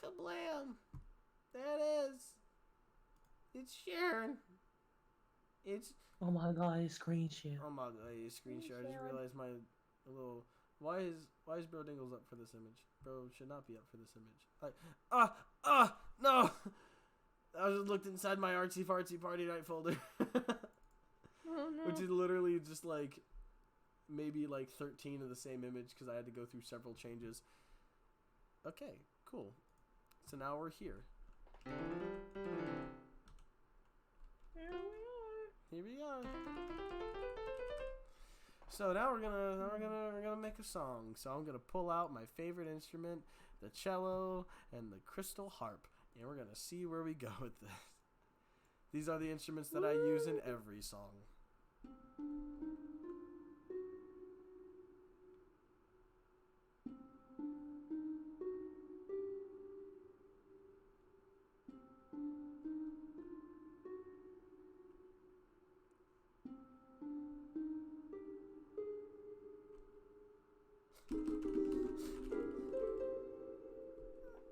Speaker 1: Kablam! There it is. It's sharing. It's.
Speaker 3: Oh my god, his screen share.
Speaker 1: Oh my god, his screen share. I just realized my little. Why is Brodingles up for this image? Bro should not be up for this image. No! I just looked inside my artsy fartsy party night folder.
Speaker 2: Oh no.
Speaker 1: Which is literally just like maybe like 13 of the same image because I had to go through several changes. Okay, cool. So now we're here. Here we are. So now we're gonna make a song. So I'm gonna pull out my favorite instrument, the cello and the crystal harp, and we're gonna see where we go with this. These are the instruments that I use in every song.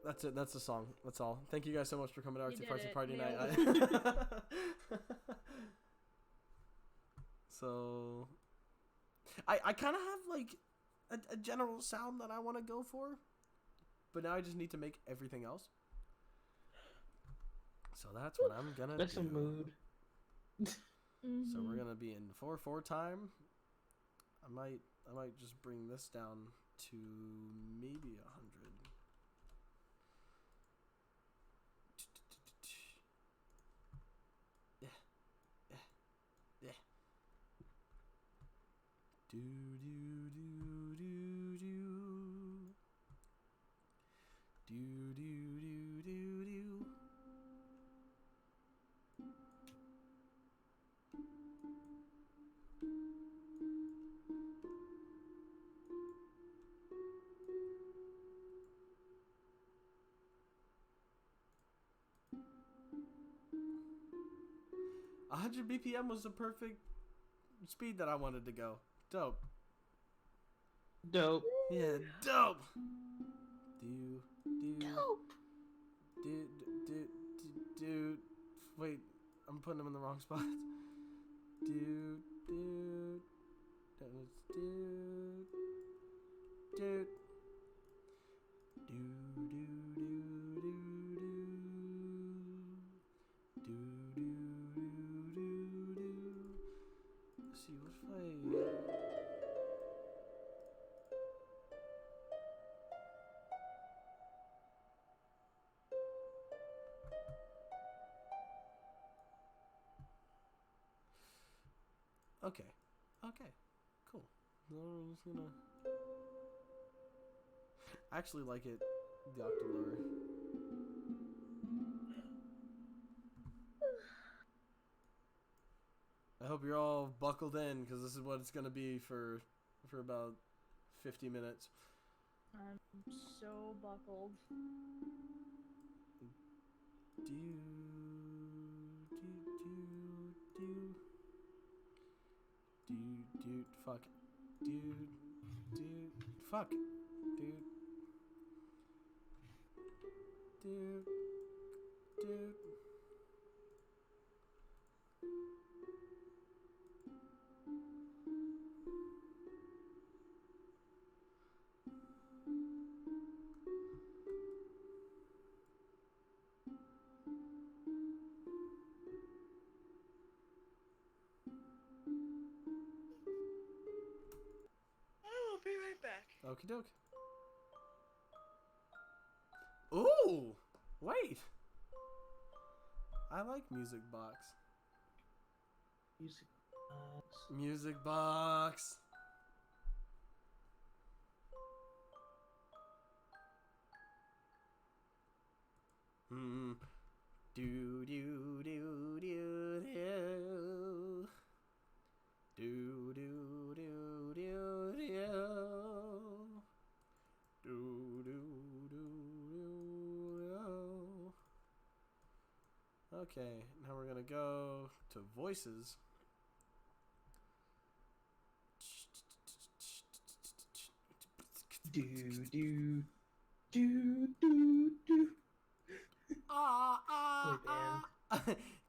Speaker 1: That's it. That's the song. That's all. Thank you guys so much for coming out to Party Night. So, I kind of have like a general sound that I want to go for, but now I just need to make everything else. So that's what I'm gonna do.
Speaker 3: That's a mood.
Speaker 1: So we're gonna be in 4/4 time. I might just bring this down to maybe 100. Do do do do do do do do do do. A 100 BPM was the perfect speed that I wanted to go. Dope.
Speaker 3: Dope.
Speaker 1: Yeah, dope. Do.
Speaker 2: Dope.
Speaker 1: Do. Wait, I'm putting them in the wrong spots. Do. That was do. Do. Let's see what's playing. Okay, cool. I'm just gonna. I actually like it, the octave. I hope you're all buckled in, because this is what it's gonna be for about 50 minutes.
Speaker 2: I'm so buckled.
Speaker 1: Fuck. Fuck. Dude.
Speaker 2: I'll be right back.
Speaker 1: Okie doke. Ooh! Wait! I like Music Box. Music Box! Do do do do do. Do do do do do. Do do do do. Okay, now we're gonna go to voices.
Speaker 3: Do do do do do.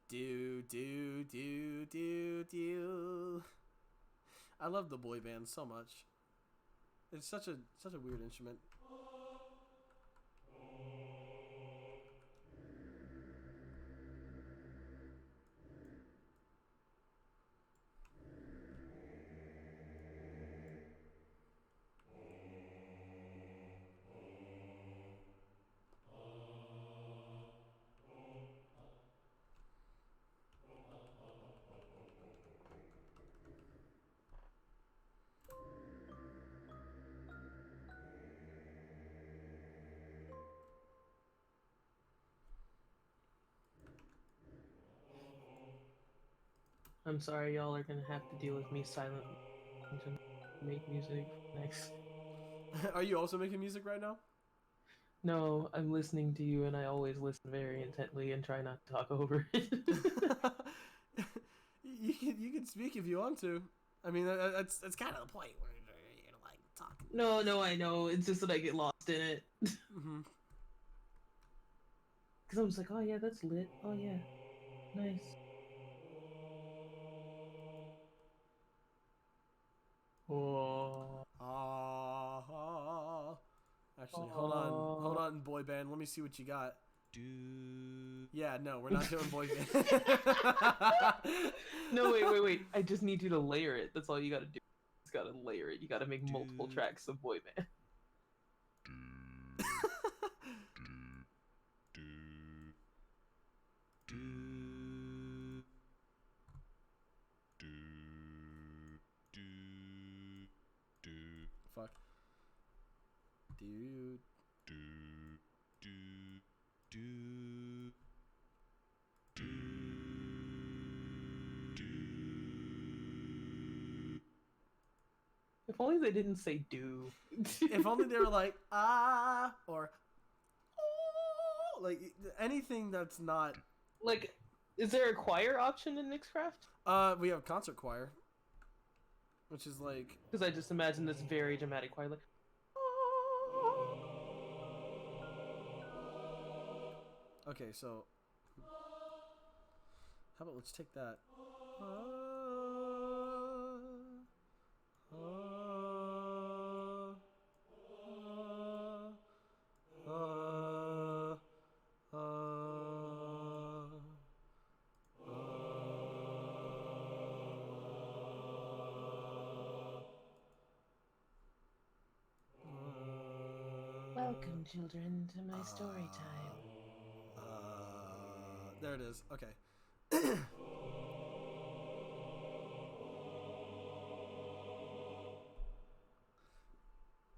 Speaker 1: Do do do do do. I love the boy band so much. It's such a weird instrument.
Speaker 3: I'm sorry, y'all are gonna have to deal with me silent to make music next.
Speaker 1: Are you also making music right now?
Speaker 3: No, I'm listening to you, and I always listen very intently and try not to talk over it.
Speaker 1: you can speak if you want to. I mean, that's kind of the point where you're like talking.
Speaker 3: No, I know. It's just that I get lost in it.
Speaker 1: Mm-hmm.
Speaker 3: Because I'm just like, oh yeah, that's lit. Oh yeah, nice. Oh.
Speaker 1: Actually, hold on, boy band. Let me see what you got. Yeah, no, we're not doing boy band.
Speaker 3: No, wait. I just need you to layer it. That's all you gotta do. You just gotta layer it. You gotta make multiple tracks of boy band.
Speaker 1: Fuck. Dude.
Speaker 3: If only they didn't say do.
Speaker 1: If only they were like or oh, like anything that's not
Speaker 3: Like, is there a choir option in Nixcraft?
Speaker 1: we have concert choir, which is like
Speaker 3: Because I just imagine this very dramatic choir, like.
Speaker 1: okay, so how about let's take that.
Speaker 3: Welcome, children, to my story time.
Speaker 1: There it is. Okay.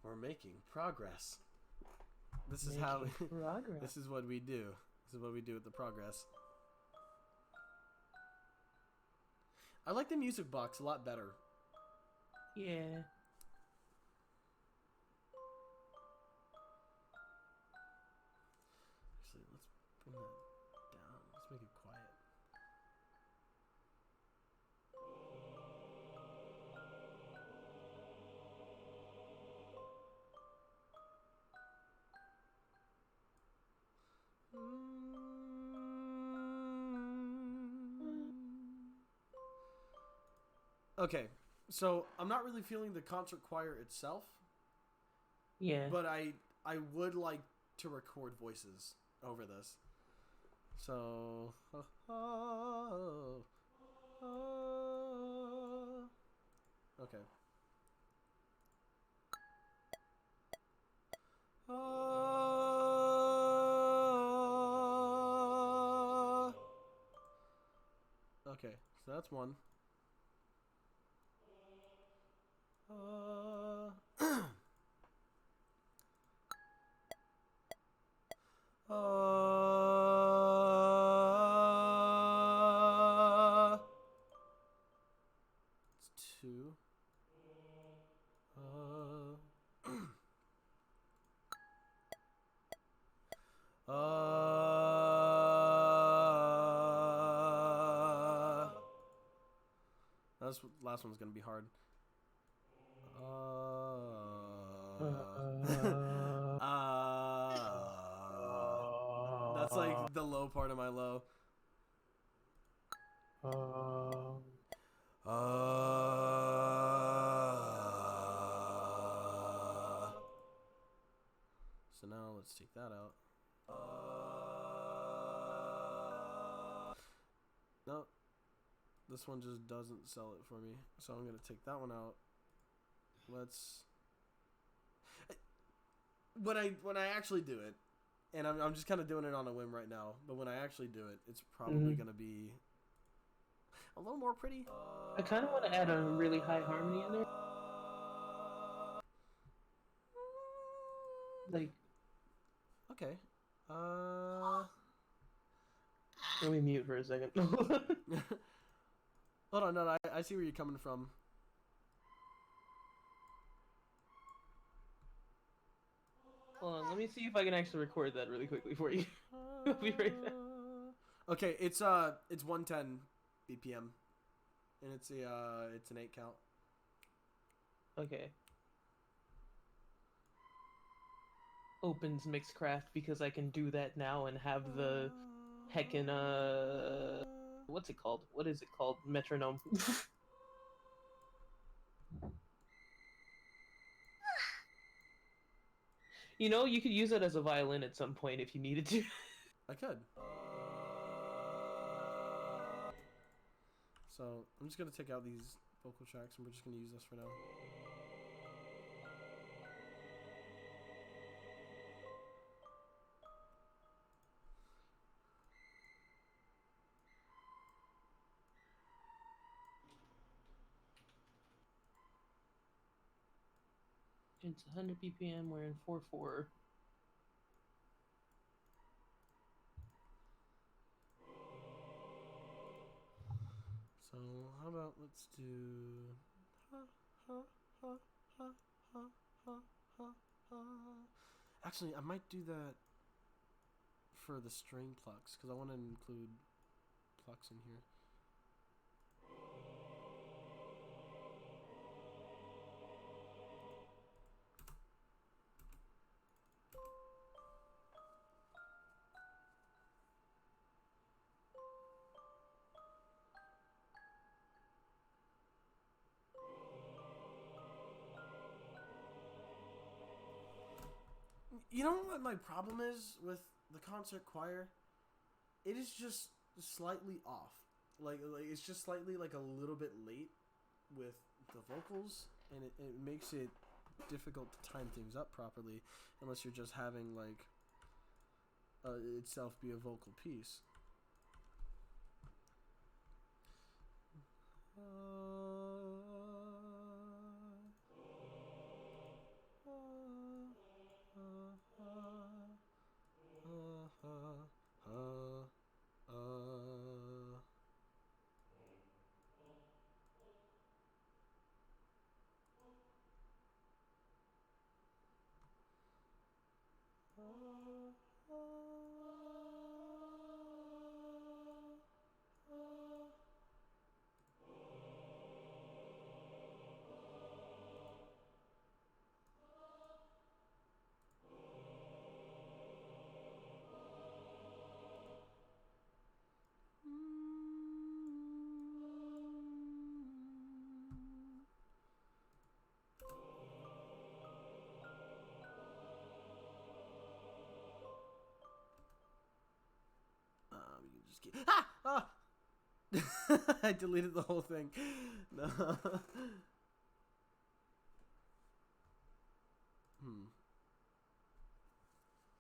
Speaker 1: We're making progress. This is how.
Speaker 3: Progress.
Speaker 1: This is what we do. This is what we do with the progress. I like the music box a lot better.
Speaker 3: Yeah.
Speaker 1: Actually, let's bring that down. Let's make it quiet. Okay, so I'm not really feeling the concert choir itself.
Speaker 3: Yeah.
Speaker 1: But I would like to record voices over this. So okay. Okay, so that's one. It's two. This last one's gonna be hard. That's like the low part of my low. So now let's take that out. No, this one just doesn't sell it for me. So I'm gonna take that one out. Let's. When I actually do it, and I'm just kind of doing it on a whim right now, but when I actually do it, it's probably gonna be a little more pretty.
Speaker 3: I kind of want to add a really high harmony in there. Like.
Speaker 1: Okay.
Speaker 3: Let me mute for a second.
Speaker 1: Hold on, no, I see where you're coming from.
Speaker 3: Hold on, let me see if I can actually record that really quickly for you. I'll be right back.
Speaker 1: Okay, it's 110 BPM, and it's an 8 count.
Speaker 3: Okay. Opens Mixcraft because I can do that now and have the heckin' what's it called? What is it called? Metronome. You know, you could use it as a violin at some point if you needed to.
Speaker 1: I could. So I'm just gonna take out these vocal tracks, and we're just gonna use this for now.
Speaker 3: It's 100 BPM, we're in 4/4.
Speaker 1: So how about let's do Actually, I might do that for the string plucks because I want to include plucks in here. You know what my problem is with the concert choir? It is just slightly off. Like it's just slightly like a little bit late with the vocals, and it makes it difficult to time things up properly unless you're just having like itself be a vocal piece. We can just keep... I deleted the whole thing. No.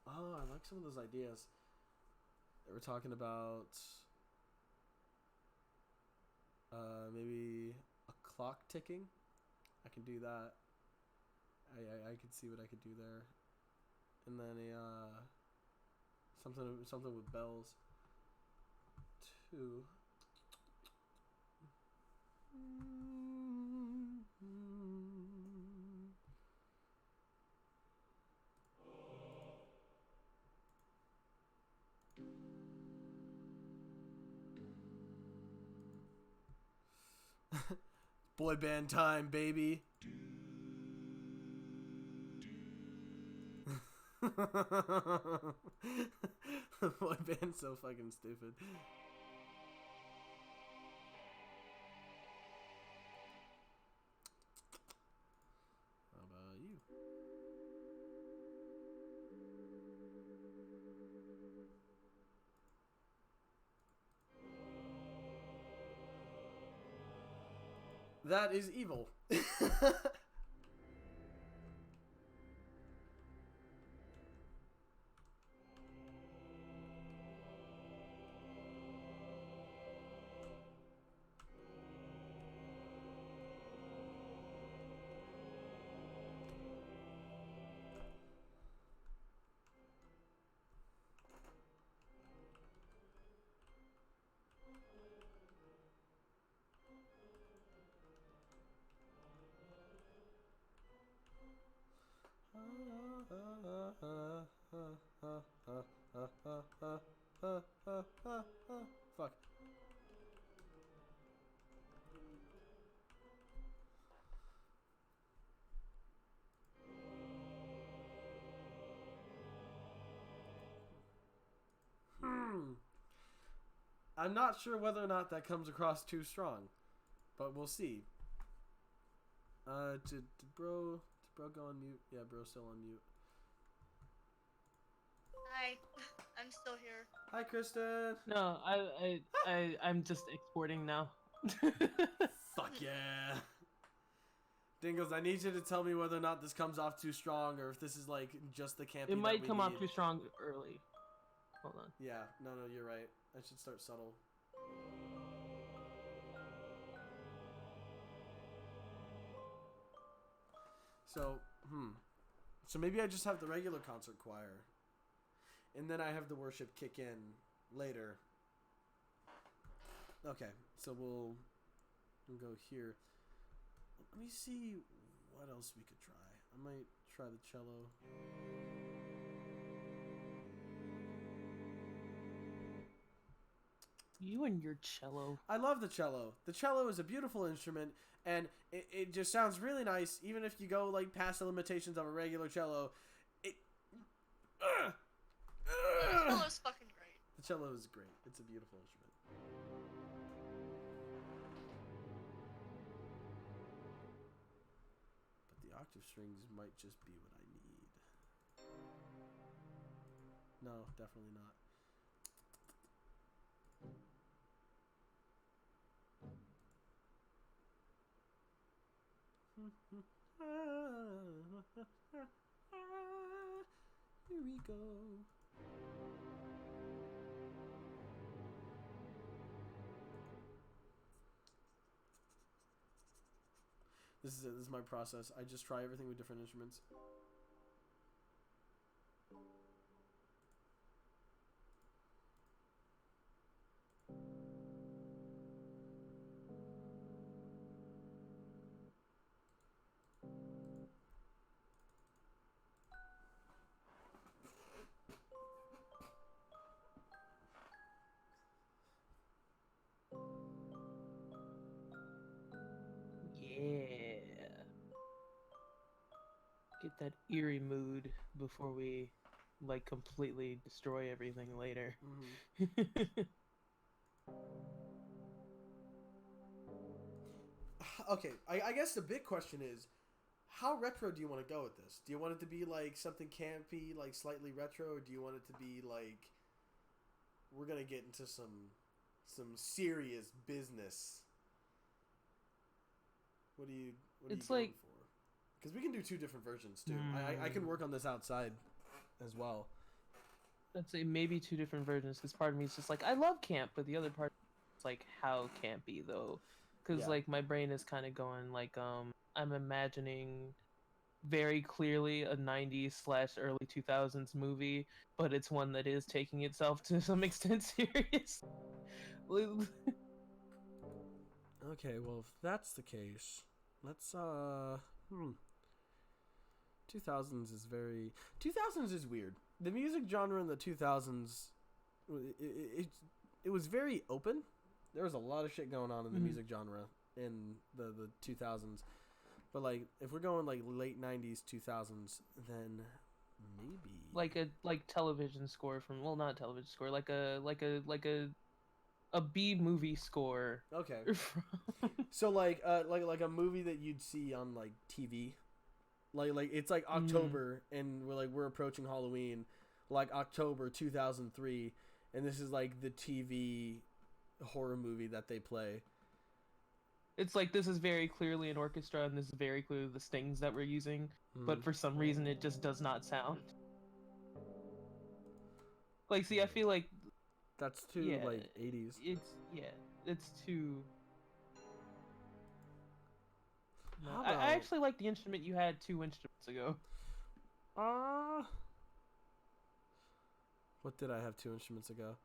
Speaker 1: Oh, I like some of those ideas. They were talking about maybe a clock ticking. I can do that. I could see what I could do there. And then something with bells too. Boy band time, baby. Boy band's so fucking stupid. How about you? That is evil. Fuck. I'm not sure whether or not that comes across too strong, but we'll see. Did bro go on mute? Yeah, bro's still on mute.
Speaker 5: Hi, I'm still here.
Speaker 1: Hi, Kristen.
Speaker 3: No, I'm just exporting now.
Speaker 1: Fuck yeah. Dingles, I need you to tell me whether or not this comes off too strong or if this is like just the campy.
Speaker 3: It might
Speaker 1: that we
Speaker 3: come
Speaker 1: need.
Speaker 3: off too strong early. Hold on.
Speaker 1: Yeah, no, you're right. I should start subtle. So, So maybe I just have the regular concert choir. And then I have the worship kick in later. Okay, so we'll go here. Let me see what else we could try. I might try the cello.
Speaker 3: You and your cello.
Speaker 1: I love the cello. The cello is a beautiful instrument, and it just sounds really nice, even if you go like past the limitations of a regular cello.
Speaker 5: The cello's fucking great.
Speaker 1: The cello is great. It's a beautiful instrument. But the octave strings might just be what I need. No, definitely not. Here we go. This is it. This is my process. I just try everything with different instruments.
Speaker 3: Yeah. Get that eerie mood before we like completely destroy everything later.
Speaker 1: Okay, I guess the big question is, how retro do you want to go with this? Do you want it to be like something campy, like slightly retro, or do you want it to be like we're gonna get into some serious business? What are you going for? Because we can do two different versions too. I can work on this outside as well.
Speaker 3: I'd say maybe two different versions, because part of me is just like, I love camp, but the other part is like, how campy though? Because like my brain is kind of going like, I'm imagining very clearly a 90s/early 2000s movie, but it's one that is taking itself to some extent serious.
Speaker 1: Okay, well, if that's the case, let's 2000s is very 2000s is weird. The music genre in the 2000s, it was very open. There was a lot of shit going on in the music genre in the 2000s. But like if we're going like late 90s 2000s, then maybe
Speaker 3: like television score from, well, not television score, like a B movie score.
Speaker 1: Okay. So like a movie that you'd see on like TV. Like it's like October and we're approaching Halloween, like October 2003, and this is like the TV horror movie that they play.
Speaker 3: It's like, this is very clearly an orchestra and this is very clearly the strings that we're using, but for some reason it just does not sound. Like, see, I feel like
Speaker 1: that's too like 80s.
Speaker 3: It's too. No, I actually like the instrument you had 2 instruments ago.
Speaker 1: What did I have 2 instruments ago?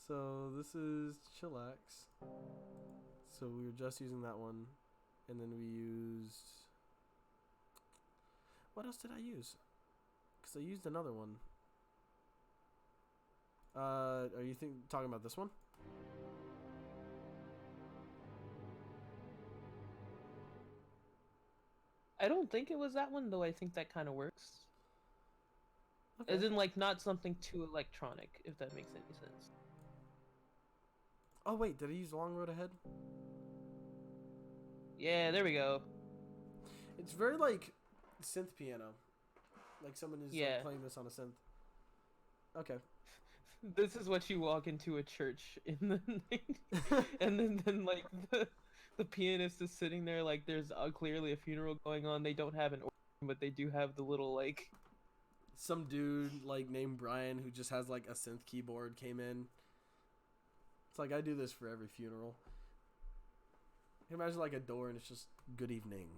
Speaker 1: So this is Chillax. So we were just using that one, and then we used What else did I use? Because I used another one. Are you talking about this one?
Speaker 3: I don't think it was that one, though I think that kind of works.
Speaker 1: Okay.
Speaker 3: As in, like, not something too electronic, if that makes any sense.
Speaker 1: Oh, wait, did I use Long Road Ahead?
Speaker 3: Yeah, there we go.
Speaker 1: It's very, like, synth piano. Like someone is like, playing this on a synth. Okay.
Speaker 3: This is what you walk into a church in the night, and then like the pianist is sitting there like there's clearly a funeral going on. They don't have an organ, but they do have the little like
Speaker 1: some dude like named Brian who just has like a synth keyboard came in. It's like I do this for every funeral. You can imagine like a door and it's just good evening.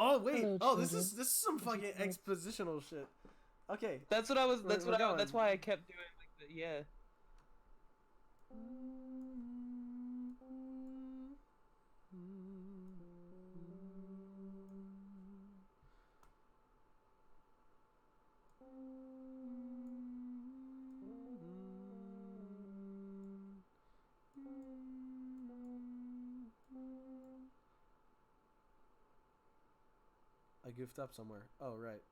Speaker 1: Oh wait!
Speaker 3: Hello,
Speaker 1: this is some fucking expositional shit. Okay.
Speaker 3: That's what I was. That's That's why I kept doing like the yeah.
Speaker 1: I goofed up somewhere. Oh right.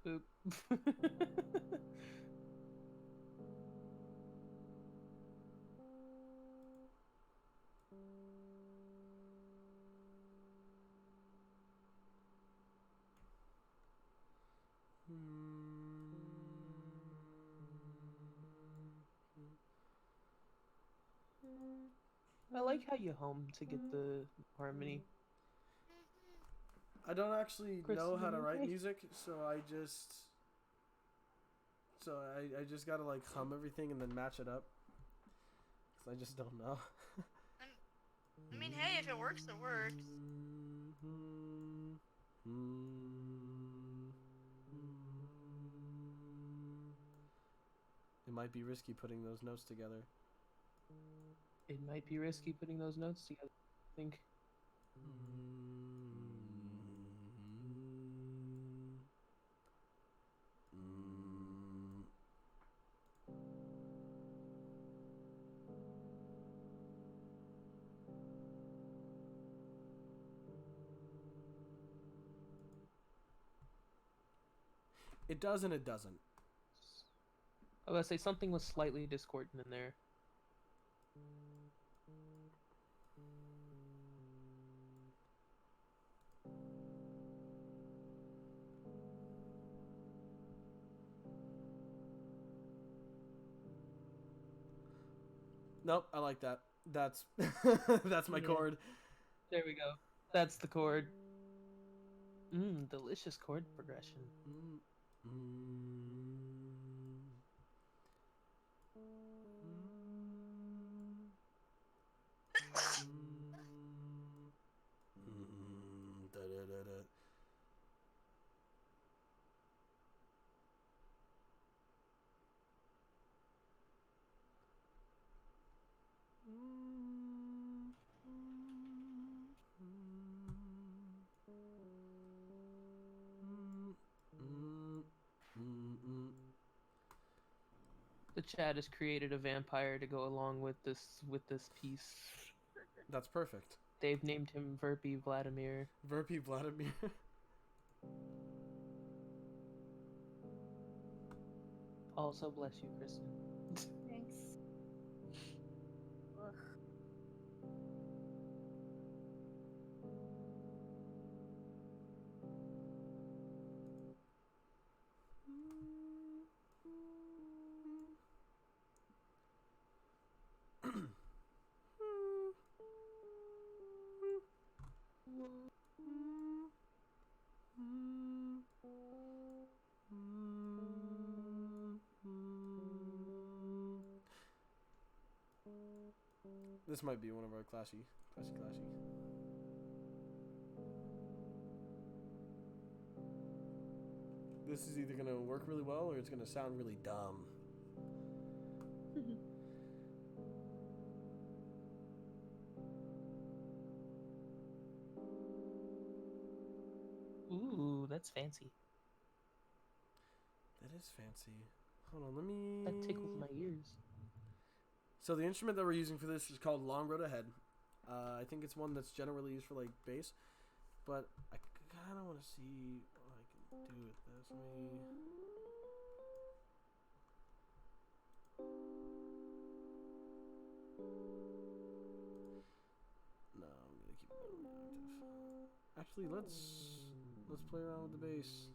Speaker 3: Boop. I like how you hum to get the harmony.
Speaker 1: I don't actually know how to write
Speaker 3: Kristen.
Speaker 1: music, so I just gotta like hum everything and then match it up. Cause I just don't know.
Speaker 5: I mean, hey, if it works, it works.
Speaker 1: It might be risky putting those notes together.
Speaker 3: It might be risky putting those notes together, I think.
Speaker 1: It does and it doesn't.
Speaker 3: I was gonna say something was slightly discordant in there.
Speaker 1: Nope, I like that. That's that's my
Speaker 3: Yeah.
Speaker 1: chord.
Speaker 3: There we go. That's the chord. Delicious chord progression. The chat has created a vampire to go along with this piece.
Speaker 1: That's perfect.
Speaker 3: They've named him Verpy Vladimir.
Speaker 1: Verpy Vladimir.
Speaker 3: Also, bless you, Kristen.
Speaker 2: Thanks. Ugh.
Speaker 1: This might be one of our classy. This is either gonna work really well or it's gonna sound really dumb.
Speaker 3: That's fancy.
Speaker 1: That is fancy. Hold on, let me...
Speaker 3: That tickled my ears.
Speaker 1: So the instrument that we're using for this is called Long Road Ahead. I think it's one that's generally used for like bass, but I kind of want to see what I can do with this. Let me... No, I'm gonna keep it on active. Actually, let's play around with the bass.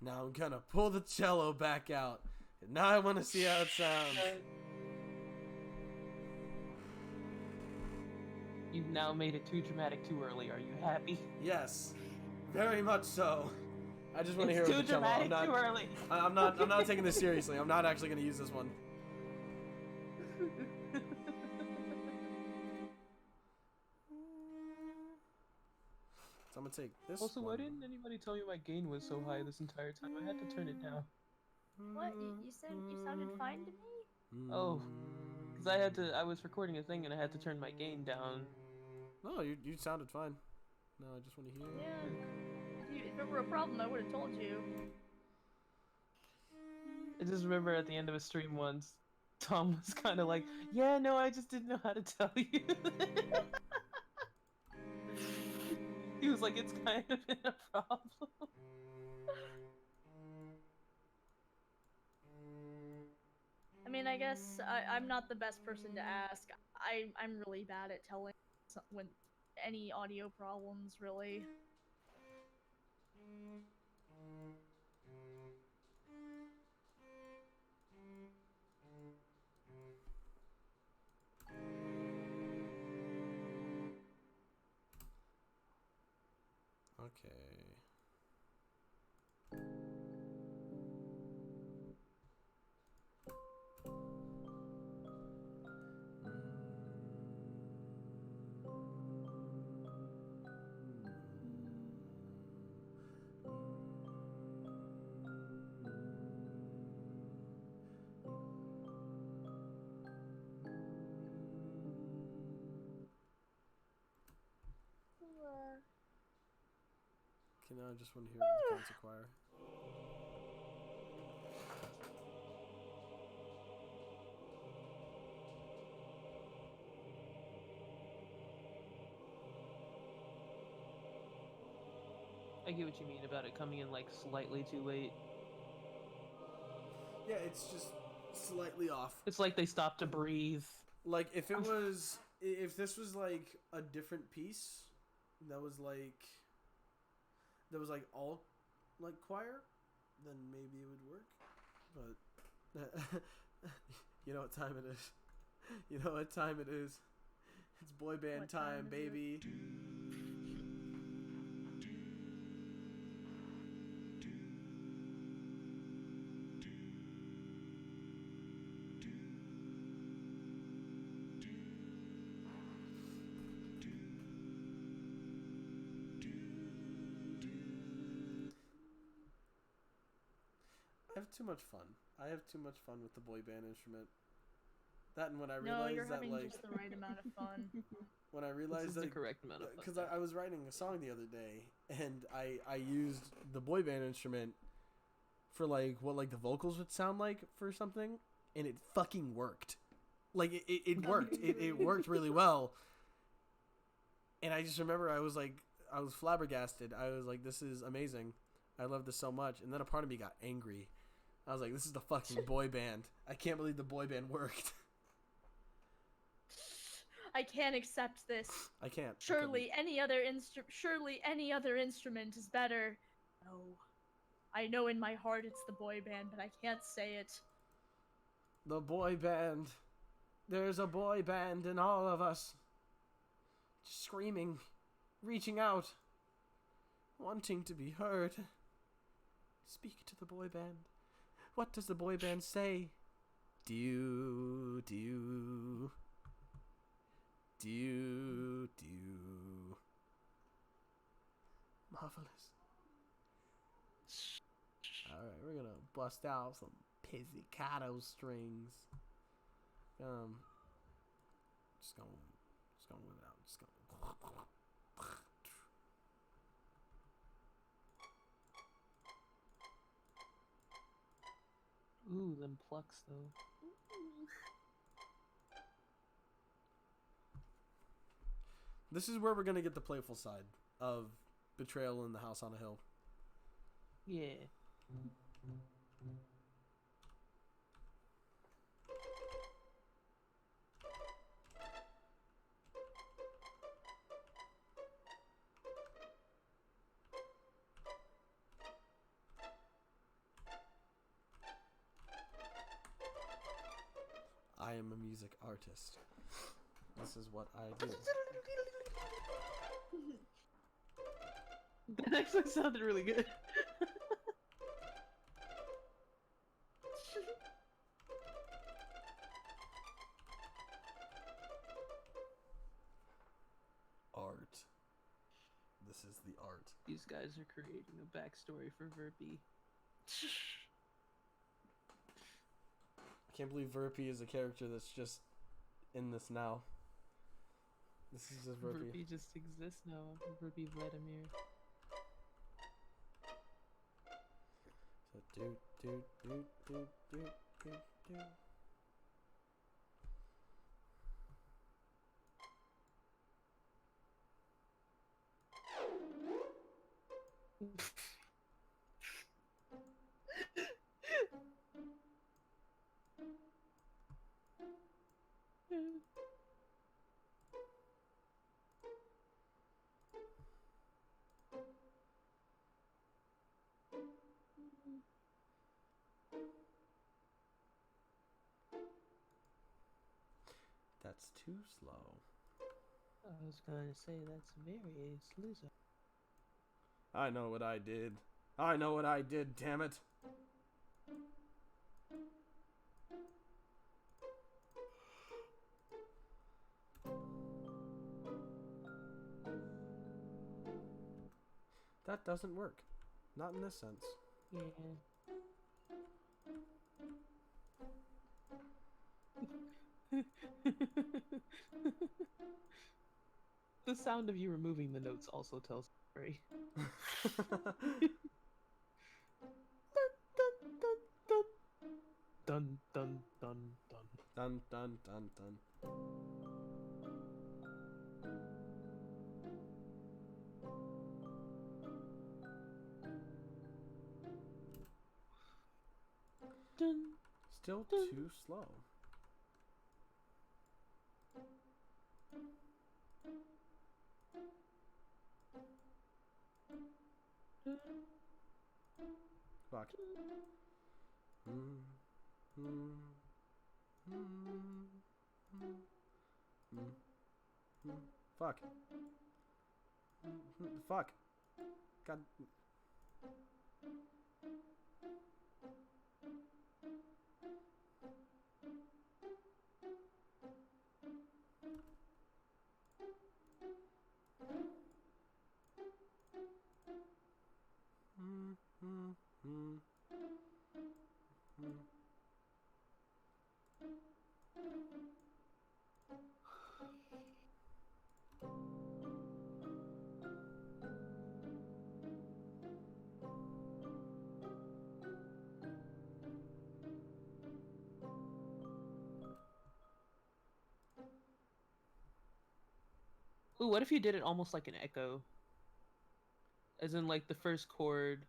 Speaker 1: Now I'm gonna pull the cello back out. And now I want to see how it sounds.
Speaker 3: You've now made it too dramatic too early. Are you happy?
Speaker 1: Yes, very much so. I just want to hear
Speaker 3: It's
Speaker 1: it with
Speaker 3: too
Speaker 1: the cello.
Speaker 3: dramatic too early.
Speaker 1: I'm not taking this seriously. I'm not actually gonna use this one. So I'm gonna take this
Speaker 3: Also,
Speaker 1: one.
Speaker 3: why didn't anybody tell me my gain was so high this entire time? I had to turn it down.
Speaker 2: What? You said you sounded fine to me?
Speaker 3: Oh, because I was recording a thing and I had to turn my gain down.
Speaker 1: No, you sounded fine. No, I just want to hear.
Speaker 2: Yeah. If there were a problem, I would have told you.
Speaker 3: I just remember at the end of a stream once, Tom was kind of like, "Yeah, no, I just didn't know how to tell you." He was like, "It's kind of been a problem."
Speaker 2: I mean, I guess I'm not the best person to ask. I'm really bad at telling when any audio problems, really.
Speaker 1: Okay. Okay, now I just want to hear the concert choir.
Speaker 3: I get what you mean about it coming in like slightly too late.
Speaker 1: Yeah, it's just slightly off.
Speaker 3: It's like they stopped to breathe.
Speaker 1: Like if this was like a different piece that was like all like choir, then maybe it would work. But you know what time it is. You know what time it is. It's boy band
Speaker 2: What
Speaker 1: time,
Speaker 2: time is
Speaker 1: baby. I have too much fun. I have too much fun with the boy band instrument. That and when I realized
Speaker 2: No, you're
Speaker 1: that
Speaker 2: having
Speaker 1: like
Speaker 2: just the right amount of fun.
Speaker 1: when I
Speaker 3: This
Speaker 1: realized
Speaker 3: is
Speaker 1: that
Speaker 3: the correct amount of fun.
Speaker 1: because I was writing a song the other day and I used the boy band instrument for like what like the vocals would sound like for something, and it fucking worked. Like it worked. It worked really well. And I just remember I was flabbergasted. I was like, this is amazing. I love this so much. And then a part of me got angry. I was like, this is the fucking boy band. I can't believe the boy band worked.
Speaker 2: I can't accept this.
Speaker 1: I can't.
Speaker 2: Surely any other instrument is better. No. I know in my heart it's the boy band, but I can't say it.
Speaker 1: The boy band. There's a boy band in all of us. Screaming, reaching out, wanting to be heard. Speak to the boy band. What does the boy band say? Do, do. Do, do. Marvelous. Alright, we're gonna bust out some pizzicato strings. Just going with it out. Just going.
Speaker 3: Ooh, them plucks though.
Speaker 1: This is where we're gonna get the playful side of Betrayal in the House on a Hill.
Speaker 3: Yeah.
Speaker 1: I am a music artist. This is what I do.
Speaker 3: That actually sounded really good.
Speaker 1: Art. This is the art.
Speaker 3: These guys are creating a backstory for Verpy.
Speaker 1: I can't believe Verpy is a character that's just in this now. This is just Verpy.
Speaker 3: Verpy just exists now. Verpy Vladimir.
Speaker 1: So do. That's too slow.
Speaker 3: I was going to say that's very slow.
Speaker 1: I know what I did. I know what I did, damn it. That doesn't work. Not in this sense.
Speaker 3: Yeah. The sound of you removing the notes also tells a story. Dun dun dun dun.
Speaker 1: Dun dun dun dun.
Speaker 3: Dun.
Speaker 1: Still too slow. Fuck. Fuck. Fuck. God.
Speaker 3: Ooh, what if you did it almost like an echo? As in, like, the first chord.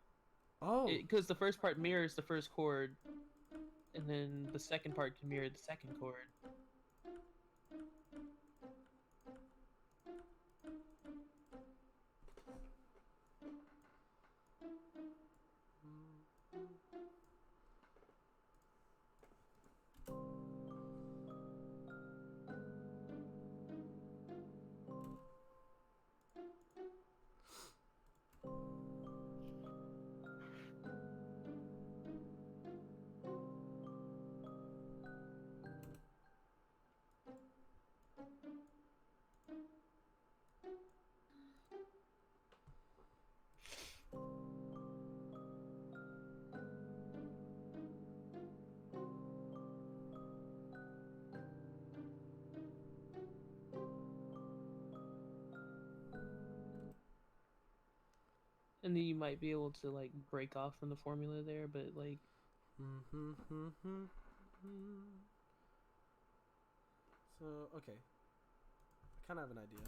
Speaker 1: Oh.
Speaker 3: Because the first part mirrors the first chord, and then the second part can mirror the second chord. And then you might be able to like break off from the formula there, but like.
Speaker 1: So okay, I kind of have an idea.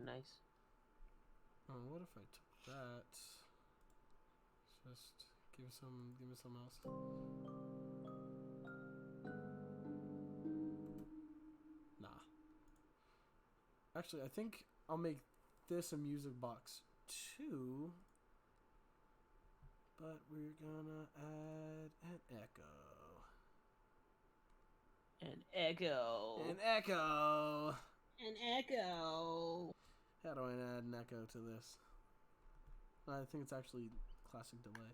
Speaker 3: Nice.
Speaker 1: Oh, what if I took that? Just give me something else. Nah. Actually, I think I'll make this a music box too. But we're gonna add an echo.
Speaker 3: An echo.
Speaker 1: An echo.
Speaker 3: An echo.
Speaker 1: How do I add an echo to this? I think it's actually classic delay.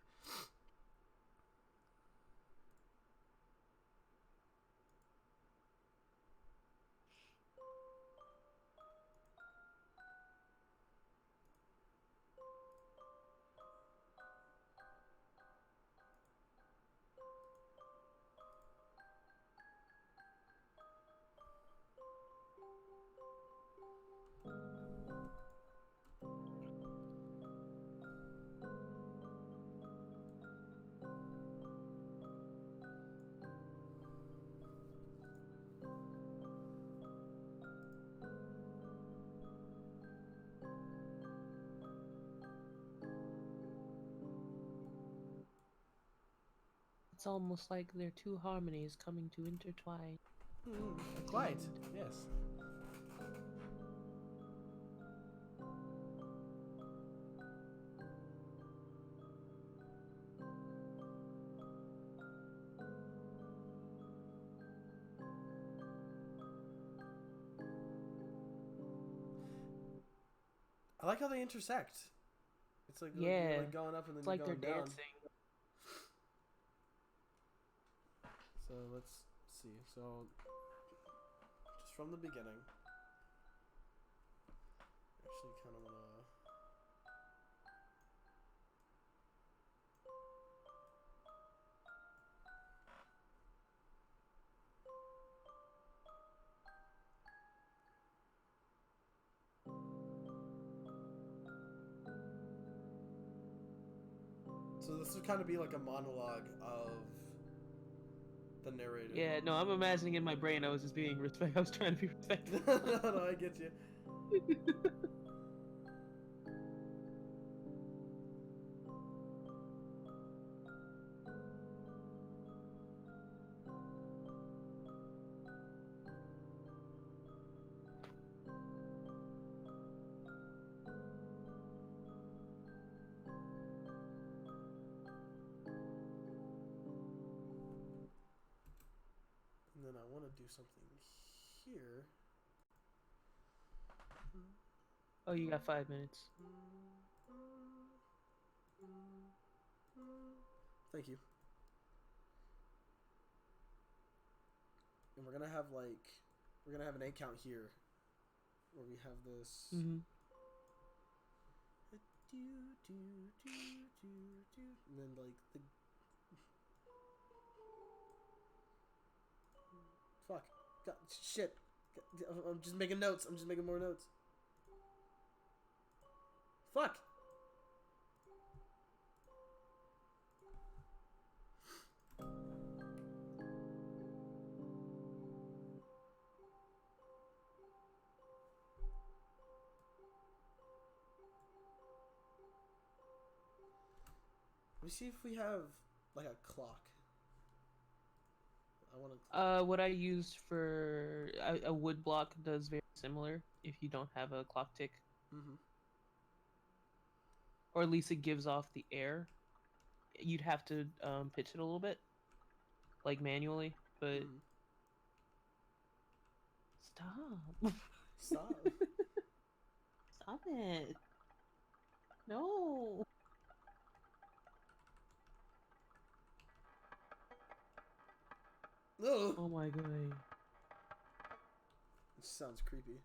Speaker 3: It's almost like their two harmonies coming to intertwine.
Speaker 1: Quite, yes. I like how they intersect. It's like you're like going up and then
Speaker 3: It's
Speaker 1: you're
Speaker 3: like
Speaker 1: going
Speaker 3: they're
Speaker 1: down.
Speaker 3: dancing.
Speaker 1: So let's see. So just from the beginning. Actually, kind of wanna. So this would kind of be like a monologue of the narrator.
Speaker 3: Yeah, no, I'm imagining in my brain I was just being respect. I was trying to be respectful.
Speaker 1: No, I get you. do something here.
Speaker 3: Oh, you got 5 minutes.
Speaker 1: Thank you. And we're gonna have an 8 count here, where we have this.
Speaker 3: Mm-hmm.
Speaker 1: And then like the. Fuck. God, shit. I'm just making notes. I'm just making more notes. Fuck. Let me see if we have like a clock. I want to.
Speaker 3: What I used for a wood block does very similar. If you don't have a clock tick, or at least it gives off the air. You'd have to pitch it a little bit, like manually. But stop!
Speaker 1: Stop!
Speaker 3: Stop it! No!
Speaker 1: Ugh.
Speaker 3: Oh my god!
Speaker 1: This sounds creepy.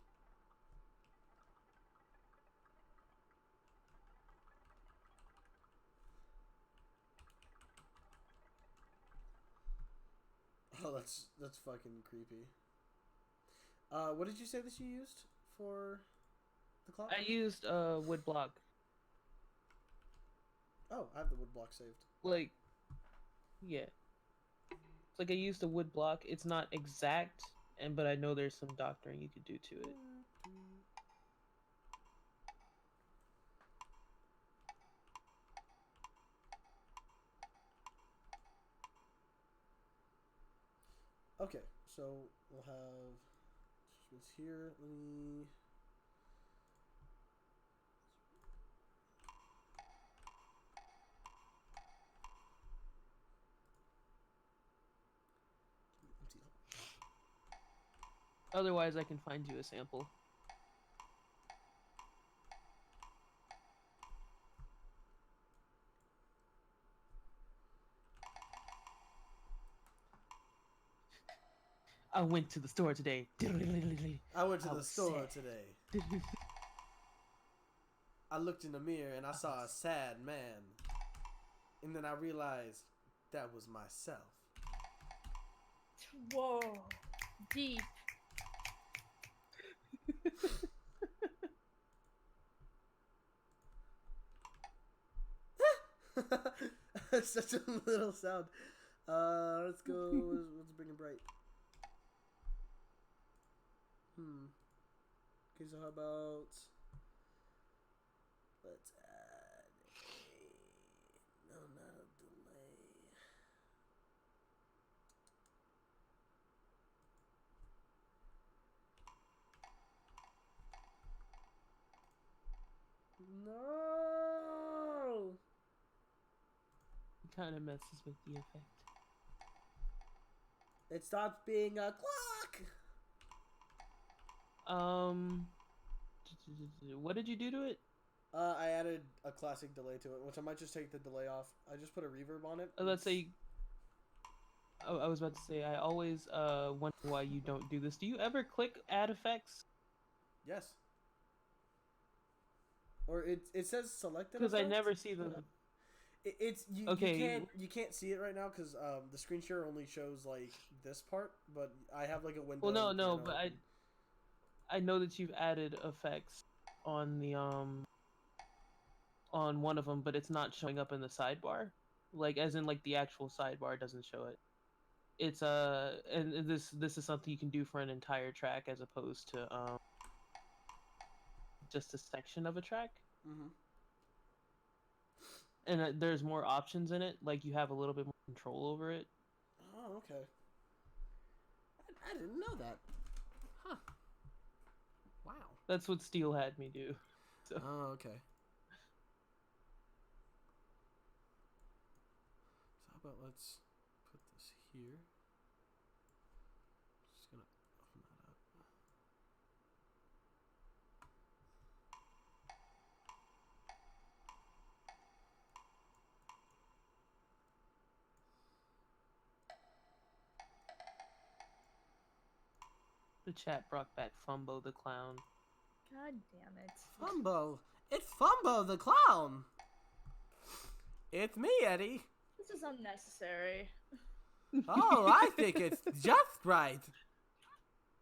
Speaker 1: Oh, that's fucking creepy. What did you say that you used for the clock?
Speaker 3: I used wood block.
Speaker 1: Oh, I have the wood block saved.
Speaker 3: Like, yeah. It's like I used a wood block. It's not exact, but I know there's some doctoring you could do to it.
Speaker 1: Okay, so we'll have this here. Let me.
Speaker 3: Otherwise, I can find you a sample. I went to the store today.
Speaker 1: I went to the store today. I looked in the mirror and I saw a sad man. And then I realized that was myself.
Speaker 2: Whoa. Deep.
Speaker 1: Such a little sound. Let's go. Let's bring it bright. Okay, so how about let's add a not a delay. No.
Speaker 3: It kind of messes with the effect.
Speaker 1: It stops being a clock.
Speaker 3: What did you do to it?
Speaker 1: I added a classic delay to it, which I might just take the delay off. I just put a reverb on it.
Speaker 3: Let's say. Oh, I was about to say. I always wonder why you don't do this. Do you ever click add effects?
Speaker 1: Yes. Or it says selected.
Speaker 3: Because I never see them.
Speaker 1: It's you,
Speaker 3: okay.
Speaker 1: You can't see it right now because the screen share only shows like this part, but I have like a window.
Speaker 3: Well, no, but I know that you've added effects on the on one of them, but it's not showing up in the sidebar, like as in like the actual sidebar doesn't show it. It's and this is something you can do for an entire track as opposed to just a section of a track. And there's more options in it, like you have a little bit more control over it.
Speaker 1: Oh, okay. I didn't know that. Huh. Wow.
Speaker 3: That's what Steel had me do. So.
Speaker 1: Oh, okay. So how about let's put this here.
Speaker 3: The chat brought back Fumbo the clown.
Speaker 2: God damn it.
Speaker 1: Fumbo. It's Fumbo the clown. It's me, Eddie.
Speaker 2: This is unnecessary.
Speaker 1: Oh, I think it's just right.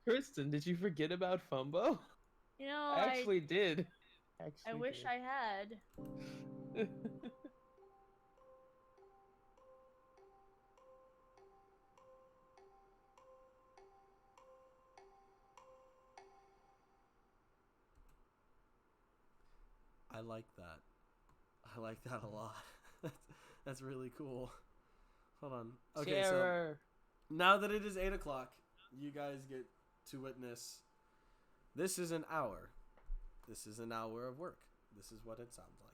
Speaker 3: Kristen, did you forget about Fumbo?
Speaker 2: You know,
Speaker 3: I actually did.
Speaker 2: I wish I had.
Speaker 1: I like that. I like that a lot. That's really cool. Hold on. Okay,
Speaker 3: Terror.
Speaker 1: so now that it is 8 o'clock, you guys get to witness. This is an hour. This is an hour of work. This is what it sounds like.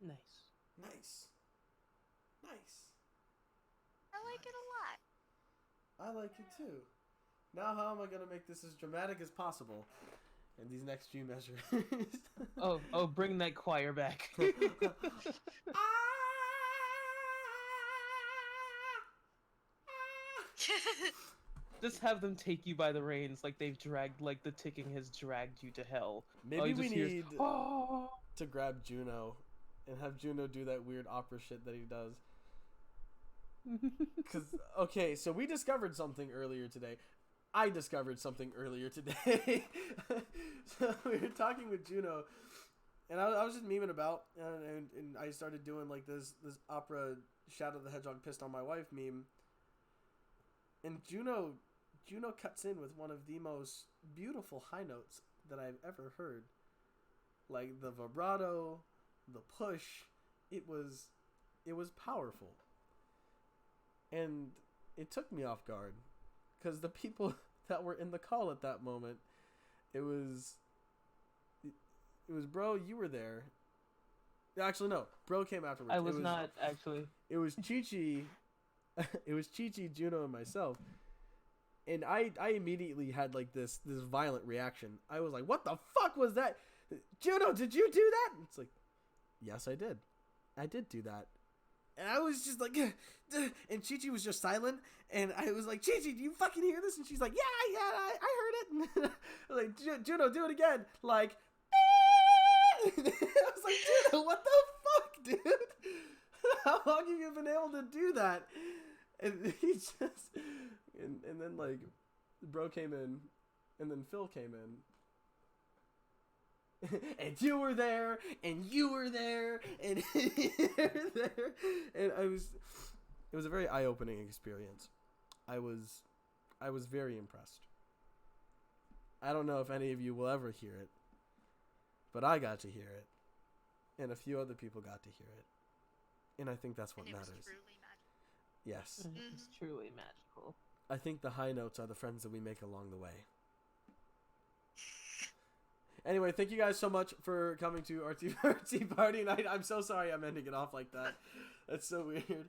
Speaker 3: Nice.
Speaker 1: Nice. Nice.
Speaker 5: I like it a lot.
Speaker 1: I like it too. Now how am I going to make this as dramatic as possible in these next few measures?
Speaker 3: Oh, bring that choir back. Just have them take you by the reins like they've dragged, like the ticking has dragged you to hell.
Speaker 1: Maybe we
Speaker 3: hears,
Speaker 1: need
Speaker 3: "Oh."
Speaker 1: to grab Juno and have Juno do that weird opera shit that he does. Because, okay, so we discovered something earlier today. I discovered something earlier today. So we were talking with Juno, and I was just memeing about, and I started doing like this opera Shadow the Hedgehog pissed on my wife meme. And Juno cuts in with one of the most beautiful high notes that I've ever heard. Like the vibrato, the push, it was powerful. And it took me off guard because the people that were in the call at that moment, it was Bro, you were there. Actually, no, Bro came afterwards.
Speaker 3: I was not actually.
Speaker 1: It was Chi-Chi. It was Chi-Chi, Juno, and myself. And I immediately had like this violent reaction. I was like, "What the fuck was that? Juno, did you do that?" It's like, "Yes, I did. I did do that." And I was just like, and Chi-Chi was just silent. And I was like, "Chi-Chi, do you fucking hear this?" And she's like, "Yeah, I heard it." I was like, "Juno, do it again." Like, I was like, "Juno, what the fuck, dude? How long have you been able to do that?" And he just, and then like, Bro came in, and then Phil came in. And you were there, and you were there, and you were there, and it was a very eye-opening experience. I was very impressed. I don't know if any of you will ever hear it, but I got to hear it, and a few other people got to hear it, and I think that's what
Speaker 5: And it was
Speaker 1: matters.
Speaker 5: truly magical.
Speaker 1: Yes.
Speaker 3: It's truly magical.
Speaker 1: I think the high notes are the friends that we make along the way. Anyway, thank you guys so much for coming to our tea party night. I'm so sorry I'm ending it off like that. That's so weird.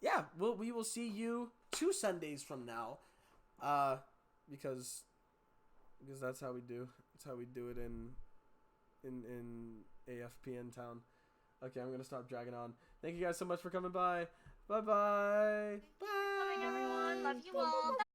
Speaker 1: Yeah, we will see you 2 Sundays from now. Because that's how we do. That's how we do it in AFPN town. Okay, I'm gonna stop dragging on. Thank you guys so much for coming by. Bye bye.
Speaker 5: Thank you for coming, everyone. Love you all.